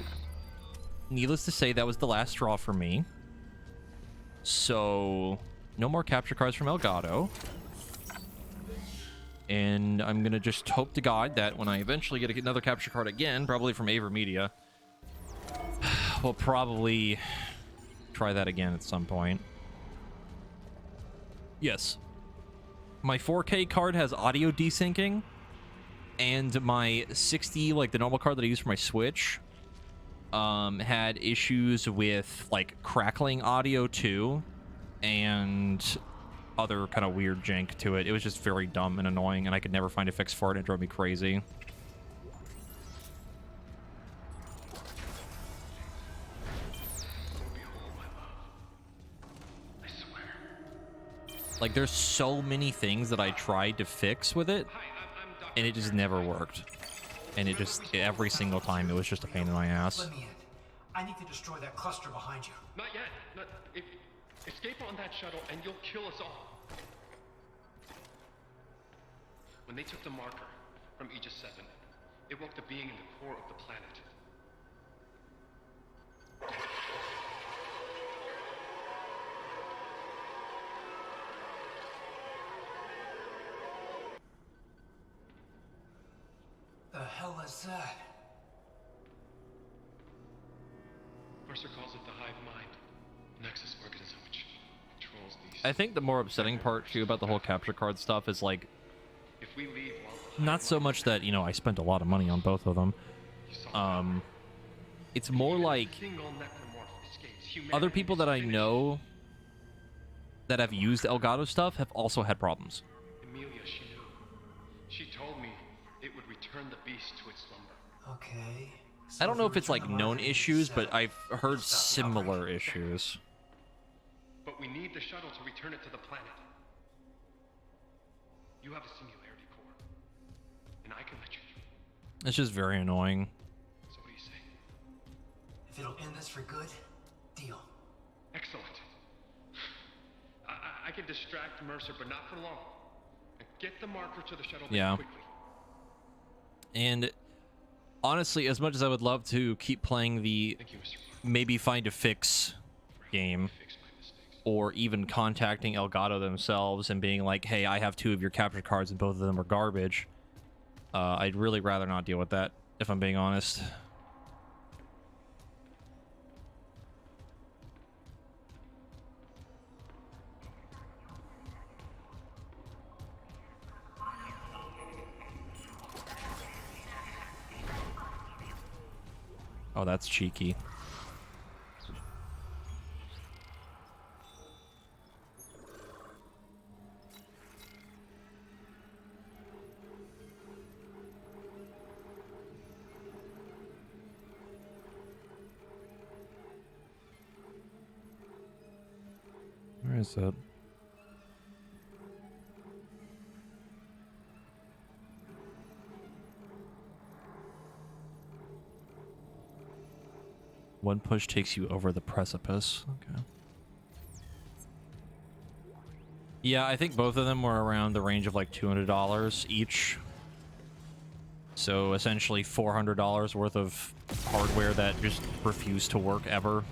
needless to say, that was the last straw for me. So, no more capture cards from Elgato. And I'm going to just hope to God that when I eventually get another capture card again, probably from Aver Media, we'll probably try that again at some point. Yes. My 4K card has audio desyncing, and my 60, like the normal card that I use for my Switch, had issues with, like, crackling audio too, and other kind of weird jank to it. It was just very dumb and annoying, and I could never find a fix for it, and it drove me crazy. Like, there's so many things that I tried to fix with it, and it just never worked. And it just, every single time, it was just a pain in my ass. Let me in. I need to destroy that cluster behind you. Not yet. Escape on that shuttle and you'll kill us all. When they took the marker from Aegis 7, it woke the being in the core of the planet. The hell is that? Mercer calls it the hive mind, nexus organism which controls these. I think the more upsetting part too about the whole capture card stuff is, like, If we leave while not so much that, you know, I spent a lot of money on both of them. It's more like other people that I know that have used Elgato stuff have also had problems. Emilia, she knew. She told me it would return the beast to its slumber. Okay. I don't know if it's like known issues, but I've heard similar issues. But we need the shuttle to return it to the planet. You have a singularity core, and I can let you do it. It's just very annoying. So what do you say? If it'll end this for good, deal. Excellent. I can distract Mercer, but not for long. And get the marker to the shuttle Yeah. quickly. And honestly, as much as I would love to keep playing the maybe find a fix game, or even contacting Elgato themselves and being like, hey, I have 2 of your capture cards and both of them are garbage, I'd really rather not deal with that, if I'm being honest. Oh, that's cheeky. is it? One push takes you over the precipice. Okay. Yeah, I think both of them were around the range of like $200 each. So essentially $400 worth of hardware that just refused to work ever.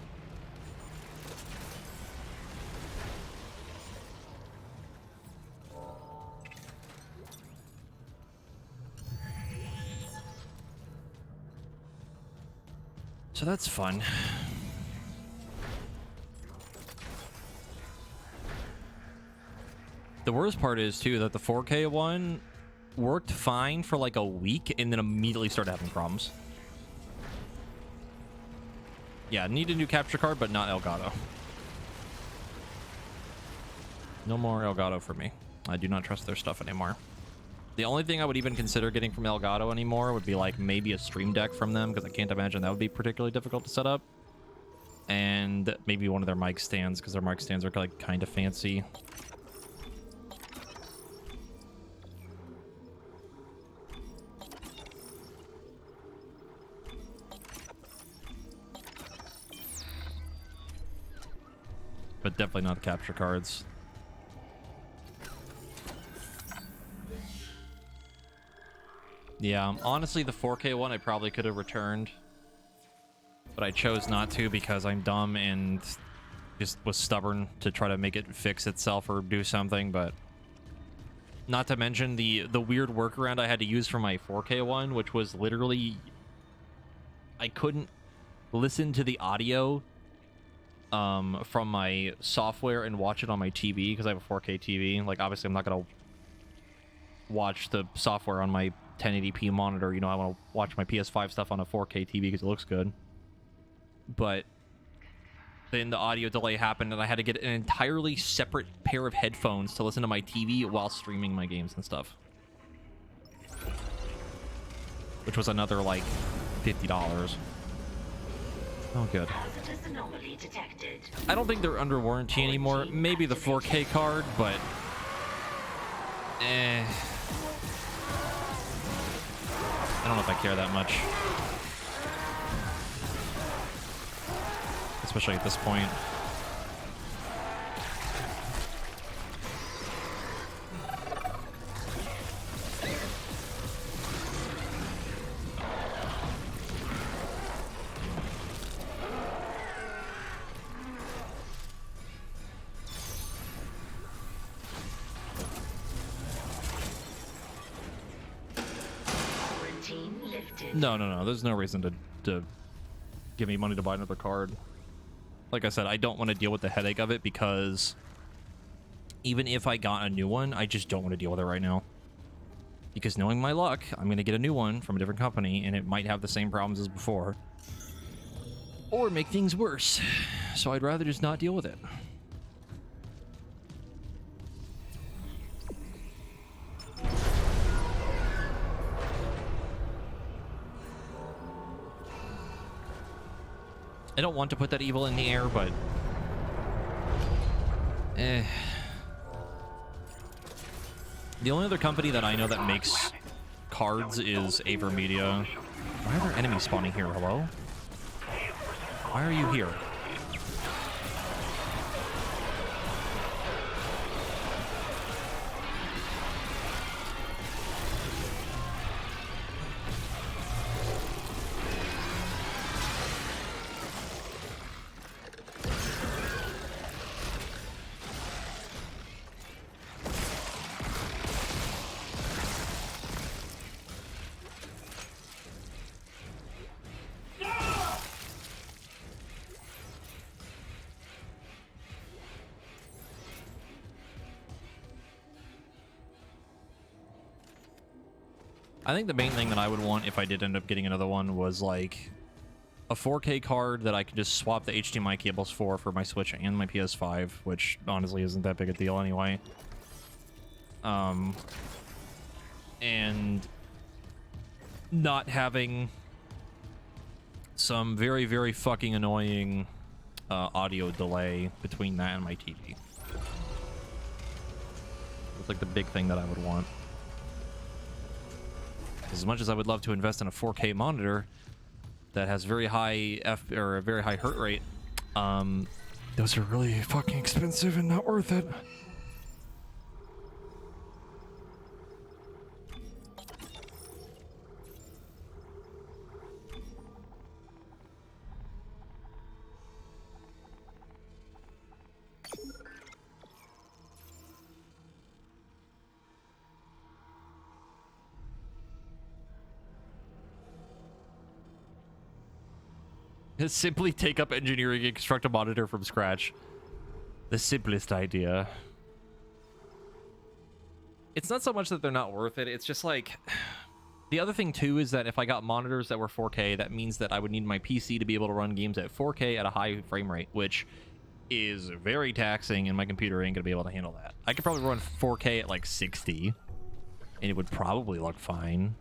So that's fun. The worst part is, too, that the 4K one worked fine for like a week and then immediately started having problems. Yeah, need a new capture card, but not Elgato. No more Elgato for me. I do not trust their stuff anymore. The only thing I would even consider getting from Elgato anymore would be like maybe a Stream Deck from them, because I can't imagine that would be particularly difficult to set up. And maybe one of their mic stands, because their mic stands are like kind of fancy. But definitely not the capture cards. Yeah, honestly, the 4K one I probably could have returned. But I chose not to because I'm dumb and just was stubborn to try to make it fix itself or do something, but... Not to mention the weird workaround I had to use for my 4K one, which was literally... I couldn't listen to the audio from my software and watch it on my TV because I have a 4K TV. Like, obviously, I'm not going to watch the software on my 1080p monitor. You know, I want to watch my PS5 stuff on a 4K TV because it looks good. But then the audio delay happened and I had to get an entirely separate pair of headphones to listen to my TV while streaming my games and stuff. Which was another, like, $50. Oh, good. Hazardous anomaly detected. I don't think they're under warranty anymore. Maybe the 4K card, but... I don't know if I care that much. Especially at this point. No. There's no reason to give me money to buy another card. Like I said, I don't want to deal with the headache of it because even if I got a new one, I just don't want to deal with it right now. Because knowing my luck, I'm going to get a new one from a different company and it might have the same problems as before. Or make things worse. So I'd rather just not deal with it. I don't want to put that evil in the air, but... The only other company that I know that makes cards is AverMedia. Why are there enemies spawning here? Hello? Why are you here? I think the main thing that I would want if I did end up getting another one was like a 4K card that I could just swap the HDMI cables for my Switch and my PS5, which honestly isn't that big a deal anyway. And not having some very, very fucking annoying audio delay between that and my TV. It's like the big thing that I would want. As much as I would love to invest in a 4K monitor that has very high or a very high hurt rate, those are really fucking expensive and not worth it. Simply take up engineering and construct a monitor from scratch. The simplest idea. It's not so much that they're not worth it, it's just like... The other thing too is that if I got monitors that were 4K, that means that I would need my PC to be able to run games at 4K at a high frame rate, which is very taxing, and my computer ain't gonna be able to handle that. I could probably run 4K at like 60, and it would probably look fine.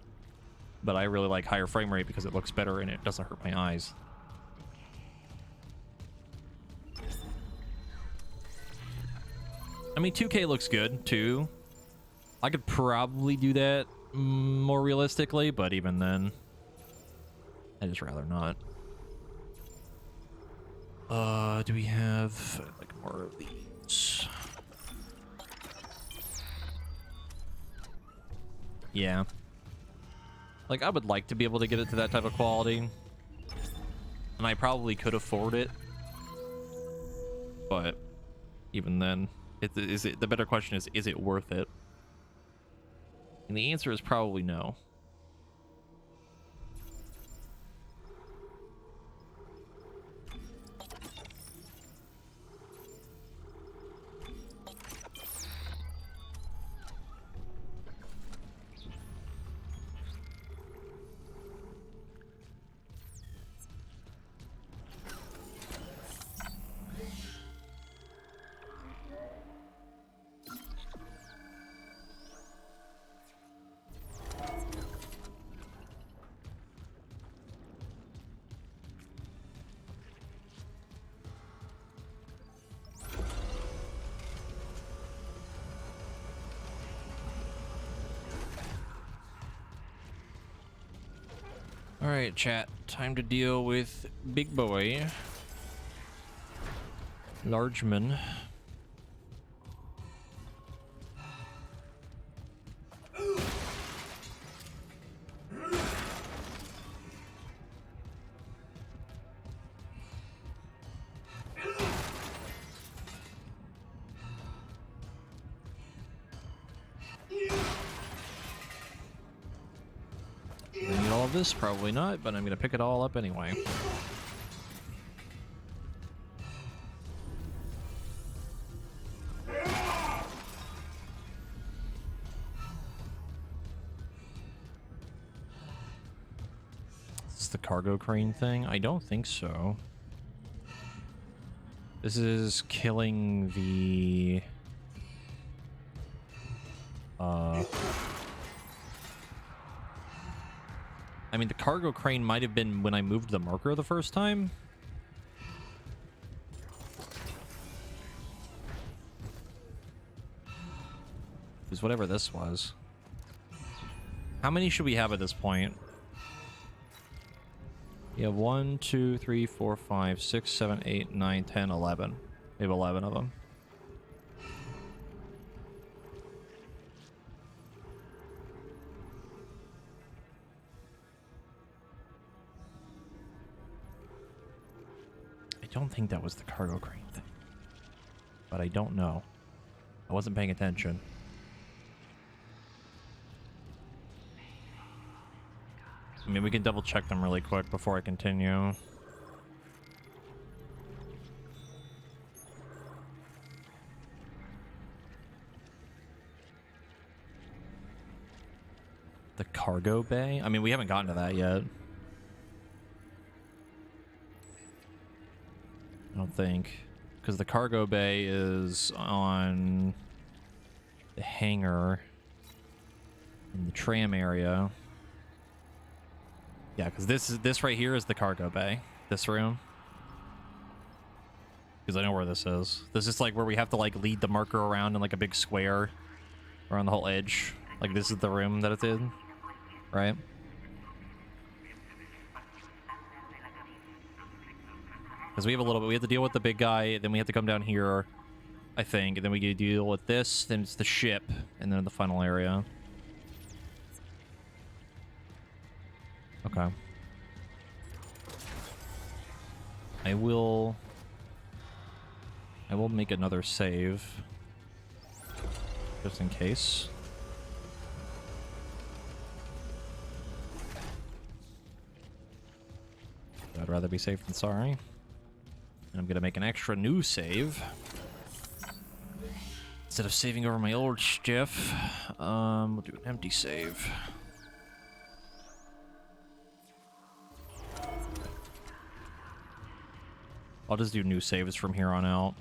But I really like higher frame rate because it looks better and it doesn't hurt my eyes. I mean, 2K looks good, too. I could probably do that more realistically, but even then, I'd just rather not. Do we have, like, more of these? Yeah. Like, I would like to be able to get it to that type of quality. And I probably could afford it. But even then... the better question is it worth it? And the answer is probably no. All right, chat. Time to deal with big boy. Largeman. This probably not, but I'm gonna pick it all up anyway. Is this the cargo crane thing? I don't think so. This is killing the I mean, the cargo crane might have been when I moved the marker the first time. Is whatever this was. How many should we have at this point? We have 1, 2, 3, 4, 5, 6, 7, 8, 9, 10, 11. We have 11 of them. I don't think that was the cargo crane thing, but I don't know. I wasn't paying attention. I mean, we can double check them really quick before I continue. The cargo bay? I mean, we haven't gotten to that yet. I don't think. Because the cargo bay is on the hangar in the tram area. Yeah, because this right here is the cargo bay. This room. Because I know where this is. This is like where we have to like lead the marker around in like a big square. We're on the whole edge. Like, this is the room that it's in, right? Because we have a little bit. We have to deal with the big guy, then we have to come down here, I think, and then we get to deal with this, then it's the ship, and then the final area. Okay. I will make another save. Just in case. I'd rather be safe than sorry. And I'm gonna make an extra new save. Instead of saving over my old stuff, we'll do an empty save. I'll just do new saves from here on out.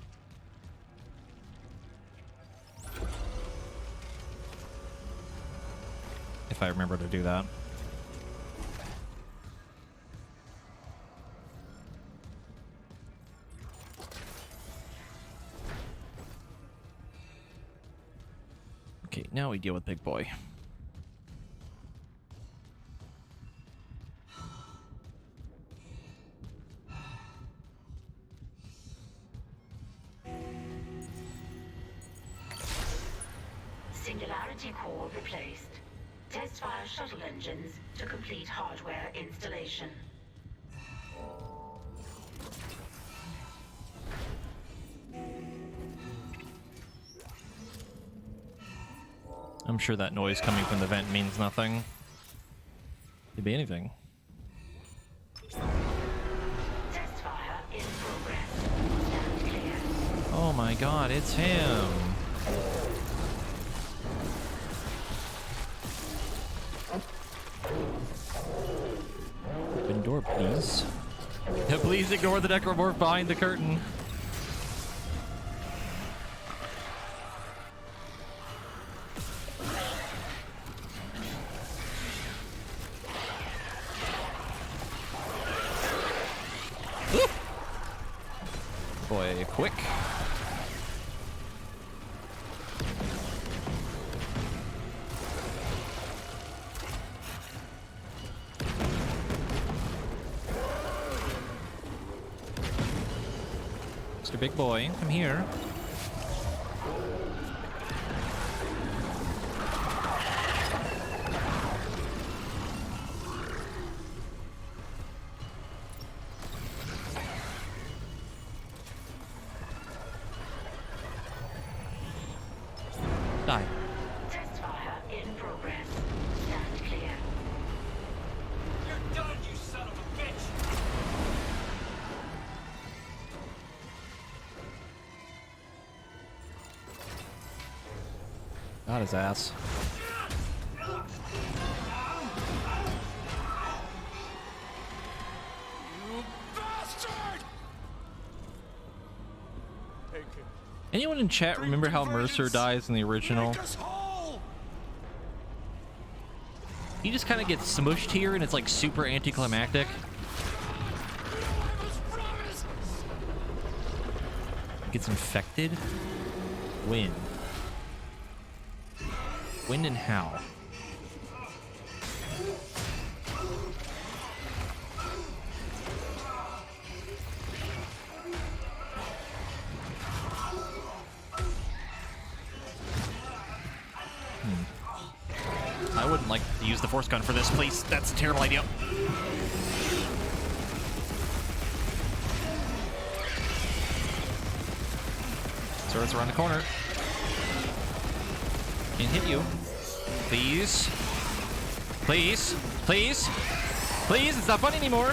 If I remember to do that. Okay, now we deal with Big Boy. Singularity core replaced. Test fire shuttle engines to complete hardware installation. I'm sure that noise coming from the vent means nothing. Could be anything. Test fire in progress. Stand clear. Oh my god, it's him! Open door, please. Please ignore the necromorph behind the curtain. Boy, quick. Mr. Big Boy, come here. Die. Test fire in progress. Stand clear. You're done, you son of a bitch! Got his ass. You bastard! Anyone in chat remember how Mercer dies in the original? He just kind of gets smushed here and it's like super anticlimactic. He gets infected? When? When and how? I wouldn't like to use the force gun for this, please. That's a terrible idea. Turret's around the corner. Can't hit you. Please. Please. Please. Please, it's not fun anymore.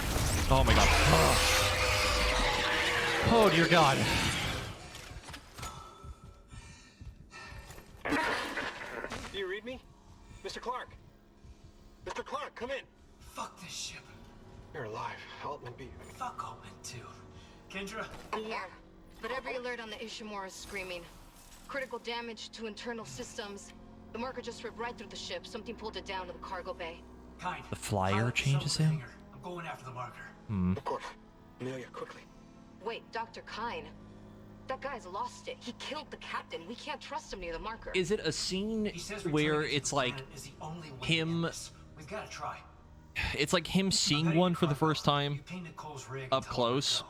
Oh my god. Oh dear god. Do you read me? Mr. Clark! Mr. Clark, come in! Fuck this ship. You're alive. Altman be. Fuck Altman, too. Kendra? Yeah, but every alert on the Ishimura is screaming. Critical damage to internal systems. The marker just ripped right through the ship. Something pulled it down to the cargo bay. Kind. The flyer changes him? I'm going after the marker. Of course. Amelia, quickly. Wait, Dr. Kine. That guy's lost it. He killed the captain. We can't trust him near the marker. Is it a scene He says where returning to it's the like planet is the only way him? in this. We've got to try. It's like him seeing one for the first time up close,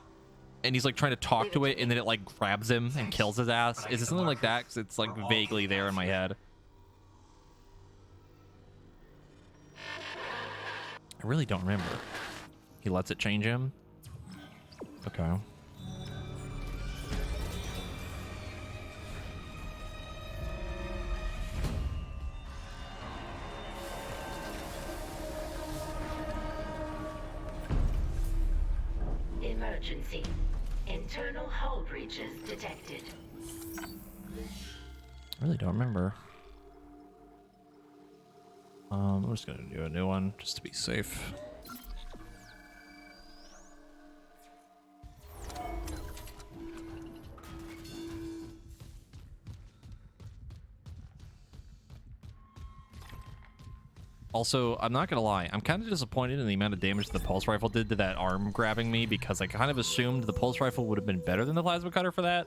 and he's like trying to talk to it, and then it like grabs him and kills his ass. Is it something like that? Because it's like vaguely there in my head. I really don't remember. He lets it change him. Okay. Emergency. Internal hull breaches detected. I really don't remember. I'm just gonna do a new one just to be safe. Also, I'm not gonna lie, I'm kind of disappointed in the amount of damage the pulse rifle did to that arm grabbing me, because I kind of assumed the pulse rifle would have been better than the plasma cutter for that.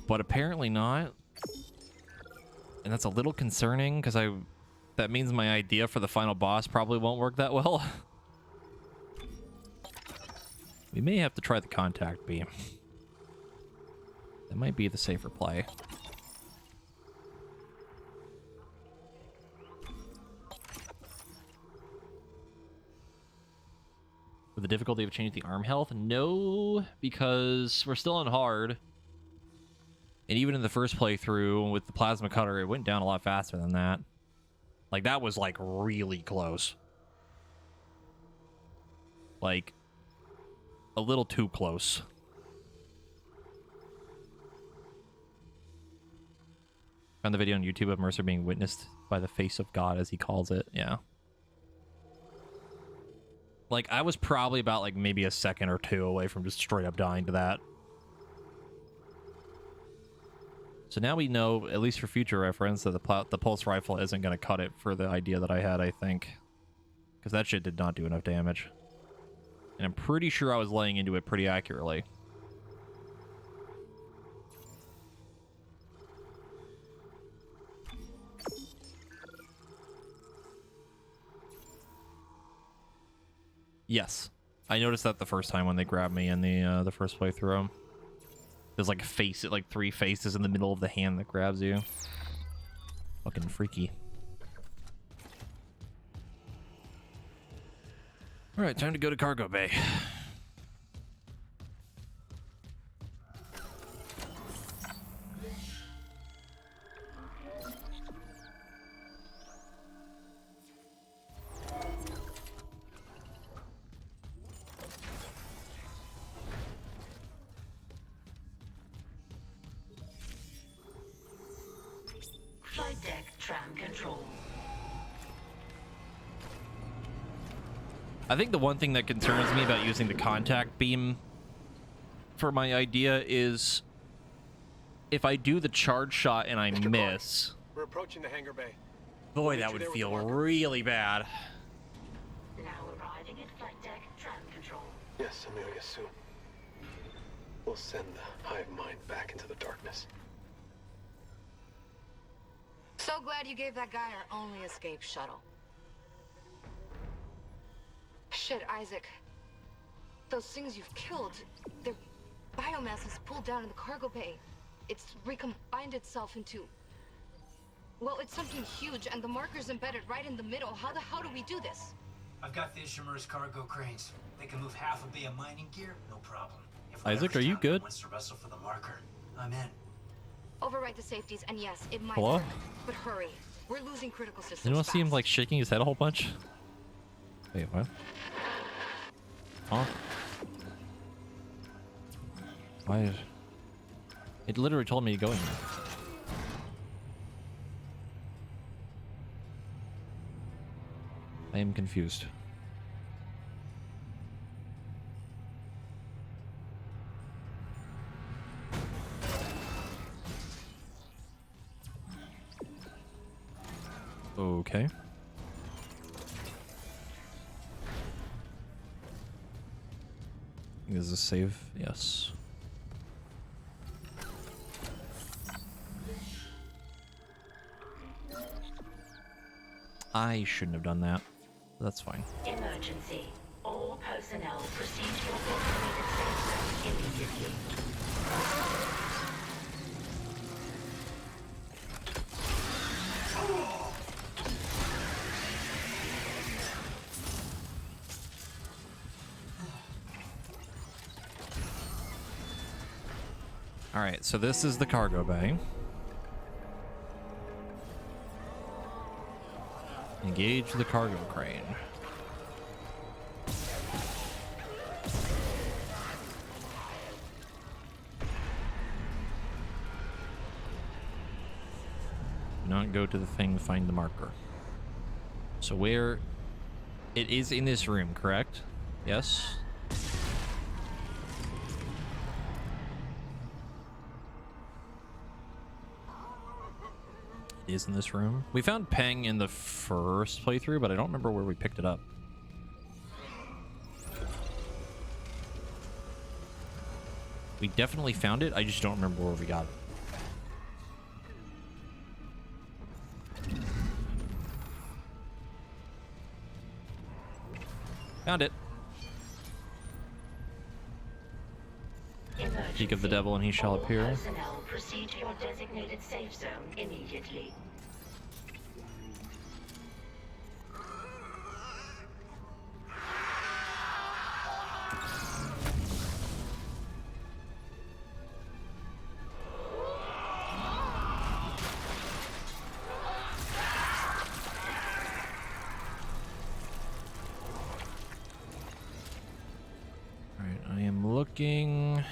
But apparently not. And that's a little concerning, because that means my idea for the final boss probably won't work that well. We may have to try the contact beam. That might be the safer play. With the difficulty of changing the arm health? No, because we're still on hard. And even in the first playthrough with the plasma cutter, it went down a lot faster than that. Like, that was, like, really close. Like, a little too close. Found the video on YouTube of Mercer being witnessed by the face of God, as he calls it. Yeah. Like, I was probably about, like, maybe a second or two away from just straight up dying to that. So now we know, at least for future reference, that the pulse rifle isn't going to cut it for the idea that I had, I think. Because that shit did not do enough damage. And I'm pretty sure I was laying into it pretty accurately. Yes. I noticed that the first time when they grabbed me in the first playthrough. There's like a face, like 3 faces in the middle of the hand that grabs you. Fucking freaky. Alright, time to go to cargo bay. Flight deck tram control. I think the one thing that concerns me about using the contact beam for my idea is if I do the charge shot and I miss. We're approaching the hangar bay. Boy, that would feel really bad. Now arriving at flight deck tram control. Yes, Amelia Sue. We'll send the hive mind back into the darkness. So glad you gave that guy our only escape shuttle. Shit, Isaac. Those things you've killed, their biomass is pulled down in the cargo bay. It's recombined itself into... Well, it's something huge, and the marker's embedded right in the middle. How the hell do we do this? I've got the Ishimura's cargo cranes. They can move half a bay of mining gear, no problem. If Isaac, are you good? Wants to wrestle for the marker, I'm in. Override the safeties, and yes, it might Hello? hurt, but hurry. We're losing critical systems. Anyone see him fast. like shaking his head a whole bunch? Wait, what? Huh? Why? It literally told me to go in here. I am confused. Okay. Is this save? Yes. I shouldn't have done that. That's fine. Emergency. All personnel proceed to your designated safe zone immediately. All right, so this is the cargo bay. Engage the cargo crane. Do not go to the thing to find the marker. So where... It is in this room, correct? Yes? It is in this room. We found Peng in the first playthrough, but I don't remember where we picked it up. We definitely found it, I just don't remember where we got it. Found it. Emergency. Speak of the devil and he shall All appear. personnel proceed to your designated safe zone immediately. Alright, I am looking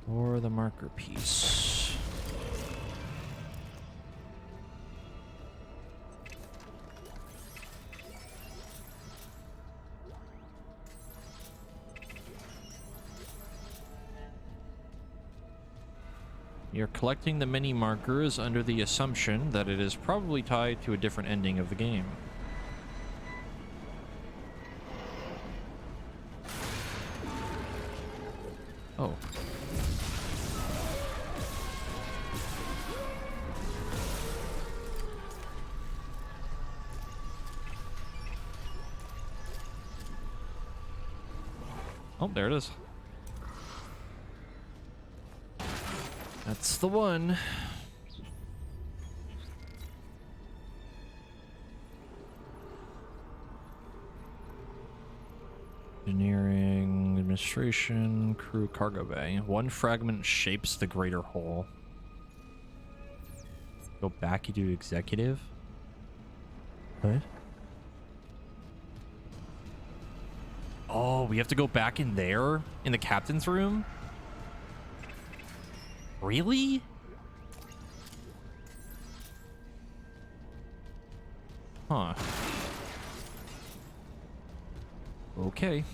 for the marker piece. You're collecting the mini markers under the assumption that it is probably tied to a different ending of the game. Oh. Oh, there it is. That's the one. Engineering, administration, crew, cargo bay. One fragment shapes the greater whole. Go back, you do executive. What? Oh, we have to go back in there? In the captain's room? Really? Huh. Okay.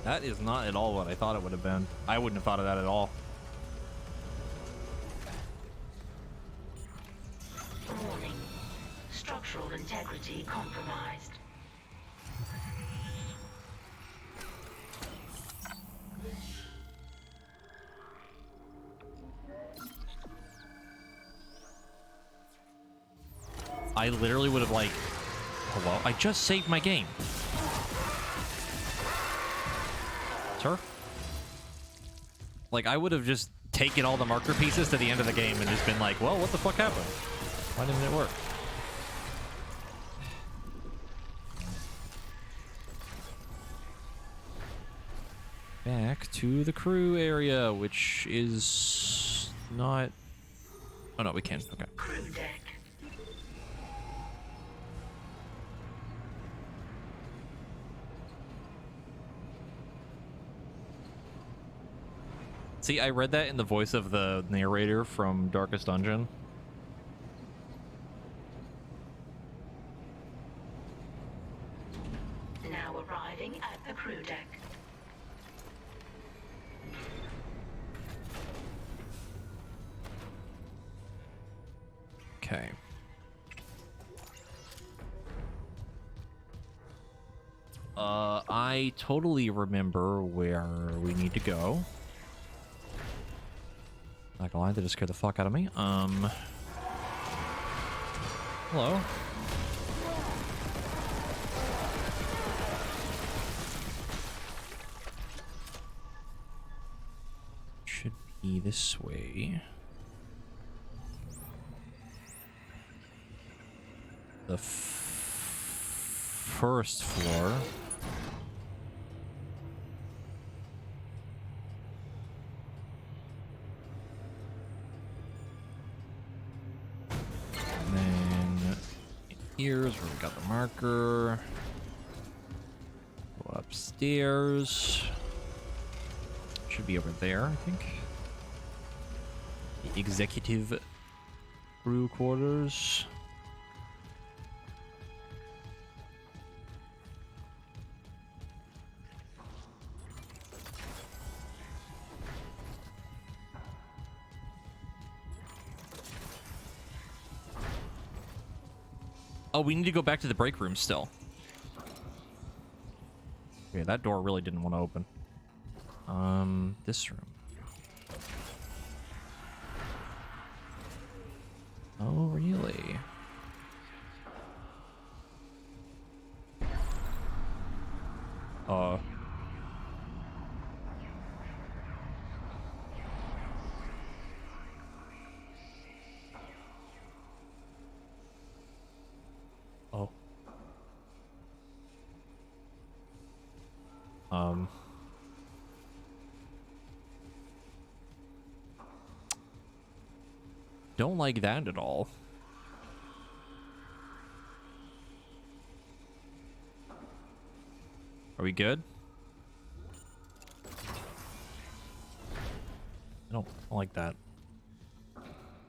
That is not at all what I thought it would have been. I wouldn't have thought of that at all. Warning. Structural integrity compromised. I literally would have like... Hello? I just saved my game. Sir? Like, I would have just taken all the marker pieces to the end of the game and just been like, well, what the fuck happened? Why didn't it work? Back to the crew area, which is not... Oh, no, we can. Okay. Crew deck. See, I read that in the voice of the narrator from Darkest Dungeon. Now arriving at the crew deck. Okay. I totally remember where we need to go. Not gonna lie, that just scared the fuck out of me. Hello. Should be this way. The first floor. And then here's where we got the marker. Go upstairs. Should be over there, I think. The executive crew quarters. Oh, we need to go back to the break room still. Okay, that door really didn't want to open. This room. Oh, really? Oh. Don't like that at all. Are we good? I don't like that. I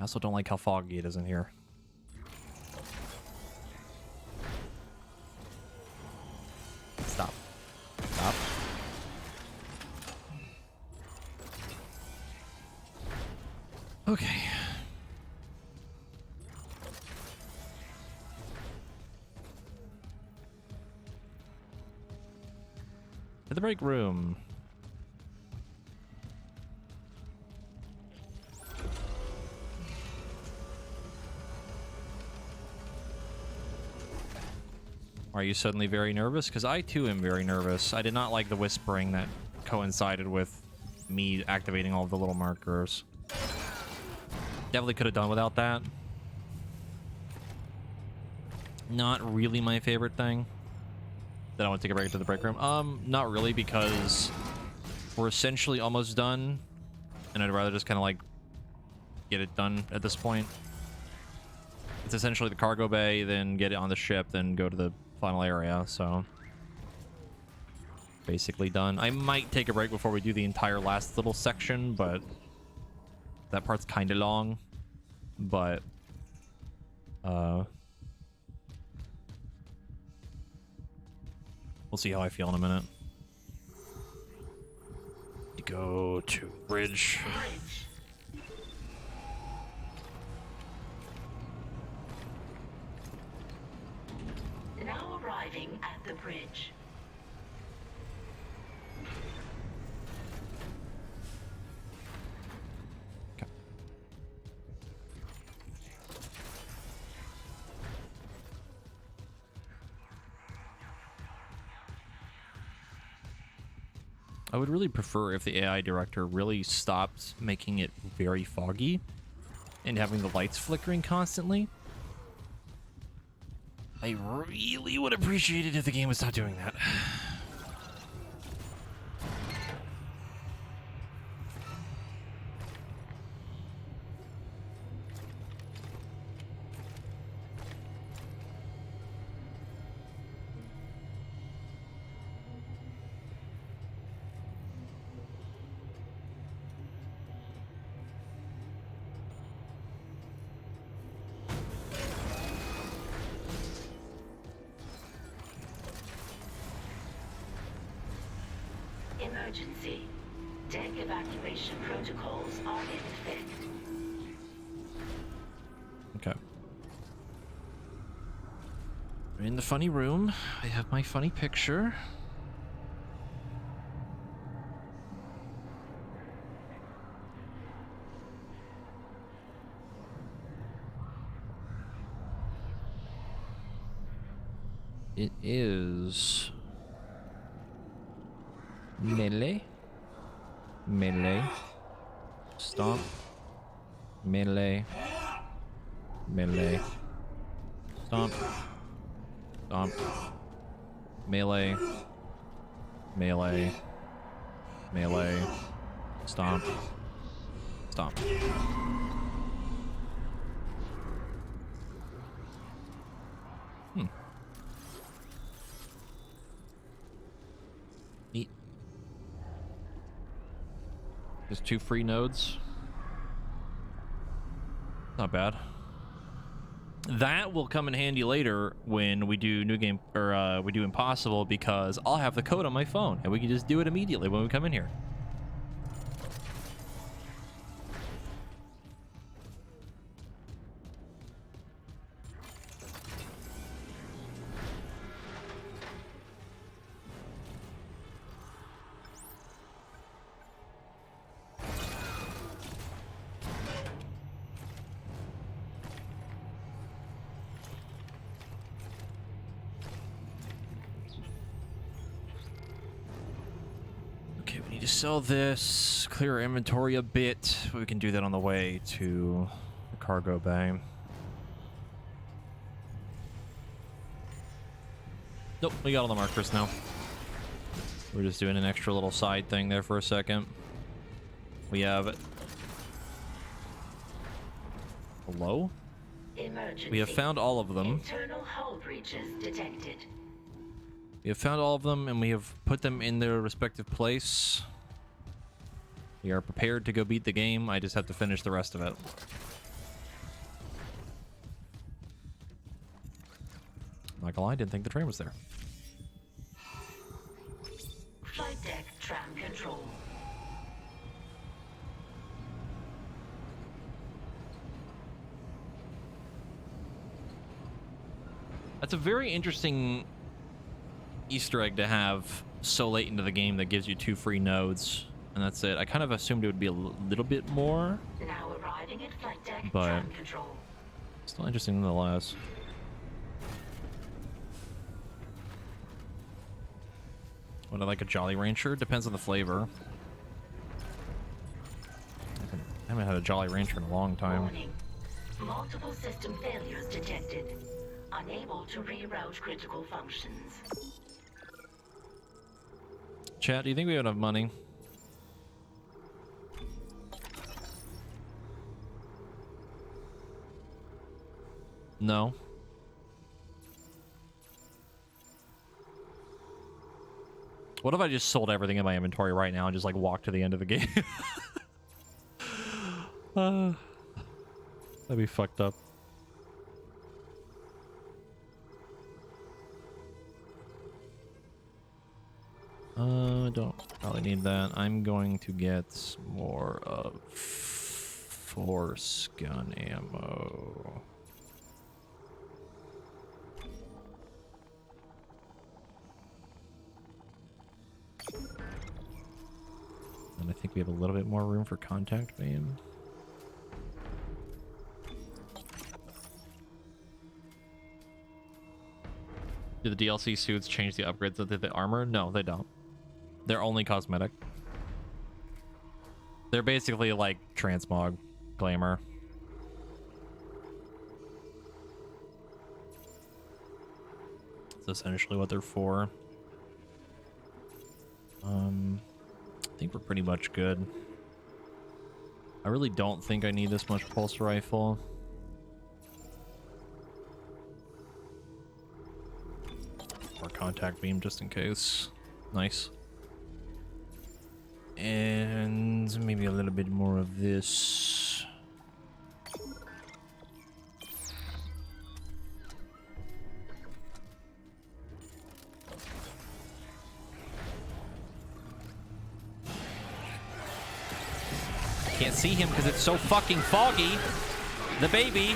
also don't like how foggy it is in here. Stop. Stop. Okay. To the break room. Are you suddenly very nervous? Because I too am very nervous. I did not like the whispering that coincided with me activating all of the little markers. Definitely could have done without that. Not really my favorite thing. Then I want to take a break to the break room. Not really, because we're essentially almost done, and I'd rather just kind of like get it done at this point. It's essentially the cargo bay, then get it on the ship, then go to the final area. So basically done. I might take a break before we do the entire last little section, but that part's kind of long. But we'll see how I feel in a minute. To go to bridge. Now arriving at the bridge. I would really prefer if the AI director really stopped making it very foggy and having the lights flickering constantly. I really would appreciate it if the game would stop doing that. Emergency. Deck evacuation protocols are in effect. Okay. In the funny room, I have my funny picture. It is melee, melee, stomp, melee, melee, stomp, stomp, melee, melee, melee, stomp, stomp. Neat. Just 2 free nodes. Not bad. That will come in handy later when we do new game, or we do Impossible, because I'll have the code on my phone and we can just do it immediately when we come in here. To sell this, clear our inventory a bit. We can do that on the way to the cargo bay. Nope, we got all the markers now. We're just doing an extra little side thing there for a second. We have it. Hello? Emergency. We have found all of them. Internal hull breaches detected. We have found all of them and we have put them in their respective place. We are prepared to go beat the game. I just have to finish the rest of it. Not gonna lie, I didn't think the train was there. Flight deck tram control. That's a very interesting Easter egg to have so late into the game that gives you 2 free nodes. And that's it. I kind of assumed it would be a little bit more. Now arriving at flight deck but tram control. Still interesting nonetheless. Would I like a Jolly Rancher? Depends on the flavor. I haven't had a Jolly Rancher in a long time. Warning. Multiple system failures detected. Unable to reroute critical functions. Chat, do you think we have enough money? No. What if I just sold everything in my inventory right now and just like walked to the end of the game? That'd be fucked up. Don't probably need that. I'm going to get more of force gun ammo. And I think we have a little bit more room for contact beam. Do the DLC suits change the upgrades of the armor? No, they don't. They're only cosmetic. They're basically like transmog glamour. That's essentially what they're for. I think we're pretty much good. I really don't think I need this much pulse rifle. Or contact beam just in case. Nice. And maybe a little bit more of this. Can't see him because it's so fucking foggy. The baby.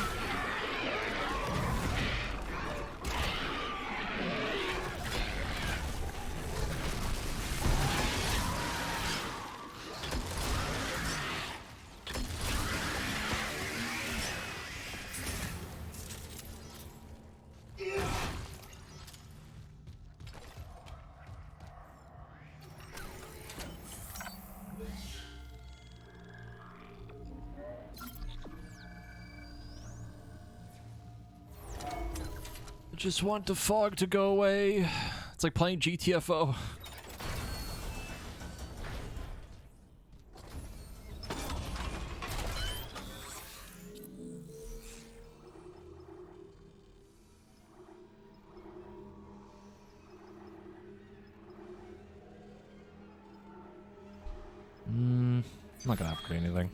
Just want the fog to go away. It's like playing GTFO. I'm not gonna upgrade anything.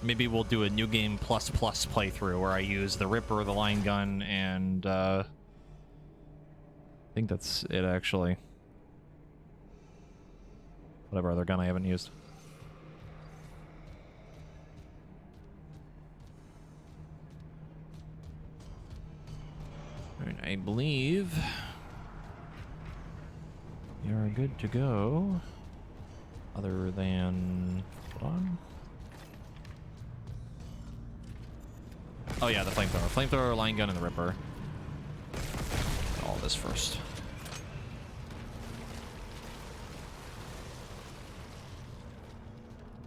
Maybe we'll do a new game plus playthrough where I use the Ripper, the line gun, and I think that's it actually. Whatever other gun I haven't used. Alright, I believe you're good to go. Other than... hold on. Oh yeah, the flamethrower. Flamethrower, line gun, and the Ripper. All this first.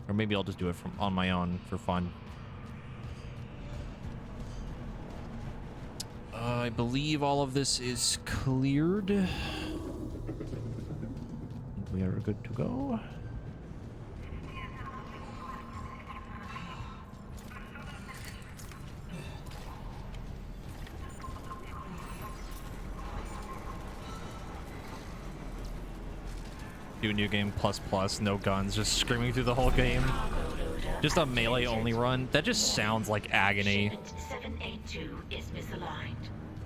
Or maybe I'll just do it from on my own for fun. I believe all of this is cleared. We are good to go. Do a new game plus, no guns, just screaming through the whole game. Just a melee only run. That just sounds like agony. Shipment 782 is misaligned.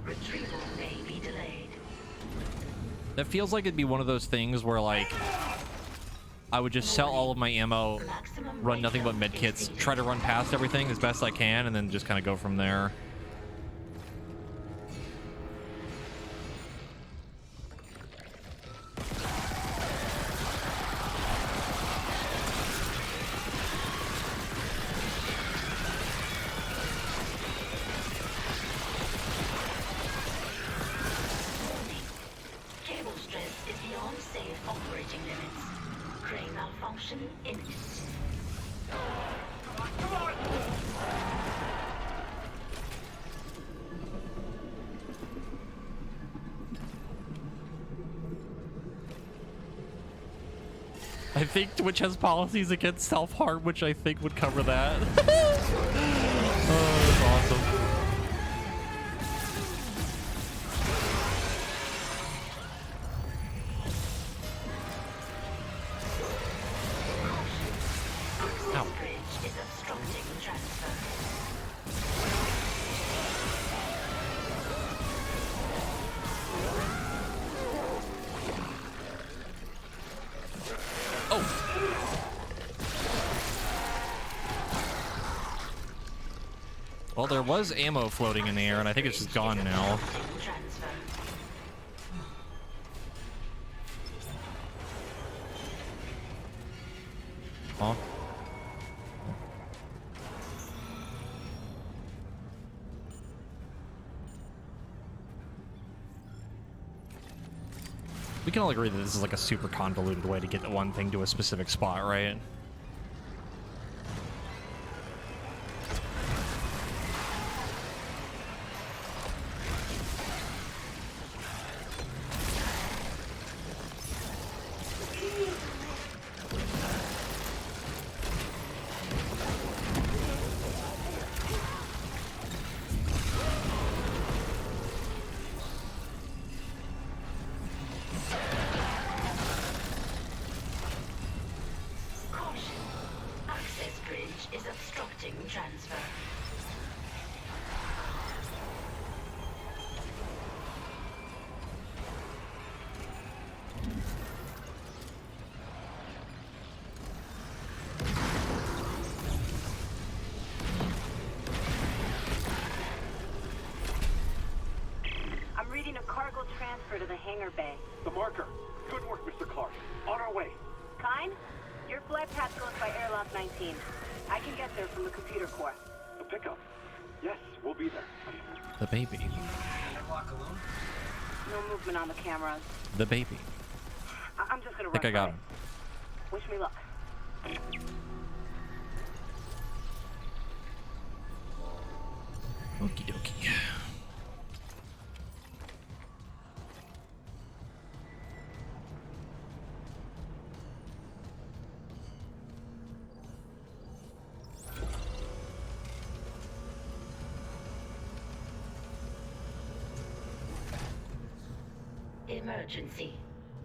Retrieval may be delayed. That feels like it'd be one of those things where, like, I would just sell all of my ammo, run nothing but medkits, try to run past everything as best I can, and then just kind of go from there. Cable stress is beyond safe operating limits. Crane malfunction imminent. Come on! I think Twitch has policies against self-harm, which I think would cover that. Oh, that's awesome. Ow. Bridge is obstructing transfer. Oh! Well, there was ammo floating in the air, and I think it's just gone now. Huh? We can all agree that this is like a super convoluted way to get one thing to a specific spot, right? Caution. Access bridge is obstructing transfer. I'm reading a cargo transfer to the hangar bay. The marker. Good work, Mr. Clark. On our way. Kine, your flight path goes by airlock 19. I can get there from the computer core. The pickup. Yes, we'll be there. The baby. Airlock alone? No movement on the cameras. The baby. I'm just gonna I think I run got by him. it. Wish me luck. Okie dokie. Emergency.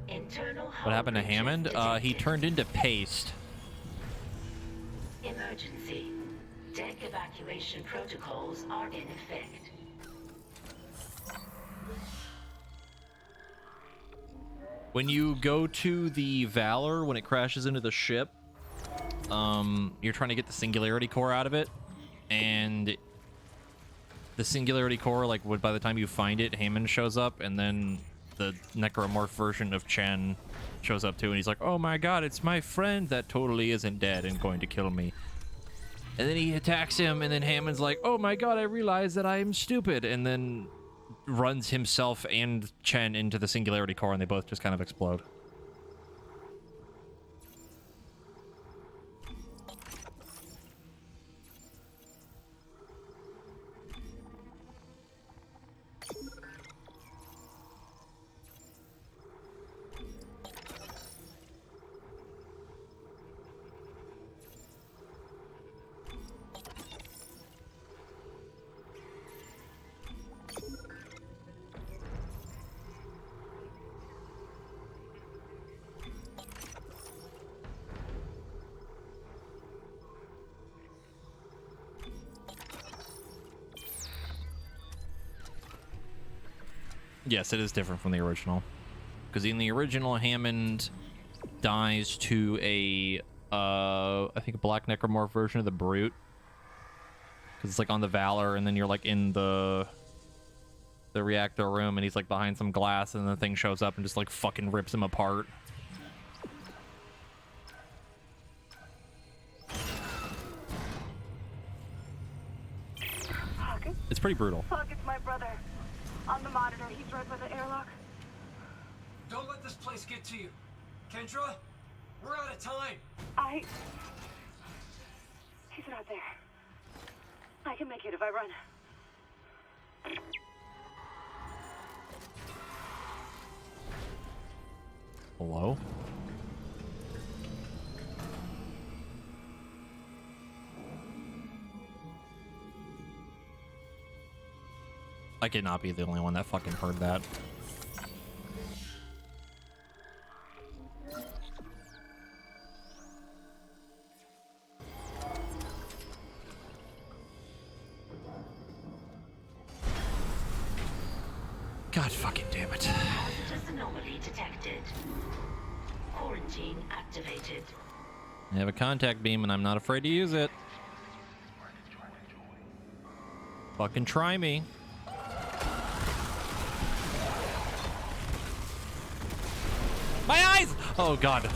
Internal. What happened to Hammond? He turned into paste. Emergency. Deck evacuation protocols are in effect. When you go to the Valor, when it crashes into the ship, you're trying to get the Singularity Core out of it, and the Singularity Core, like, by the time you find it, Hammond shows up, and then the necromorph version of Chen shows up too, and he's like, oh my god, it's my friend that totally isn't dead and going to kill me. And then he attacks him, and then Hammond's like, oh my god, I realize that I am stupid, and then runs himself and Chen into the Singularity Core, and they both just kind of explode. Yes, it is different from the original. Because in the original, Hammond dies to a, I think a black necromorph version of the Brute. Because it's like on the Valor, and then you're like in the reactor room, and he's like behind some glass, and the thing shows up and just like fucking rips him apart. It's pretty brutal. Fuck, it's my brother. On the monitor, he's right by the airlock. Don't let this place get to you. Kendra, we're out of time. He's not there. I can make it if I run. Hello? I cannot be the only one that fucking heard that. God fucking damn it. Hazardous anomaly detected. Quarantine activated. I have a contact beam and I'm not afraid to use it. Fucking try me. My eyes! Oh god.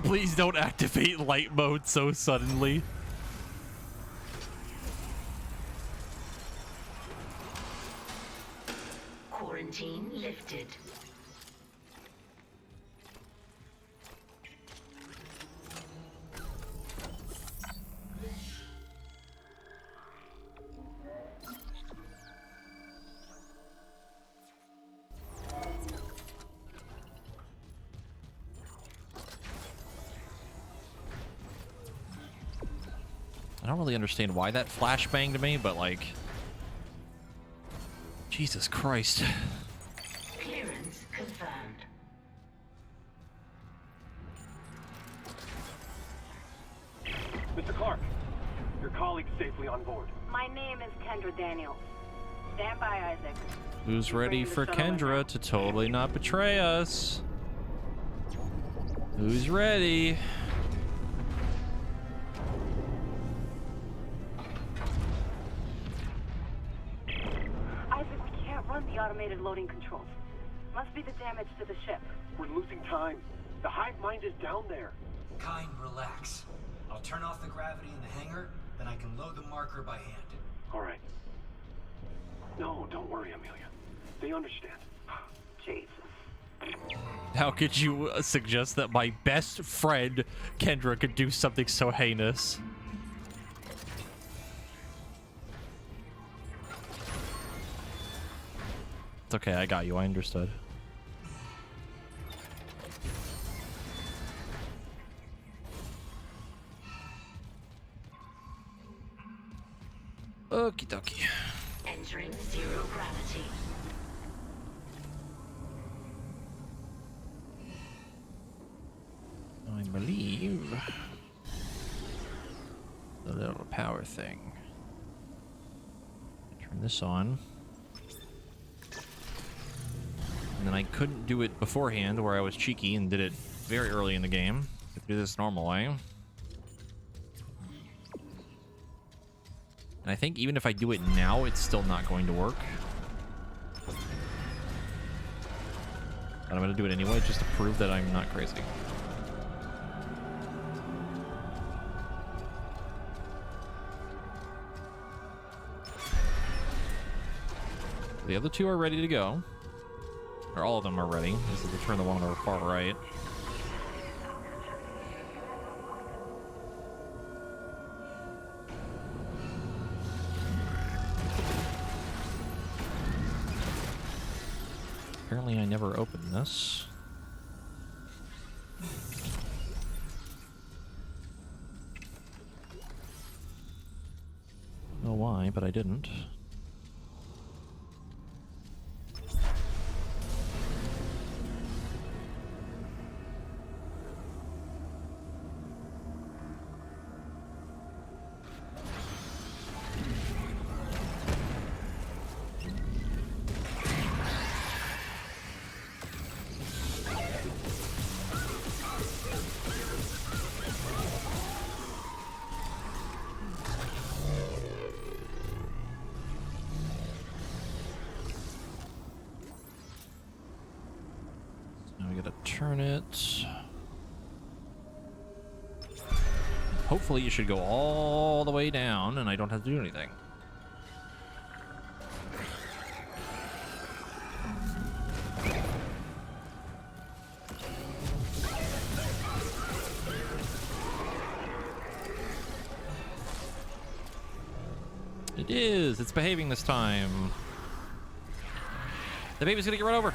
Please don't activate light mode so suddenly. Quarantine lifted. I don't really understand why that flashbanged me, but like... Jesus Christ. Clearance confirmed. Mr. Clark, your colleague's safely on board. My name is Kendra Daniels. Stand by, Isaac. Who's ready for Kendra to totally not betray us? Who's ready? Isaac, we can't run the automated loading controls. Must be the damage to the ship. We're losing time. The hive mind is down there. Kind, relax. I'll turn off the gravity in the hangar, then I can load the marker by hand. All right. No, don't worry, Amelia. They understand. Jesus. How could you suggest that my best friend, Kendra, could do something so heinous? It's okay, I got you. I understood. Okie dokie. Entering zero gravity. I believe the little power thing. Turn this on. And then I couldn't do it beforehand where I was cheeky and did it very early in the game. Could do this normal way. And I think even if I do it now, it's still not going to work. But I'm going to do it anyway just to prove that I'm not crazy. The other two are ready to go. Or all of them are ready. This is to turn the one on the far right. Apparently I never opened this. Don't know why, but I didn't. Now we gotta turn it. Hopefully it should go all the way down and I don't have to do anything. It is. It's behaving this time. The baby's gonna get run over.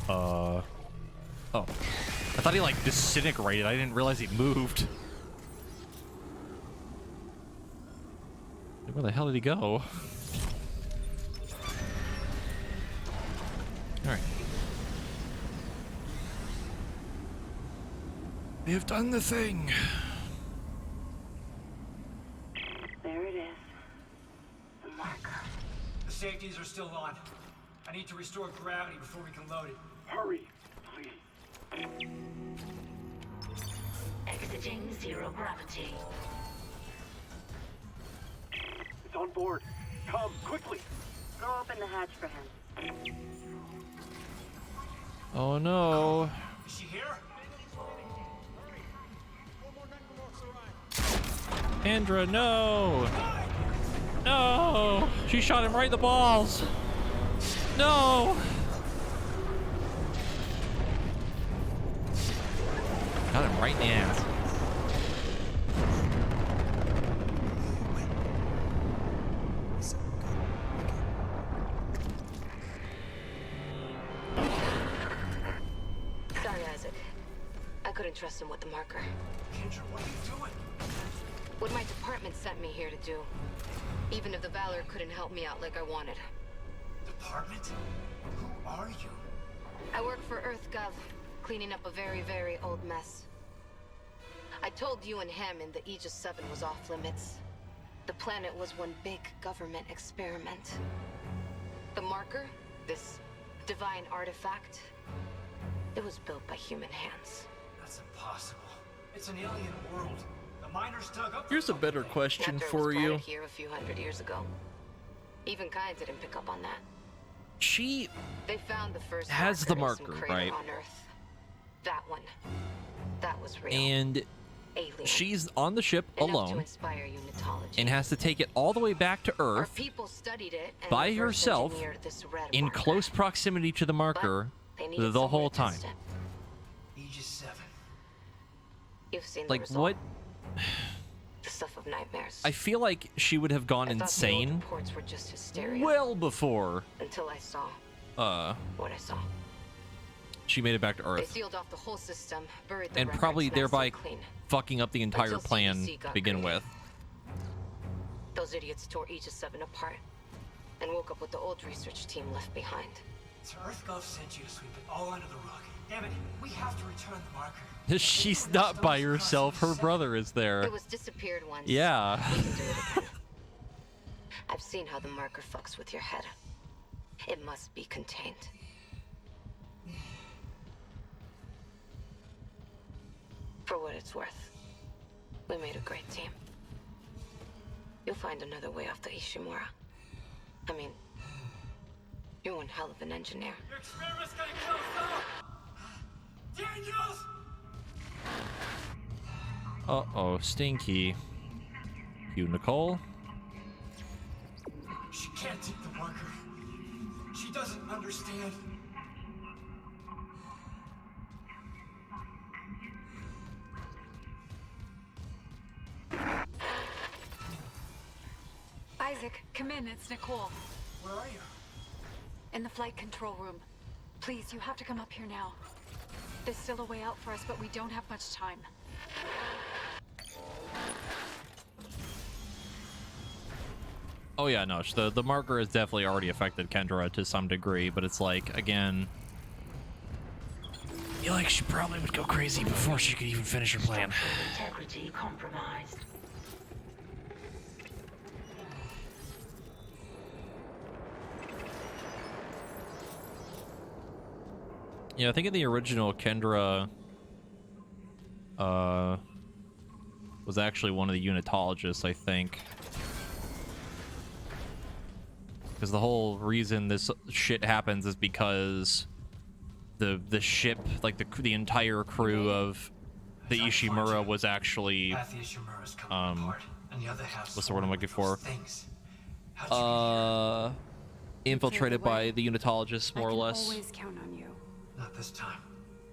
Oh. I thought he, like, disintegrated. I didn't realize he moved. Where the hell did he go? Alright. They have done the thing. There it is. The marker. The safeties are still on. I need to restore gravity before we can load it. Hurry, please. Exiting zero gravity. It's on board. Come, quickly. Go open the hatch for him. Oh no. Is she here? Kendra, no! No! She shot him right in the balls! No! Got him right in the ass. Sorry, Isaac. I couldn't trust him with the marker. Kendra, what are you doing? What my department sent me here to do. Even if the Valor couldn't help me out like I wanted. Department? Who are you? I work for EarthGov, cleaning up a very, very old mess. I told you and Hammond that Aegis 7 was off limits. The planet was one big government experiment. The marker, this divine artifact, it was built by human hands. That's impossible. It's an alien world. The miners dug up. Here's a better question After for it was you. planted here a few hundred years ago. Even Kaya didn't pick up on that. She They found the first has the in some marker, crater right? on Earth. That one. That was real. And Alien. she's on the ship Enough to alone inspire unitology. and has to take it all the way back to Our Earth people studied it and by reverse herself engineered this red in marker. close proximity to the marker They needed the somewhere whole to time. test it. Aegis 7. You've seen the Like, result. what? The stuff of nightmares. I feel like she would have gone I thought the old insane reports were just hysteria. well before Until I saw what I saw. she made it back to They Earth. sealed off the whole system, buried the And records probably nice and thereby clean. fucking up the entire Until plan CDC to got begin created. with. Those idiots tore Aegis 7 apart and woke up with the old research team left behind. So EarthGov sent you to sweep it all under the rug. Damn it, we have to return the marker. She's not by herself. Her brother is there. It was disappeared once. Yeah. We can do it again. I've seen how the marker fucks with your head. It must be contained. For what it's worth, we made a great team. You'll find another way off the Ishimura. I mean, you're one hell of an engineer. Your experiment's gonna kill us all! Daniels! Uh-oh, Stinky. You, Nicole? She can't take the marker. She doesn't understand. Isaac, come in. It's Nicole. Where are you? In the flight control room. Please, you have to come up here now. There's still a way out for us, but we don't have much time. Oh yeah, no, the marker has definitely already affected Kendra to some degree, but it's like, again, I feel like she probably would go crazy before she could even finish her plan. Integrity compromised. Yeah, I think in the original, Kendra was actually one of the unitologists, I think. Because the whole reason this shit happens is because the ship, like the entire crew of the Ishimura was actually Half the Ishimura's coming apart, and the other half's what's the word I'm looking for? things. How'd you Infiltrated by the unitologists, more or I can less. always count on you. Not this time.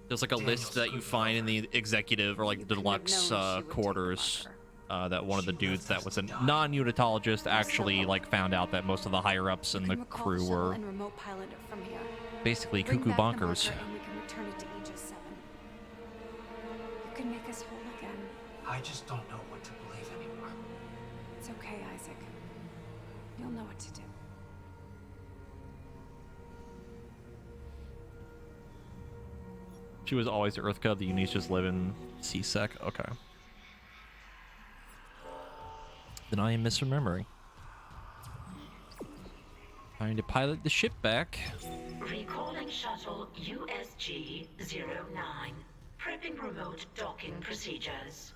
There's like a list that you find in the executive or like deluxe quarters that one of the dudes that was a non-unitologist actually like found out that most of the higher ups in the crew were And remote pilot it from here. basically Bring cuckoo back the bonkers. marker and we can return it to Aegis 7. You can make us whole again. I just don't know what to believe anymore. It's okay, Isaac. You'll know what to do. She was always Earthka, the unis just live in CSEC. Okay. Then I am misremembering. Trying to pilot the ship back. Recalling shuttle USG-09. Prepping remote docking procedures.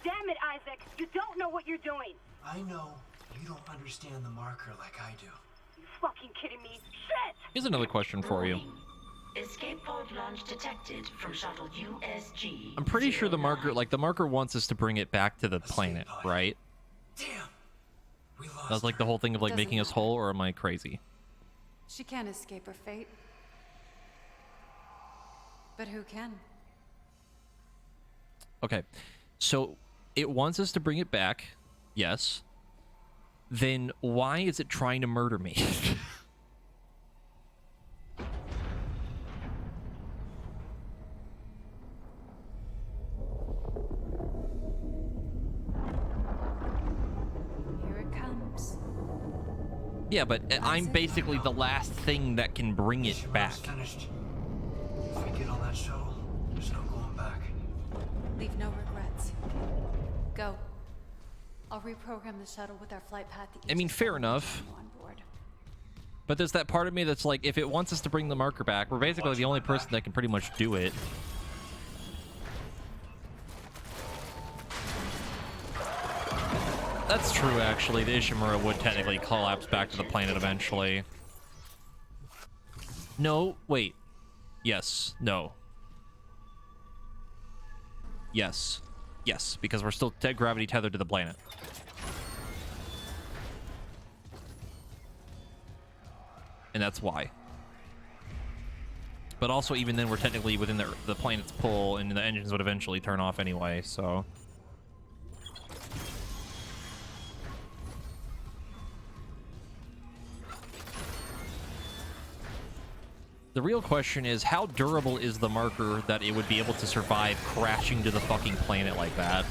Damn it, Isaac! You don't know what you're doing! I know you don't understand the marker like I do. You fucking kidding me? Shit! Here's another question for you. Escape pod launch detected from shuttle USG. I'm pretty sure the marker, like the marker wants us to bring it back to the planet, right? Damn. We lost That's like the whole thing of like Doesn't making us matter. whole, or am I crazy? She can't escape her fate. But who can? Okay, so it wants us to bring it back, yes. Then why is it trying to murder me? Here it comes. Yeah, but I'm basically the last thing that can bring it back. Finished. If we get on that shuttle, there's no going back. Leave no regrets. Go. I'll reprogram the shuttle with our flight path. I mean, fair enough. On board. But there's that part of me that's like, if it wants us to bring the marker back, we're basically the only person that can pretty much do it. That's true, actually. The Ishimura would technically collapse back to the planet eventually. No, wait. Yes. No. Yes. Yes, because we're still gravity tethered to the planet. And that's why. But also, even then, we're technically within the planet's pull, and the engines would eventually turn off anyway, so... The real question is, how durable is the marker that it would be able to survive crashing to the fucking planet like that?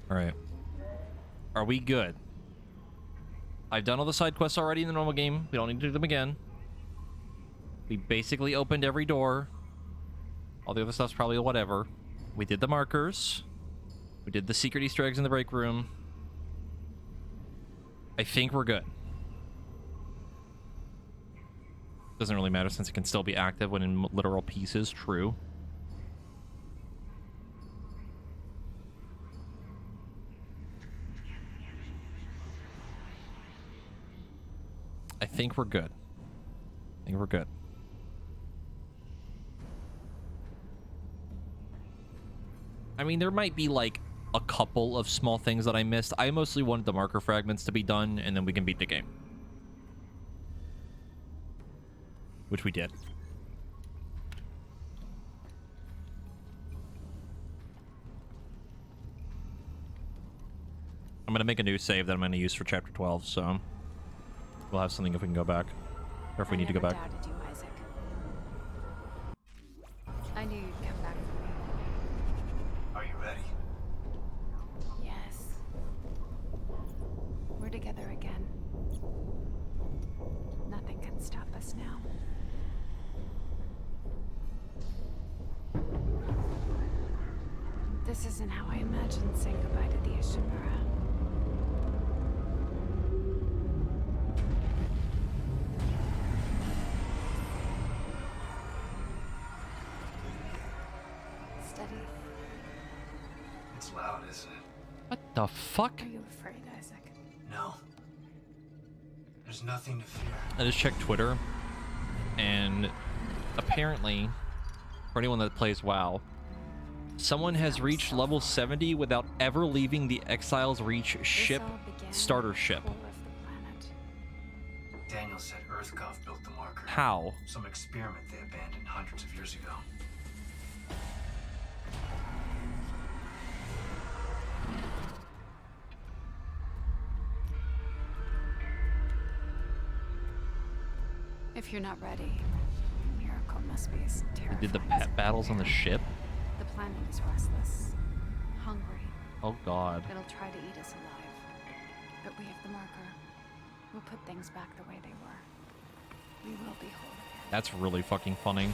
Alright. Are we good? I've done all the side quests already in the normal game. We don't need to do them again. We basically opened every door. All the other stuff's probably whatever. We did the markers. We did the secret Easter eggs in the break room. I think we're good. Doesn't really matter since it can still be active when in literal pieces. True. I think we're good. I think we're good. I mean, there might be like a couple of small things that I missed. I mostly wanted the marker fragments to be done, and then we can beat the game. Which we did. I'm going to make a new save that I'm going to use for Chapter 12, so... We'll have something if we can go back. Or if we need to go back. I never doubted you, Isaac. I knew you'd come back for me. Are you ready? Yes. We're together again. Nothing can stop us now. This isn't how I imagined saying goodbye to the Ishimura. Steady. It's loud, isn't it? What the fuck? Are you afraid, Isaac? No. There's nothing to fear. I just checked Twitter, and apparently, for anyone that plays WoW, someone has reached level 70 without ever leaving the Exiles Reach ship starter ship. Daniel said EarthGov built the marker. How? Some experiment they abandoned hundreds of years ago. If you're not ready, a miracle must be as terrifying. Did the pet battles on the ship? The planet is restless, hungry. Oh god. It'll try to eat us alive. But we have the marker. We'll put things back the way they were. That's really fucking funny.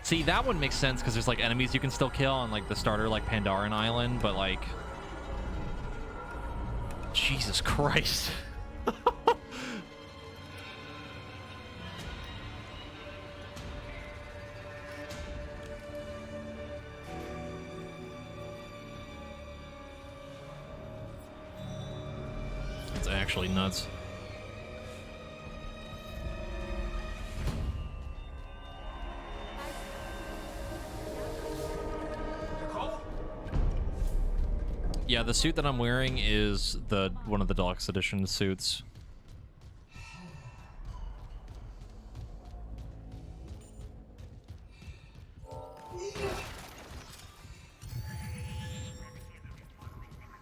See, that one makes sense because there's like enemies you can still kill on like the starter like Pandaren Island, but like Jesus Christ. It's actually nuts. Yeah, the suit that I'm wearing is one of the deluxe edition suits.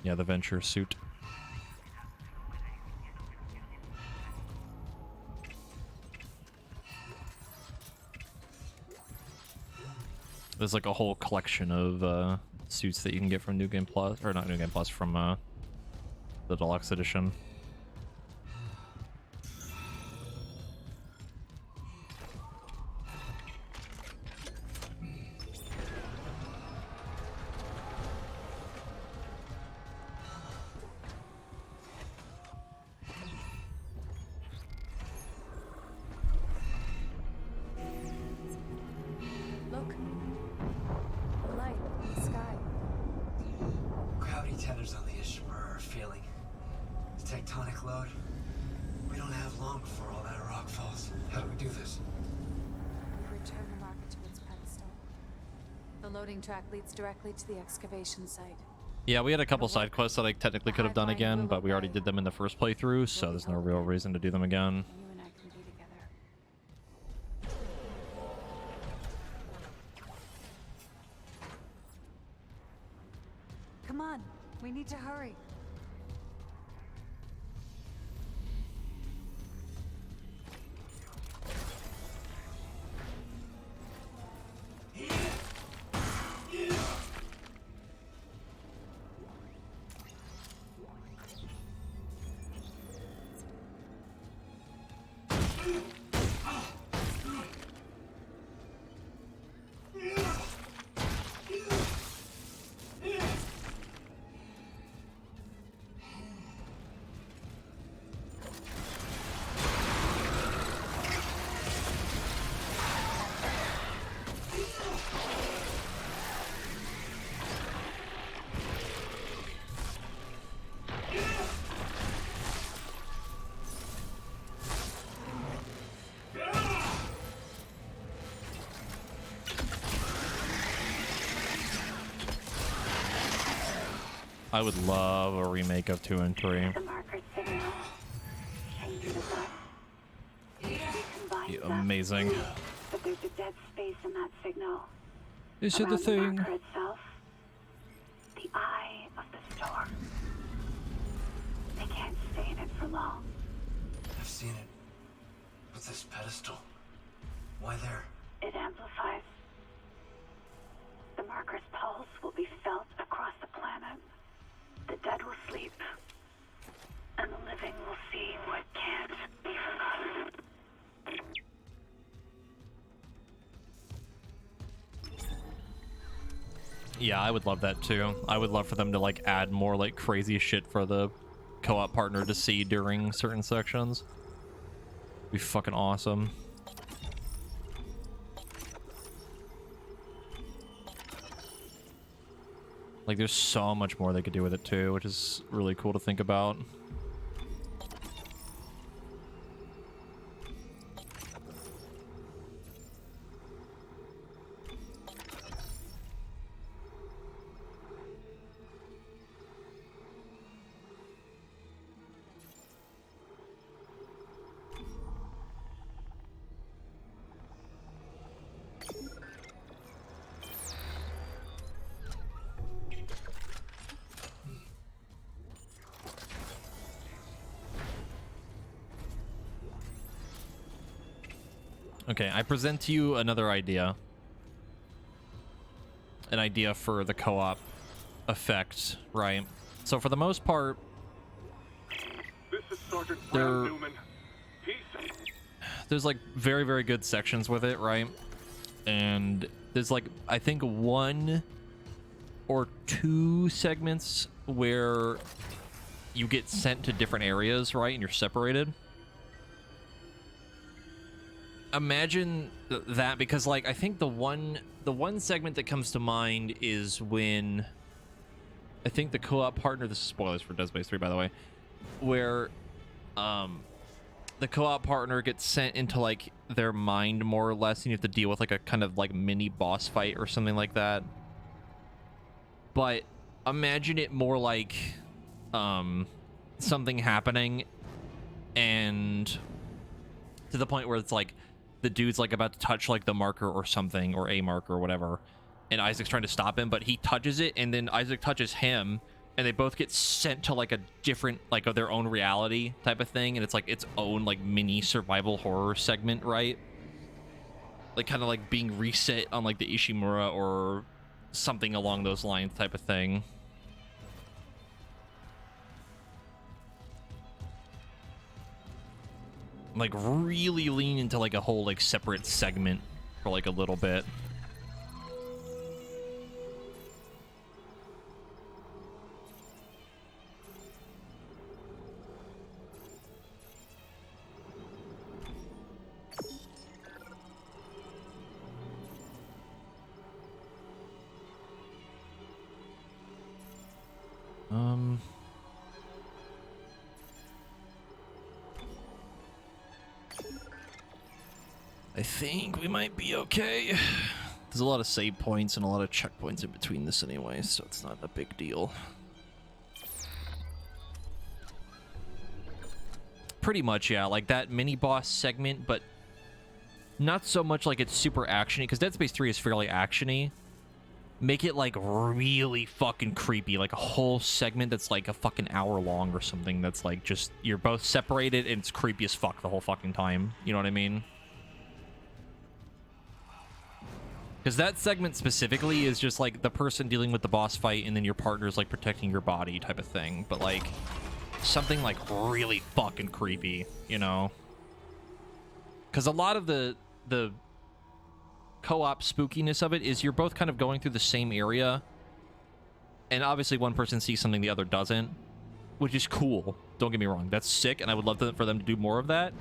Yeah, the Venture suit. There's like a whole collection of suits that you can get from New Game Plus, or not New Game Plus, from the deluxe edition. Look. The light in the sky. Gravity tethers on the Ishimura are failing. The tectonic load. We don't have long before all that rock falls. How do we do this? We return the marker to its pedestal. The loading track leads directly to the excavation site. Yeah, we had a couple side quests that I technically could have done again, but we already did them in the first playthrough, so there's no real reason to do them again. You and I can be together. Come on, we need to hurry. I would love a remake of 2 and 3. The marker signal changes us. We combine Be them, amazing. but there's a dead space in that signal. Is it the Around thing? marker itself, the eye of the storm. They can't stay in it for long. I've seen it. With this pedestal. Why there? It amplifies. The marker's pulse will be felt across the planet. The dead will sleep, and the living will see what can't be forgotten. Yeah, I would love that too. I would love for them to like add more like crazy shit for the co-op partner to see during certain sections. Be fucking awesome. Like, there's so much more they could do with it too, which is really cool to think about. Okay, I present to you another idea. An idea for the co-op effect, right? So for the most part, This is Sergeant Brown Newman. there's like very, very good sections with it, right? And there's like, I think 1 or 2 segments where you get sent to different areas, right? And you're separated. Imagine that, because like I think the one segment that comes to mind is when I think the co-op partner, this is spoilers for Dead Space 3 by the way, where the co-op partner gets sent into like their mind more or less, and you have to deal with like a kind of like mini boss fight or something like that. But imagine it more like something happening, and to the point where it's like the dude's like about to touch like the marker or something, or a marker or whatever, and Isaac's trying to stop him, but he touches it, and then Isaac touches him, and they both get sent to like a different, like, of their own reality type of thing, and it's like its own like mini survival horror segment, right? Like kind of like being reset on like the Ishimura or something along those lines type of thing. Like really lean into like a whole like separate segment for like a little bit. I think we might be okay. There's a lot of save points and a lot of checkpoints in between this anyway, so it's not a big deal. Pretty much, yeah, like that mini boss segment, but not so much like it's super actiony, because Dead Space 3 is fairly actiony. Make it like really fucking creepy, like a whole segment that's like a fucking hour long or something, that's like just you're both separated and it's creepy as fuck the whole fucking time. You know what I mean? Because that segment specifically is just like the person dealing with the boss fight, and then your partner's like protecting your body type of thing. But like something like really fucking creepy, you know? Because a lot of the co-op spookiness of it is you're both kind of going through the same area, and obviously one person sees something the other doesn't, which is cool. Don't get me wrong, that's sick, and I would love for them to do more of that.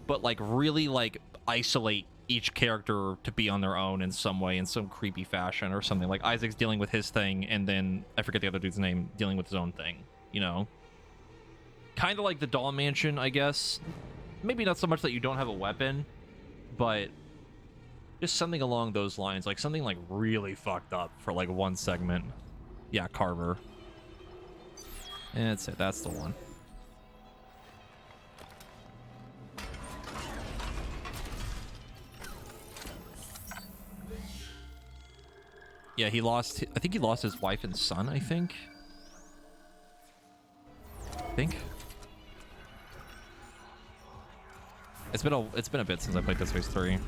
But like really like isolate each character to be on their own in some way, in some creepy fashion or something. Like Isaac's dealing with his thing, and then I forget the other dude's name, dealing with his own thing, you know? Kind of like the Doll Mansion, I guess. Maybe not so much that you don't have a weapon, but just something along those lines, like something like really fucked up for like one segment. Yeah, Carver. And that's it, that's the one. Yeah, he lost, I think he lost his wife and son, I think. It's been a bit since I played Dead Space 3.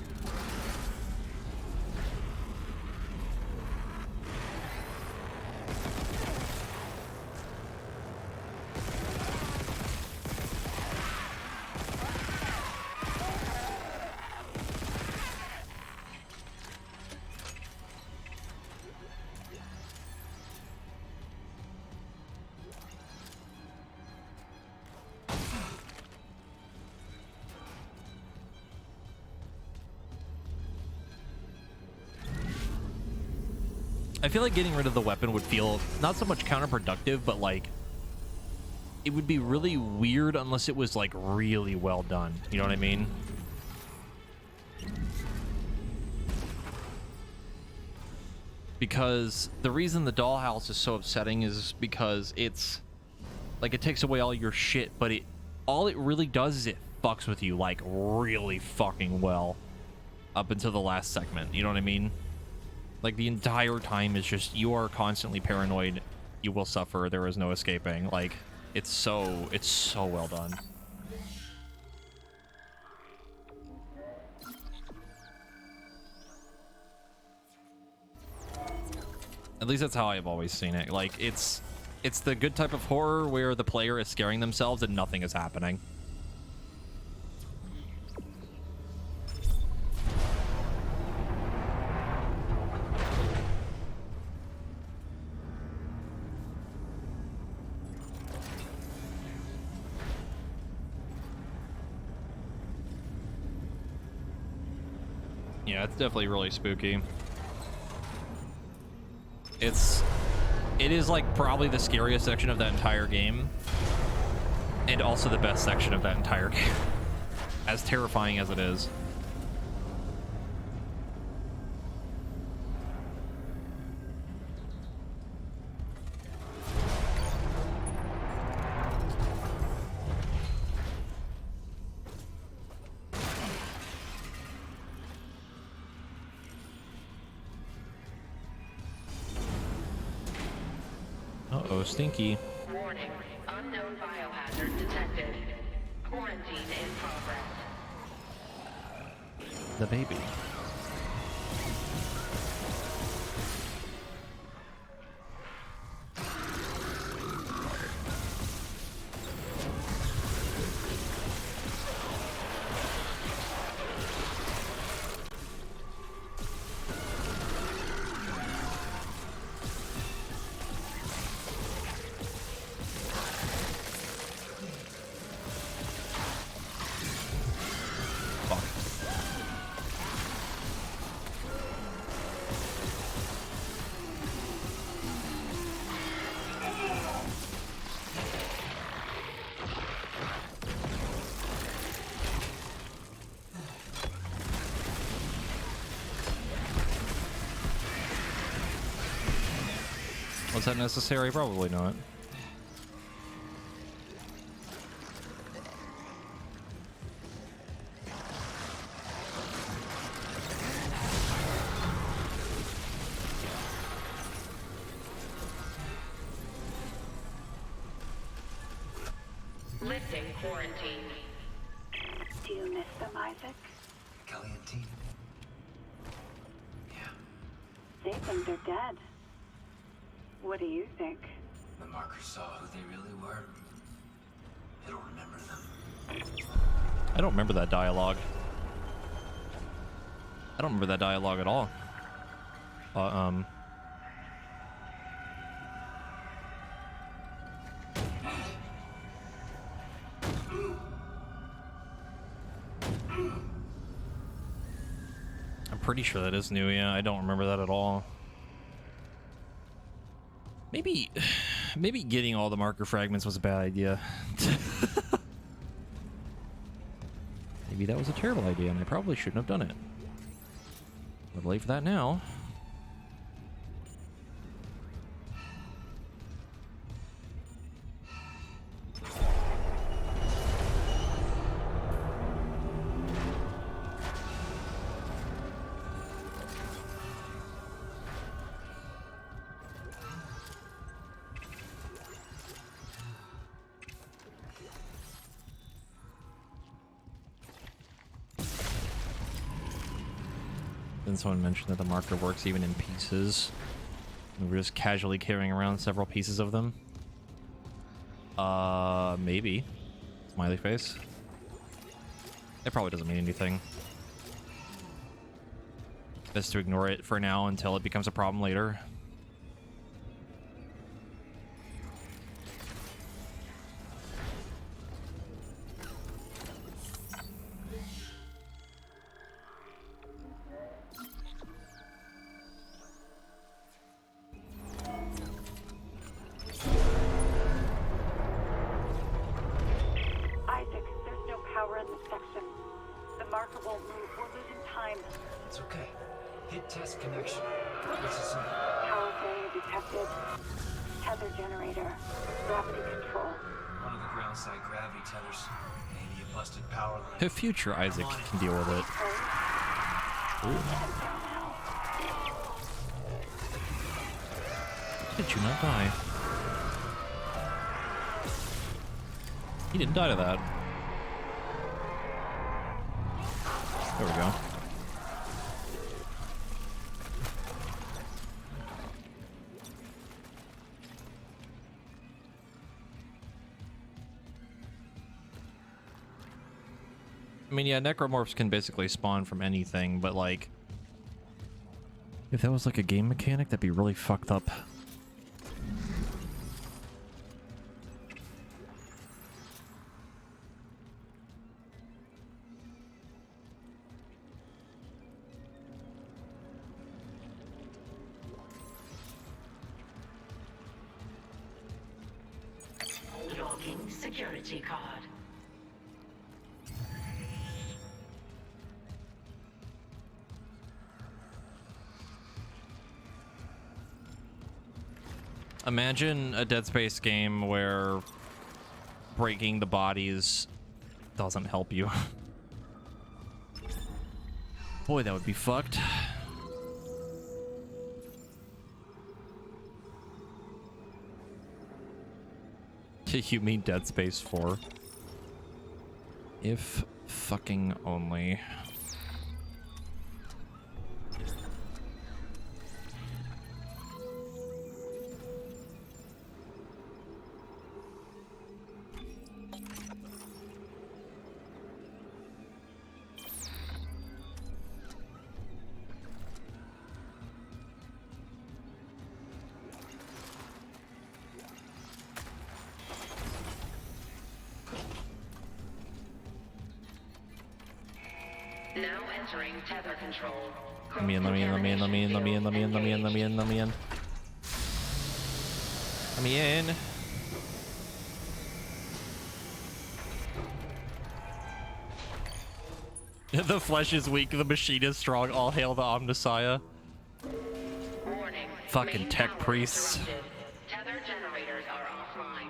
I feel like getting rid of the weapon would feel not so much counterproductive, but like it would be really weird unless it was like really well done. You know what I mean? Because the reason the dollhouse is so upsetting is because it's like it takes away all your shit, but all it really does is it fucks with you like really fucking well up until the last segment. You know what I mean? Like the entire time is just you are constantly paranoid. You will suffer. There is no escaping. Like it's so well done. At least that's how I've always seen it. Like it's the good type of horror where the player is scaring themselves and nothing is happening. Yeah, it's definitely really spooky. It is like probably the scariest section of that entire game, and also the best section of that entire game, as terrifying as it is. Uh-oh, stinky. Warning. Unknown biohazard detected. Quarantine in progress. The baby. Was that necessary? Probably not. Lifting quarantine. Do you miss them, Isaac? Kelly and T. They think they're dead. What do you think? The marker saw who they really were. It'll remember them. I don't remember that dialogue. I don't remember that dialogue at all. I'm pretty sure that is new, yeah. I don't remember that at all. Maybe getting all the marker fragments was a bad idea. Maybe that was a terrible idea and I probably shouldn't have done it. We're late for that now. Then someone mentioned that the marker works even in pieces. And we're just casually carrying around several pieces of them. Maybe. Smiley face. It probably doesn't mean anything. Best to ignore it for now until it becomes a problem later. Isaac, there's no power in this section. The marker won't move. We're losing time. It's okay. Hit test connection. What's it say? Power failure detected. Tether generator. Gravity control. One of the ground side gravity tethers. Maybe a busted power line. If future Isaac can deal with it. Ooh. Did you not die? He didn't die to that. There we go. I mean, yeah, necromorphs can basically spawn from anything, but like, if that was like a game mechanic, that'd be really fucked up. security card. Imagine a Dead Space game where breaking the bodies doesn't help you. Boy, that would be fucked. You mean Dead Space 4? If fucking only. Now entering tether control. Let me in. Let me in. Let me in. Let me in. Let me in. Let me in. Let me in. Let me in. Let me in. Let me in. The flesh is weak, the machine is strong. All hail the Omnissiah. Warning. Fucking tech priests. Tether generators are offline.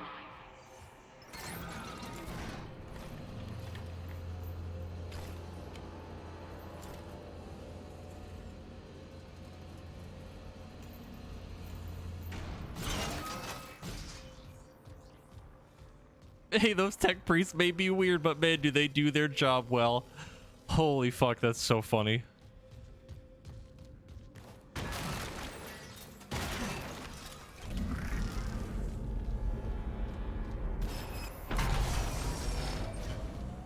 Hey, those tech priests may be weird, but man, do they do their job well. Holy fuck, that's so funny.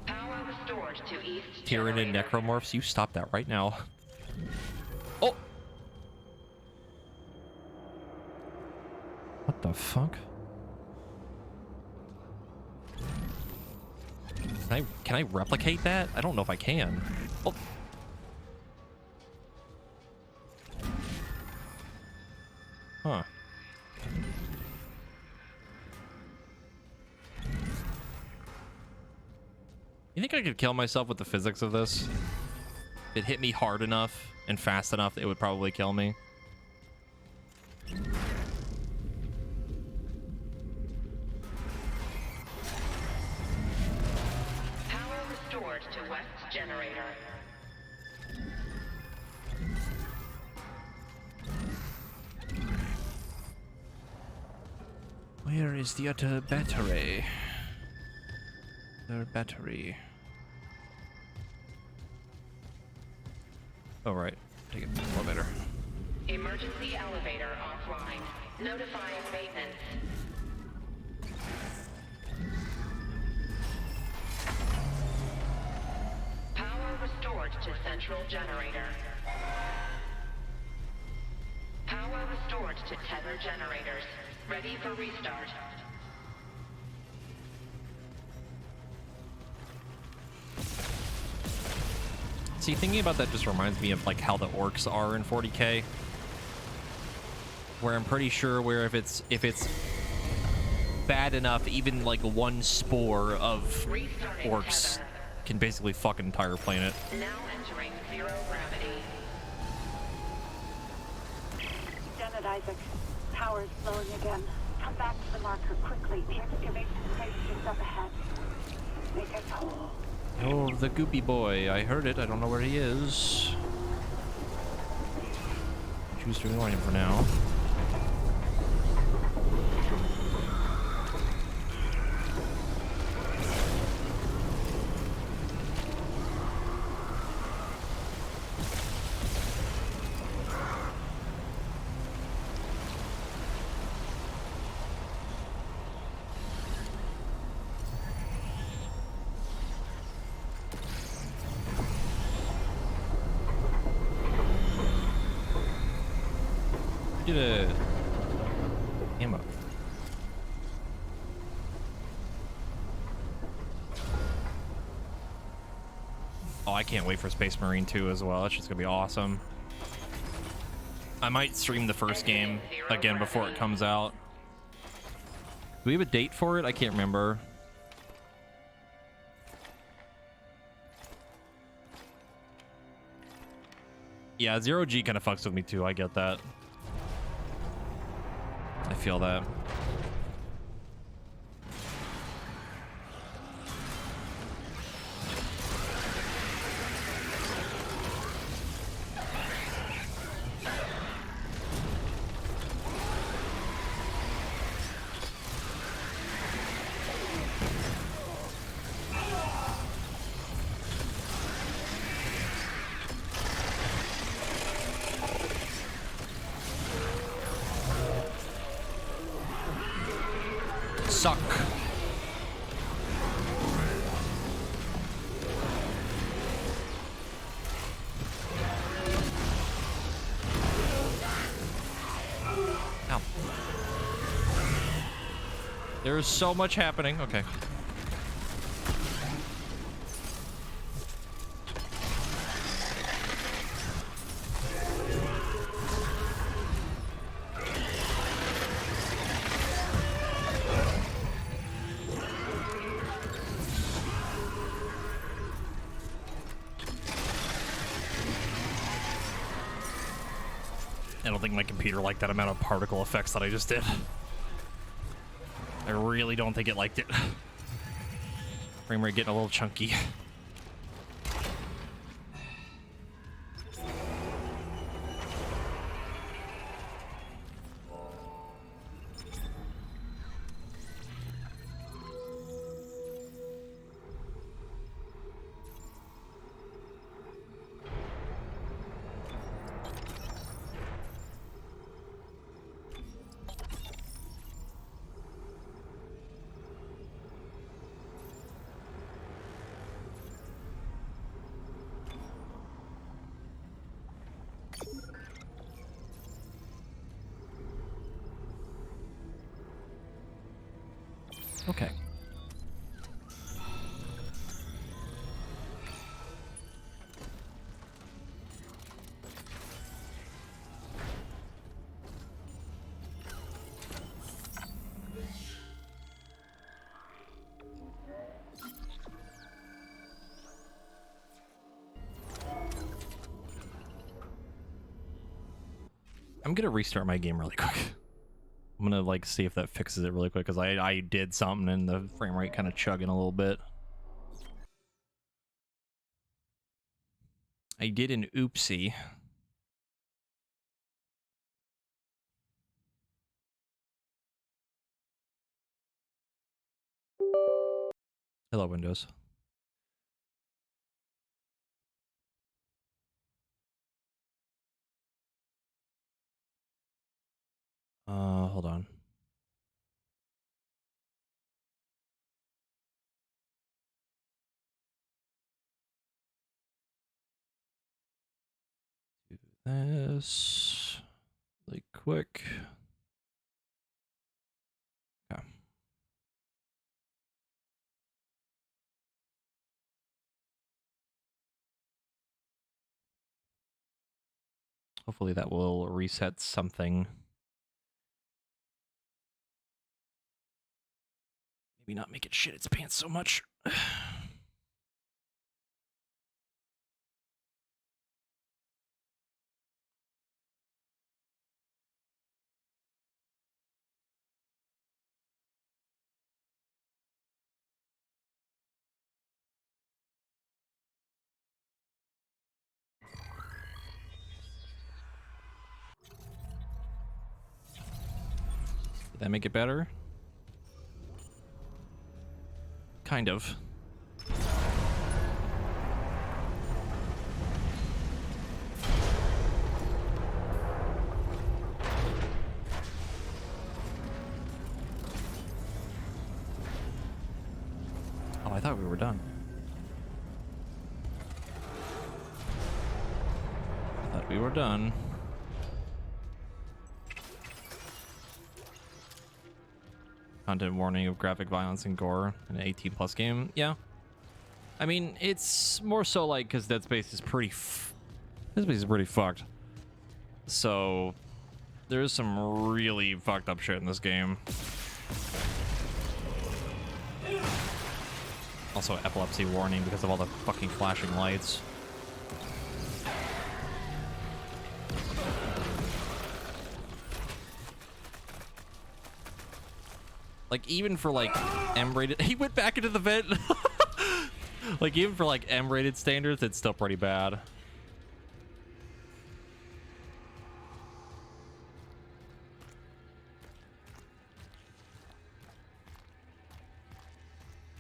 Power restored to East Tyranid necromorphs, you stop that right now. Oh! What the fuck? Can I replicate that? I don't know if I can. Oh. Huh. You think I could kill myself with the physics of this? If it hit me hard enough and fast enough, it would probably kill me. To West generator. Where is the other battery? Their battery. Oh, right. Take it to the elevator. Emergency elevator offline. Notifying maintenance. Power restored to central generator. Power restored to tether generators. Ready for restart. See, thinking about that just reminds me of like how the orcs are in 40K. Where I'm pretty sure where if it's bad enough, even like one spore of orcs can basically fuck an entire planet. Now entering zero gravity. Janet, Isaac. Power's flowing again. Come back to the marker quickly. The excavation space is up ahead. Make it whole. Oh, the goopy boy. I heard it. I don't know where he is. Choose to ignore him for now. Get it. Ammo. Oh, I can't wait for Space Marine 2 as well. That's just gonna be awesome. I might stream the first game again before it comes out. Do we have a date for it? I can't remember. Yeah, 0G kind of fucks with me too. I get that. I feel that. Suck. Ow. There's so much happening. Okay. I don't think my computer liked that amount of particle effects that I just did. I really don't think it liked it. Frame rate getting a little chunky. Okay. I'm gonna restart my game really quick. I'm gonna like see if that fixes it really quick because I did something and the frame rate kind of chugging a little bit. I did an oopsie. Hello, Windows. Hold on. Do this really quick. Okay. Hopefully that will reset something. Maybe not make it shit its pants so much. Did that make it better? Kind of. Oh, I thought we were done. I thought we were done. Content warning of graphic violence and gore in an 18+ game. Yeah. I mean, it's more so like because Dead Space is pretty fucked. So there's some really fucked up shit in this game. Also epilepsy warning because of all the fucking flashing lights. Like, even for, like, M-rated... He went back into the vent! Like, even for, like, M-rated standards, it's still pretty bad.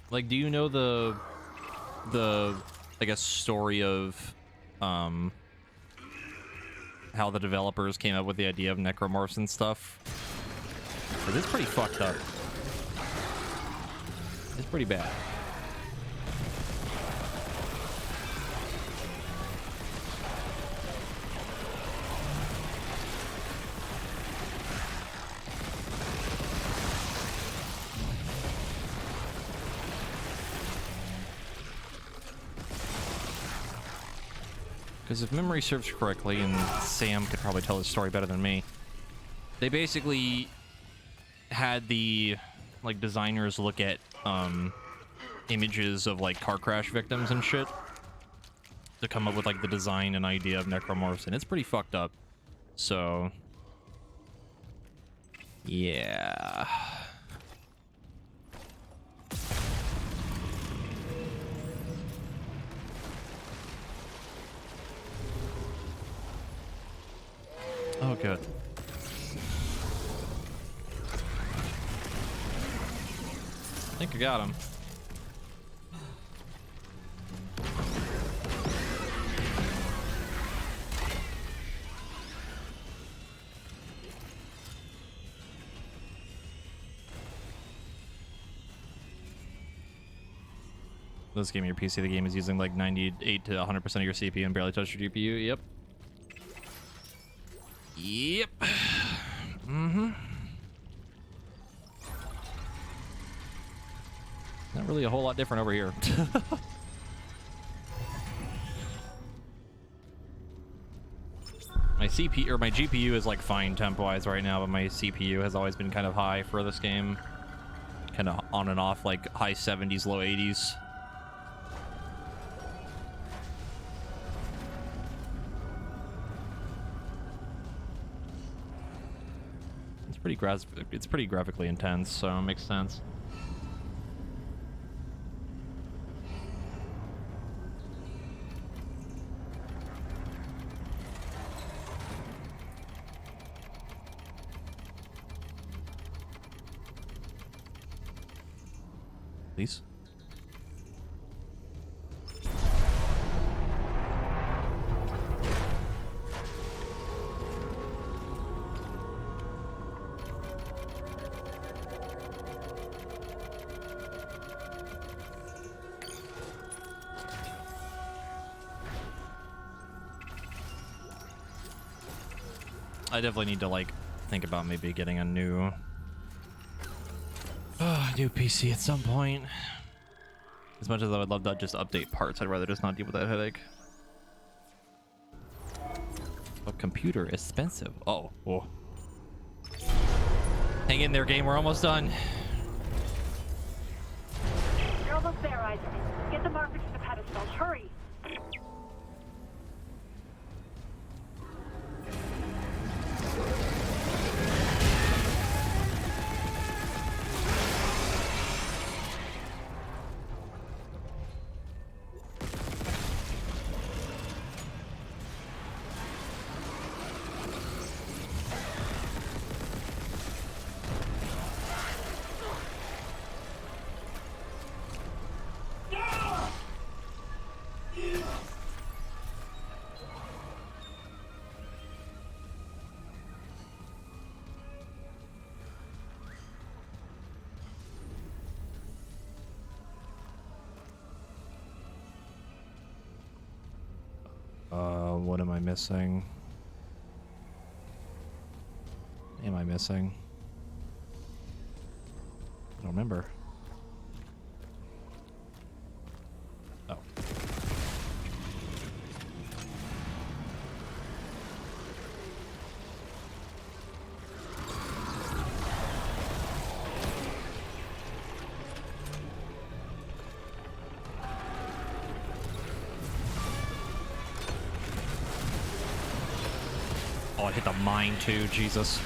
Like, do you know the I guess, story of, how the developers came up with the idea of necromorphs and stuff? But it's pretty fucked up. It's pretty bad. Because if memory serves correctly, and Sam could probably tell the story better than me, they basically had the, like, designers look at, images of, like, car crash victims and shit to come up with, like, the design and idea of necromorphs, and it's pretty fucked up. So, yeah. Oh, good. I think I got him. This game, your PC, the game is using like 98 to 100% of your CPU and barely touch your GPU. Yep. Yep. Mm-hmm. Not really a whole lot different over here. My CPU or my GPU is like fine temp-wise right now, but my CPU has always been kind of high for this game. Kind of on and off, like high 70s, low 80s. It's pretty graphically intense, so it makes sense. Please. I definitely need to, like, think about maybe getting a new PC at some point. As much as I would love to just update parts, I'd rather just not deal with that headache. But computer is expensive. Oh, whoa. Hang in there, game. We're almost done. You're almost there, Isaac. Get the marker to the pedestal. Hurry. What am I missing? Am I missing? I don't remember. Oh. Oh, it hit the mine too, Jesus.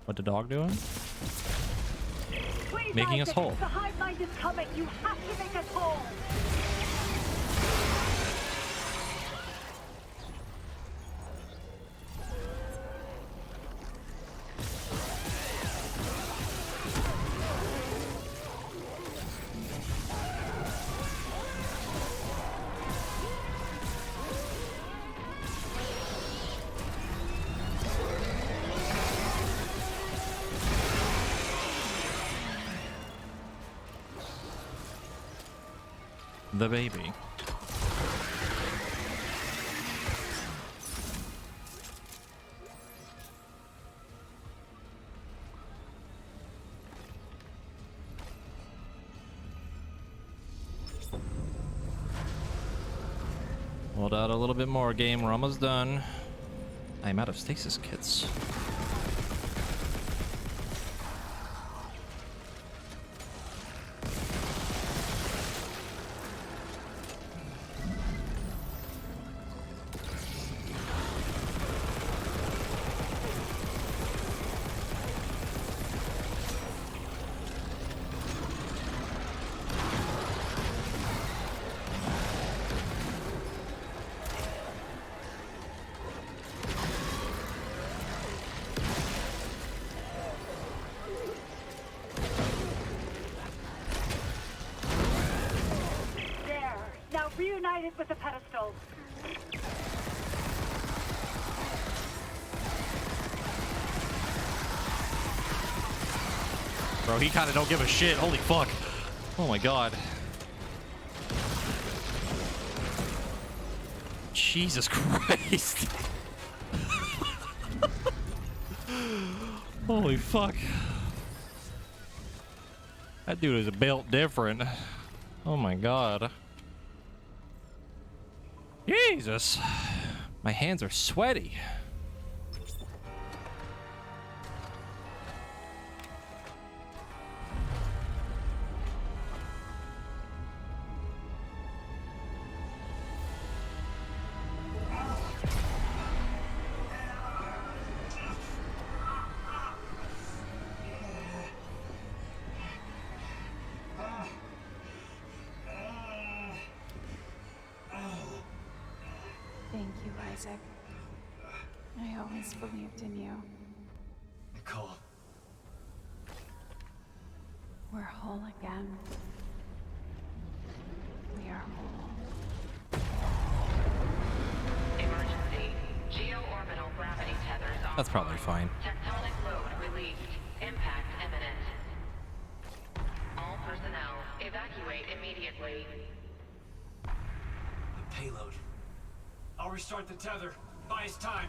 What the dog doing? Please, Making us Isaac, whole. The hive mind is coming. You have to make us whole. The baby. Hold out a little bit more, game. We're almost done. I'm out of stasis kits. Now reunited with the pedestal. Bro, he kind of don't give a shit. Holy fuck. Oh my god. Jesus Christ. Holy fuck. That dude is built different. Oh my god. Jesus. My hands are sweaty. Thank you, Isaac. I always believed in you. Nicole. We're whole again. We are whole. Emergency. Geo-orbital gravity tethers on. That's probably fine. Tectonic load released. Impact imminent. All personnel, evacuate immediately. The payload. I'll restart the tether. Buy us time.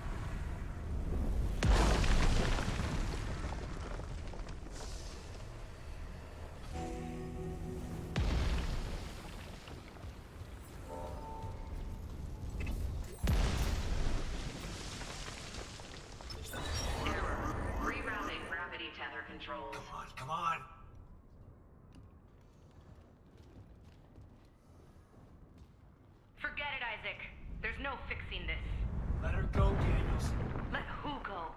Error. Rerouting gravity tether controls. Come on, come on. Forget it, Isaac. There's no fixing this. Let her go, Daniels. Let who go?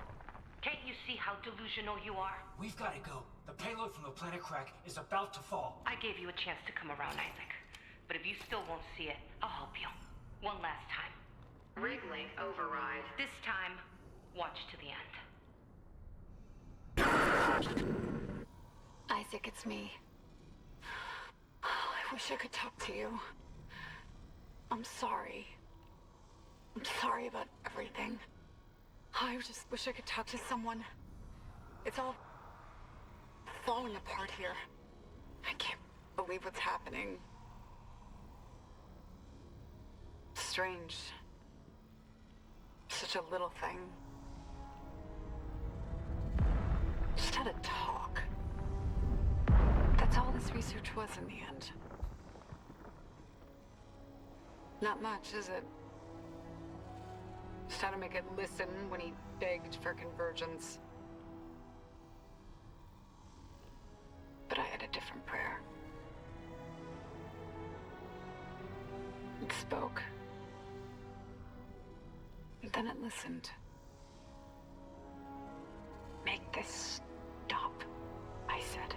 Can't you see how delusional you are? We've got to go. The payload from the planet Crack is about to fall. I gave you a chance to come around, Isaac. But if you still won't see it, I'll help you. One last time. Rig link override. This time, watch to the end. Isaac, it's me. I wish I could talk to you. I'm sorry. I'm sorry about everything. I just wish I could talk to someone. It's all falling apart here. I can't believe what's happening. Strange. Such a little thing. Just had a talk. That's all this research was in the end. Not much, is it? Just had to make it listen when he begged for convergence. But I had a different prayer. It spoke. And then it listened. Make this stop, I said.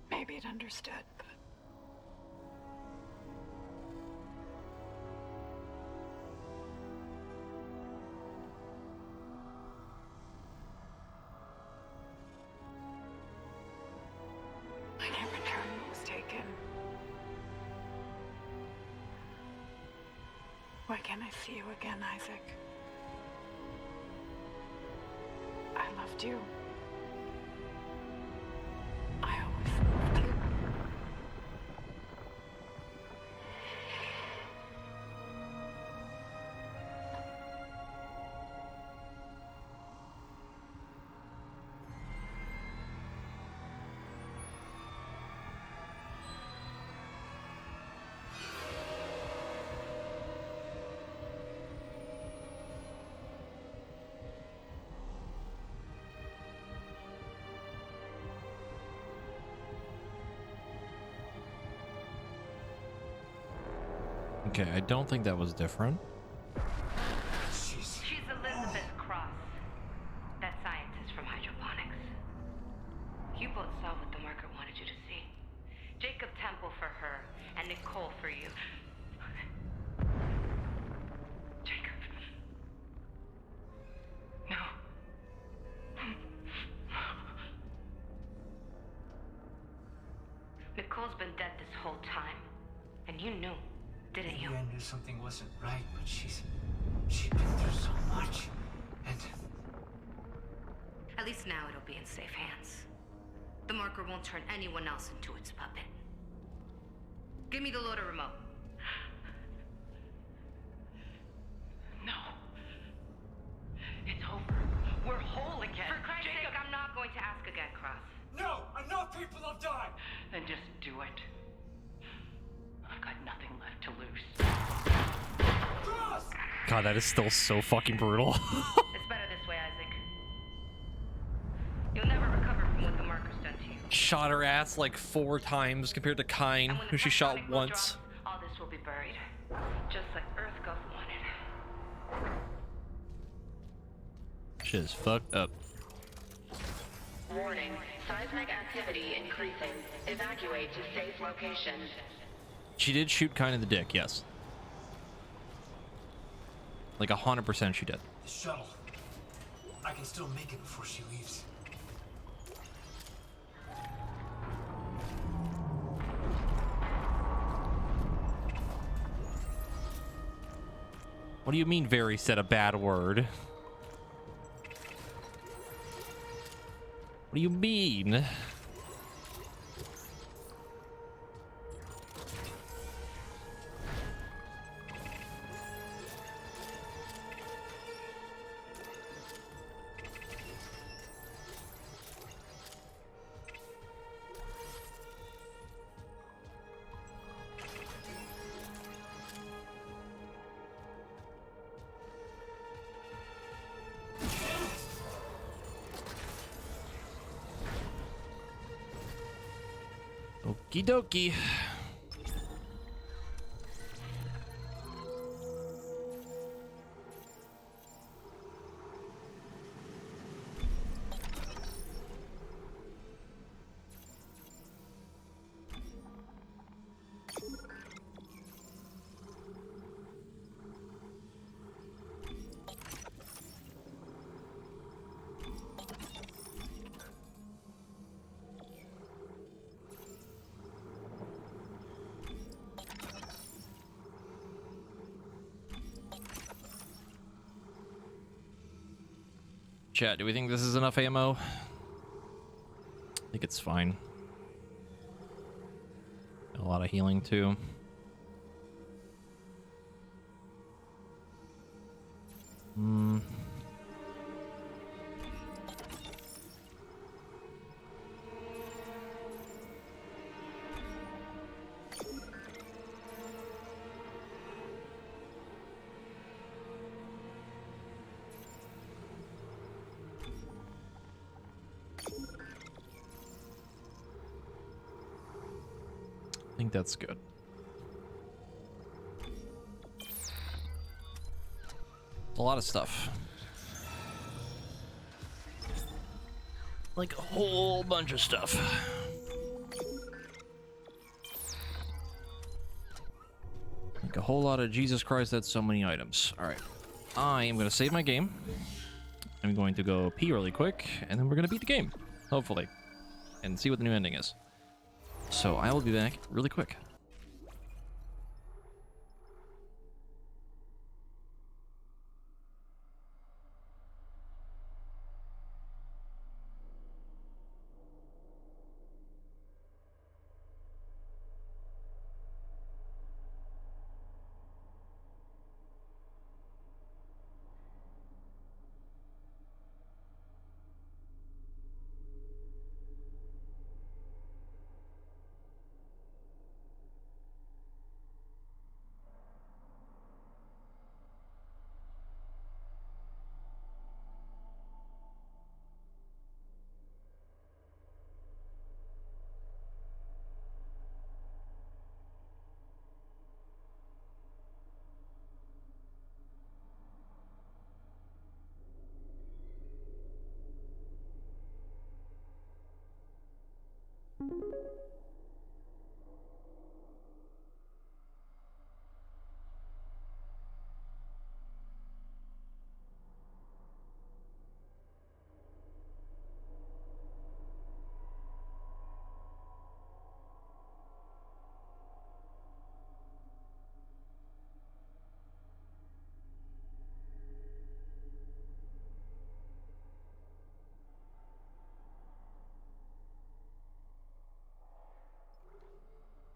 Maybe it understood, but... I can't return what was taken. Why can't I see you again, Isaac? I loved you. I always loved you. Okay, I don't think that was different. She's Elizabeth Cross, that scientist from hydroponics. You both saw what the marker wanted you to see. Jacob Temple for her, and Nicole for you. Jacob. No. Nicole's been dead this whole time, and you knew. Didn't you? I knew something wasn't right, but she'd been through so much. And At least now it'll be in safe hands. The marker won't turn anyone else into its puppet. Give me the loader remote. No. It's over. We're whole again. For Christ's sake, I'm not going to ask again, Cross. no, enough people have died. Then just do it. I've got nothing left to lose. God, that is still so fucking brutal. It's better this way, Isaac. You'll never recover from what the marker's done to you. Shot her ass like 4 times compared to Kine, who she shot once. Drops, all this will be buried. Just like EarthGov wanted. Shit is fucked up. Warning. Seismic activity increasing. Evacuate to safe location. She did shoot Kine in the dick, yes. Like 100% she did. The shuttle. I can still make it before she leaves. What do you mean Very said a bad word? What do you mean? Okie dokie. Chat, do we think this is enough ammo? I think it's fine. A lot of healing too. I think that's good. A lot of stuff. Like a whole bunch of stuff. Like a whole lot of Jesus Christ, that's so many items. Alright. I am going to save my game. I'm going to go pee really quick, and then we're going to beat the game. Hopefully. And see what the new ending is. So I will be back really quick.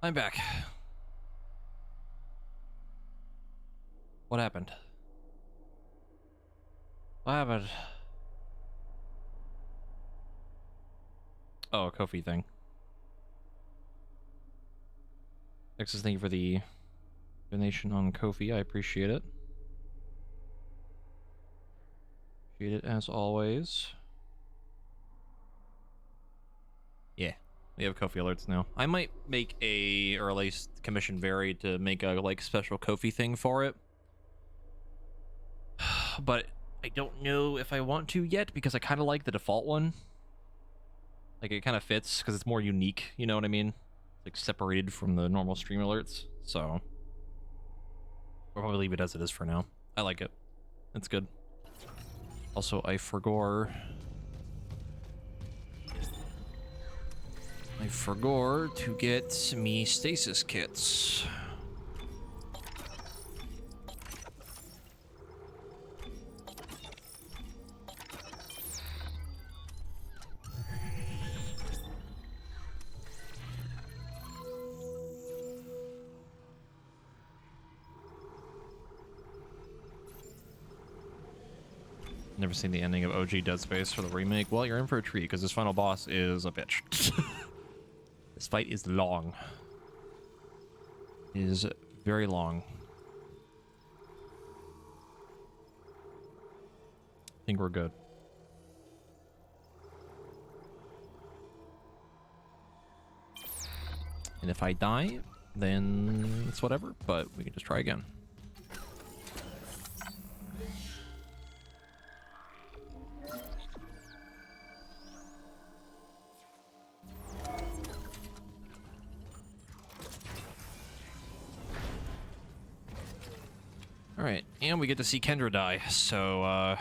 I'm back. What happened? What happened? Oh, a Kofi thing. Texas, thank you for the donation on Kofi. I appreciate it. Appreciate it as always. Yeah, we have Kofi alerts now. I might make a, or at least commission Varied to make a like special Kofi thing for it. But I don't know if I want to yet because I kind of like the default one. Like it kind of fits because it's more unique, you know what I mean? Like separated from the normal stream alerts. So we'll probably leave it as it is for now. I like it. It's good. Also, I forgot to get me stasis kits. Never seen the ending of OG Dead Space for the remake. Well, you're in for a treat because this final boss is a bitch. This fight is long. It is very long. I think we're good. And if I die, then it's whatever, but we can just try again. Alright, and we get to see Kendra die, so,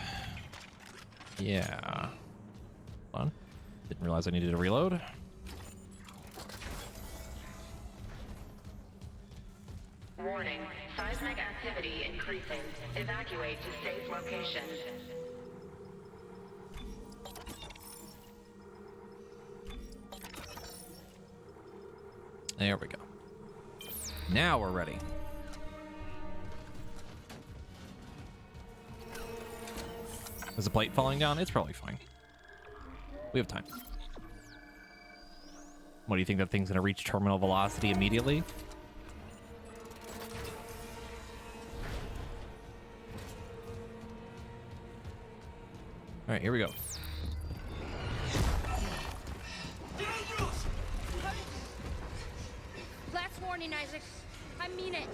yeah. Hold on. Didn't realize I needed to reload. Warning, seismic activity increasing. Evacuate to safe location. There we go. Now we're ready. Is the plate falling down? It's probably fine. We have time. What do you think, that thing's gonna reach terminal velocity immediately? All right, here we go. Last warning, Isaac. I mean it.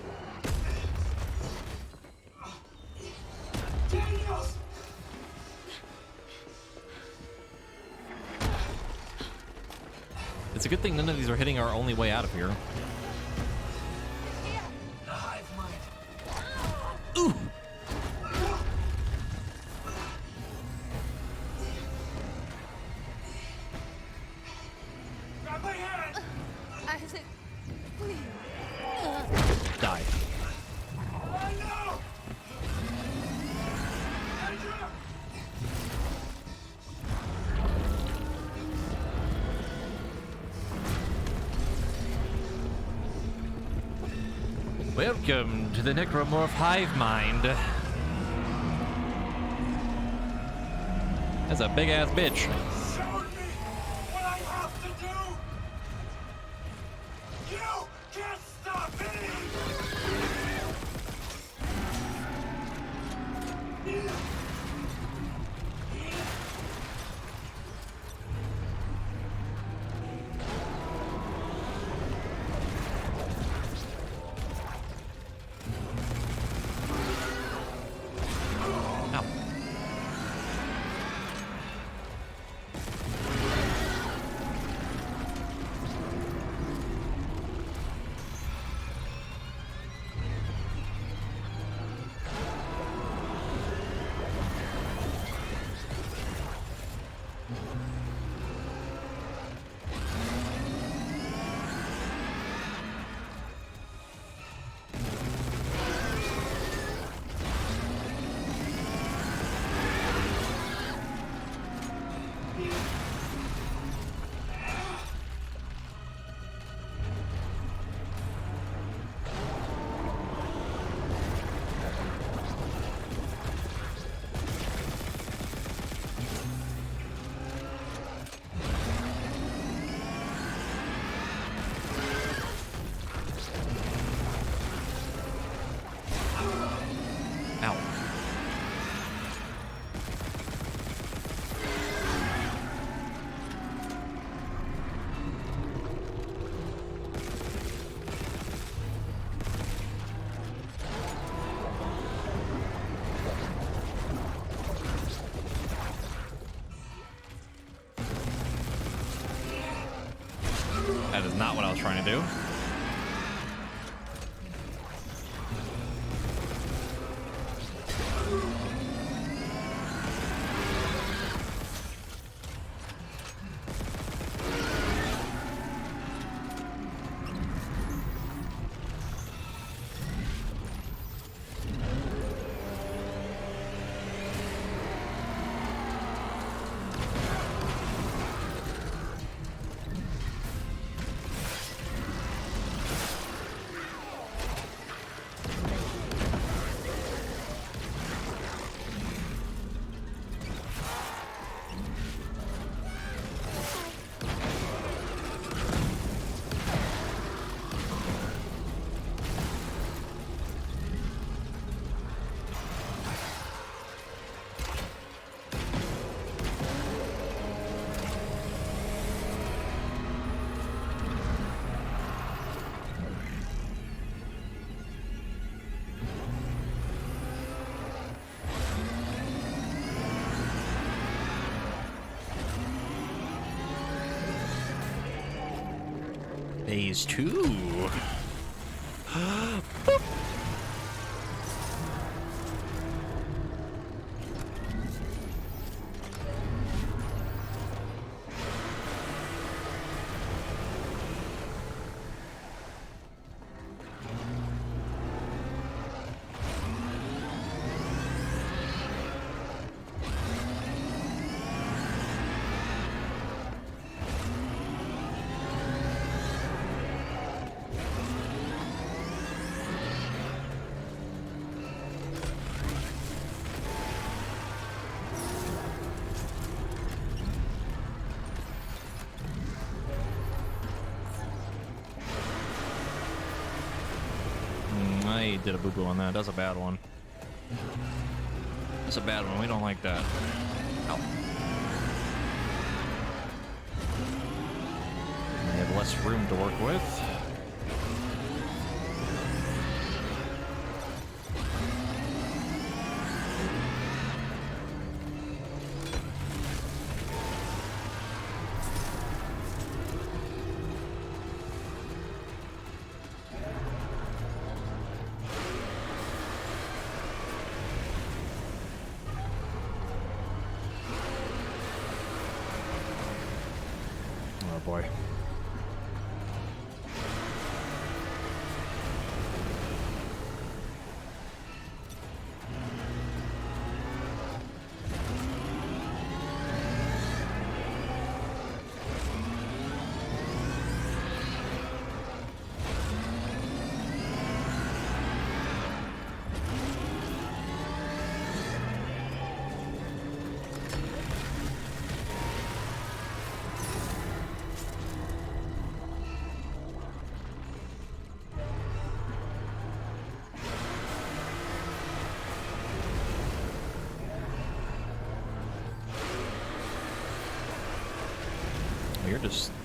It's a good thing none of these are hitting our only way out of here. The hive mind. Ooh! Grab my hand! Isaac, please. Die. Oh no! Andrew! Welcome to the Necromorph Hive Mind. That's a big ass bitch. Show me what I have to do! You can't stop me! Ow. Ow. That is not what I was trying to do. Phase 2. I did a boo-boo on that. That's a bad one. That's a bad one. We don't like that. Ow. We have less room to work with. boy.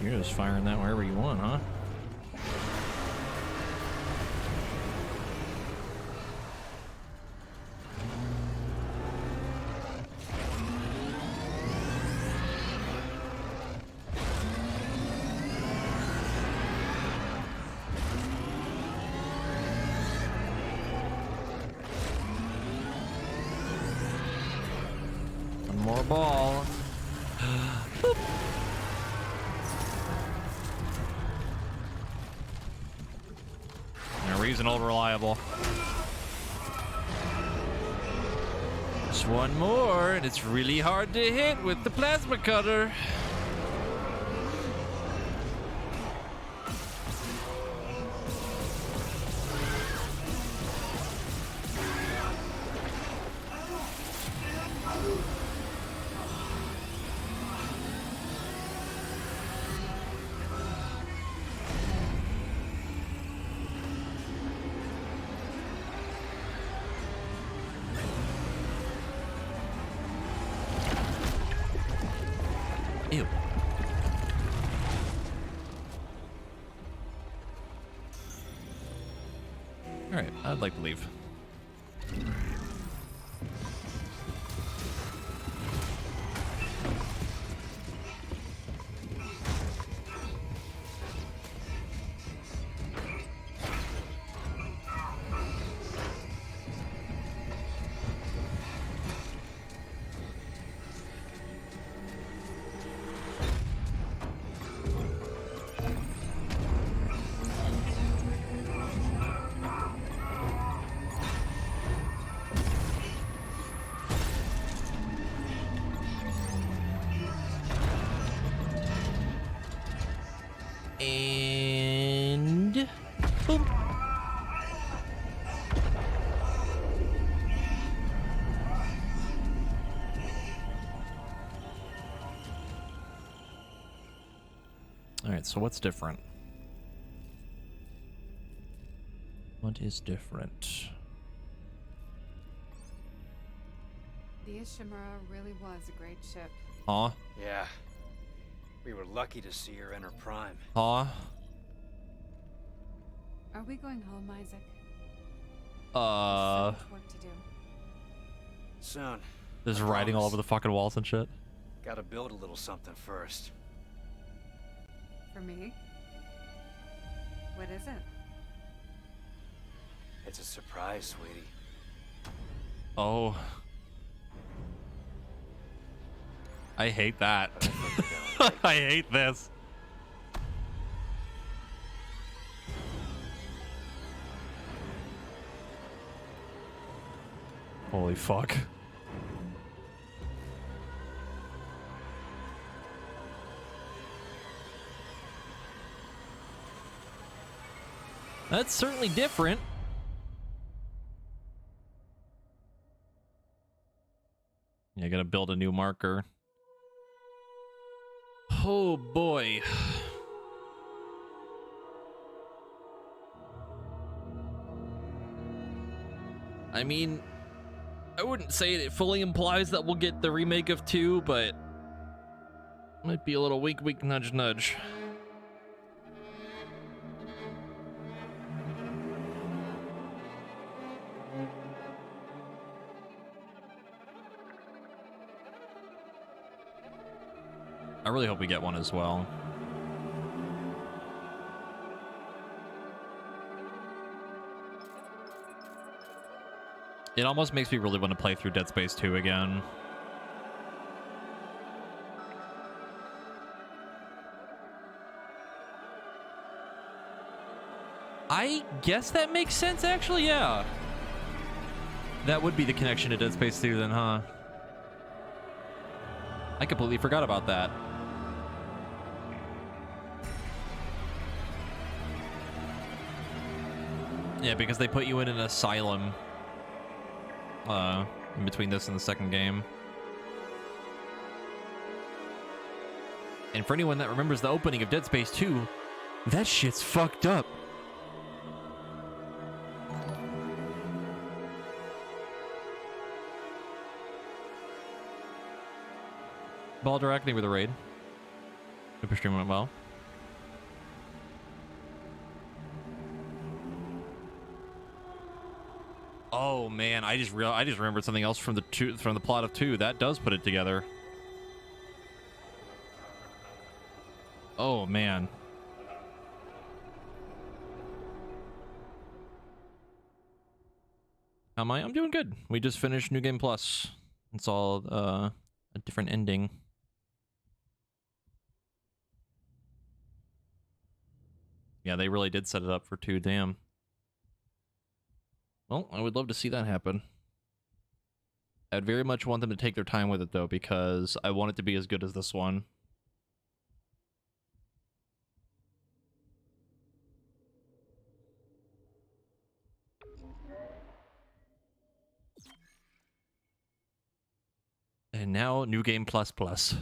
You're just firing that wherever you want, huh? One more ball. Reasonable, reliable. Just one more, and it's really hard to hit with the plasma cutter. Ew. Alright, I'd like to leave. And boom. All right, so what's different? What is different? The Ishimura really was a great ship. Huh? Yeah. We were lucky to see her enter Prime. Huh? Are we going home, Isaac? There's so much work to do. Soon. There's I writing all promise. over the fucking walls and shit. Gotta build a little something first. For me? What is it? It's a surprise, sweetie. Oh. I hate that. I hate this. Holy fuck. That's certainly different. Yeah, I gotta build a new marker. Oh boy. I mean, I wouldn't say it fully implies that we'll get the remake of 2, but might be a little wink wink nudge nudge. I really hope we get one as well. It almost makes me really want to play through Dead Space 2 again. I guess that makes sense, actually, yeah. That would be the connection to Dead Space 2 then, huh? I completely forgot about that. Yeah, because they put you in an asylum in between this and the second game. And for anyone that remembers the opening of Dead Space 2, that shit's fucked up. Baldur acting with the raid. Super stream went well. Oh man, I just remembered something else from the plot of 2 that does put it together. Oh man. How am I? I'm doing good. We just finished New Game Plus. It's all a different ending. Yeah, they really did set it up for 2, damn. Well, I would love to see that happen. I'd very much want them to take their time with it, though, because I want it to be as good as this one. And now, New Game Plus Plus.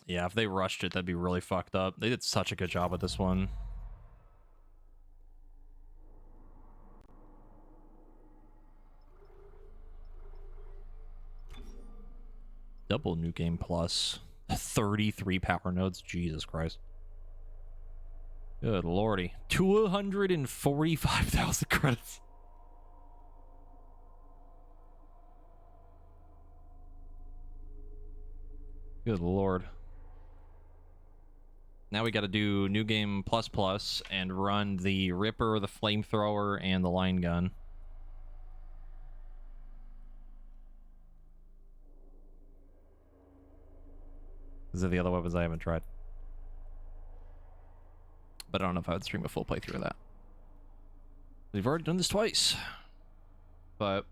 Yeah, if they rushed it, that'd be really fucked up. They did such a good job with this one. Double New Game Plus. 33 power nodes. Jesus Christ. Good lordy. 245,000 credits. Good lord. Now we gotta do New Game Plus Plus and run the Ripper, the Flamethrower, and the Line Gun. These are the other weapons I haven't tried. But I don't know if I would stream a full playthrough of that. We've already done this twice. But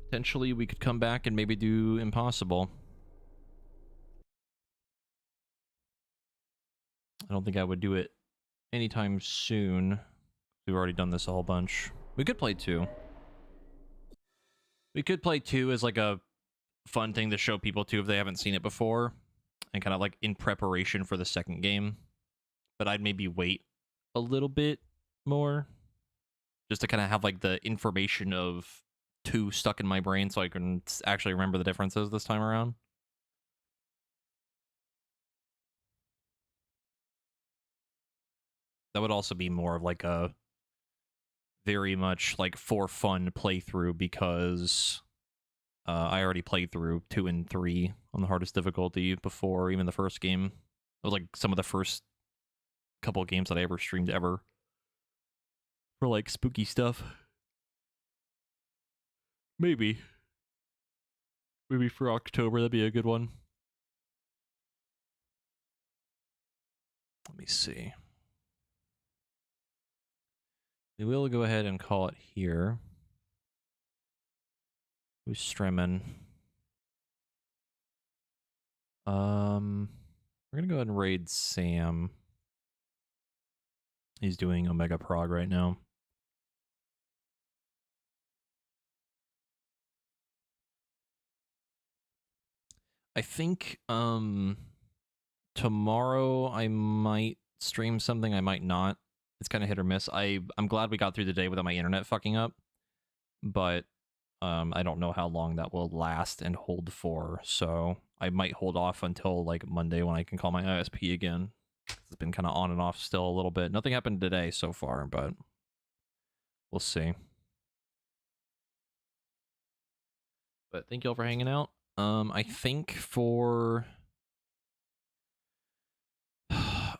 potentially we could come back and maybe do Impossible. I don't think I would do it anytime soon. We've already done this a whole bunch. We could play 2. We could play 2 as like a fun thing to show people too if they haven't seen it before. And kind of like in preparation for the second game. But I'd maybe wait a little bit more. Just to kind of have like the information of 2 stuck in my brain so I can actually remember the differences this time around. That would also be more of like a very much like for fun playthrough because I already played through 2 and 3 on the hardest difficulty before even the first game. It was like some of the first couple of games that I ever streamed ever for like spooky stuff. Maybe for October that'd be a good one. Let me see. We will go ahead and call it here. Who's streaming? We're gonna go ahead and raid Sam. He's doing Omega Prog right now. I think tomorrow I might stream something, I might not. It's kind of hit or miss. I'm glad we got through the day without my internet fucking up, but I don't know how long that will last and hold for, so I might hold off until like Monday when I can call my ISP again. It's been kind of on and off still a little bit. Nothing happened today so far, but we'll see. But thank you all for hanging out. I think for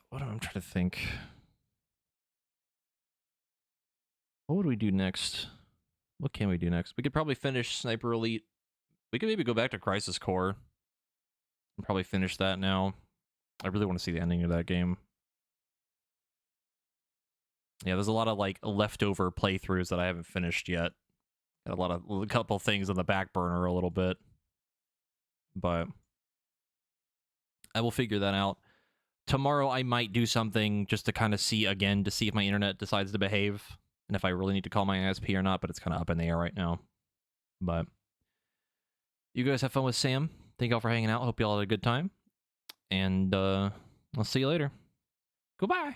what am I trying to think? What would we do next? What can we do next? We could probably finish Sniper Elite We could maybe go back to Crisis Core and probably finish that now. I really want to see the ending of that game. Yeah, there's a lot of like leftover playthroughs that I haven't finished yet. Got a couple things on the back burner a little bit, but I will figure that out. Tomorrow I might do something just to kind of see again to see if my internet decides to behave and if I really need to call my ISP or not. But it's kind of up in the air right now. But you guys have fun with Sam. Thank y'all for hanging out. Hope y'all had a good time, and I'll see you later. Goodbye.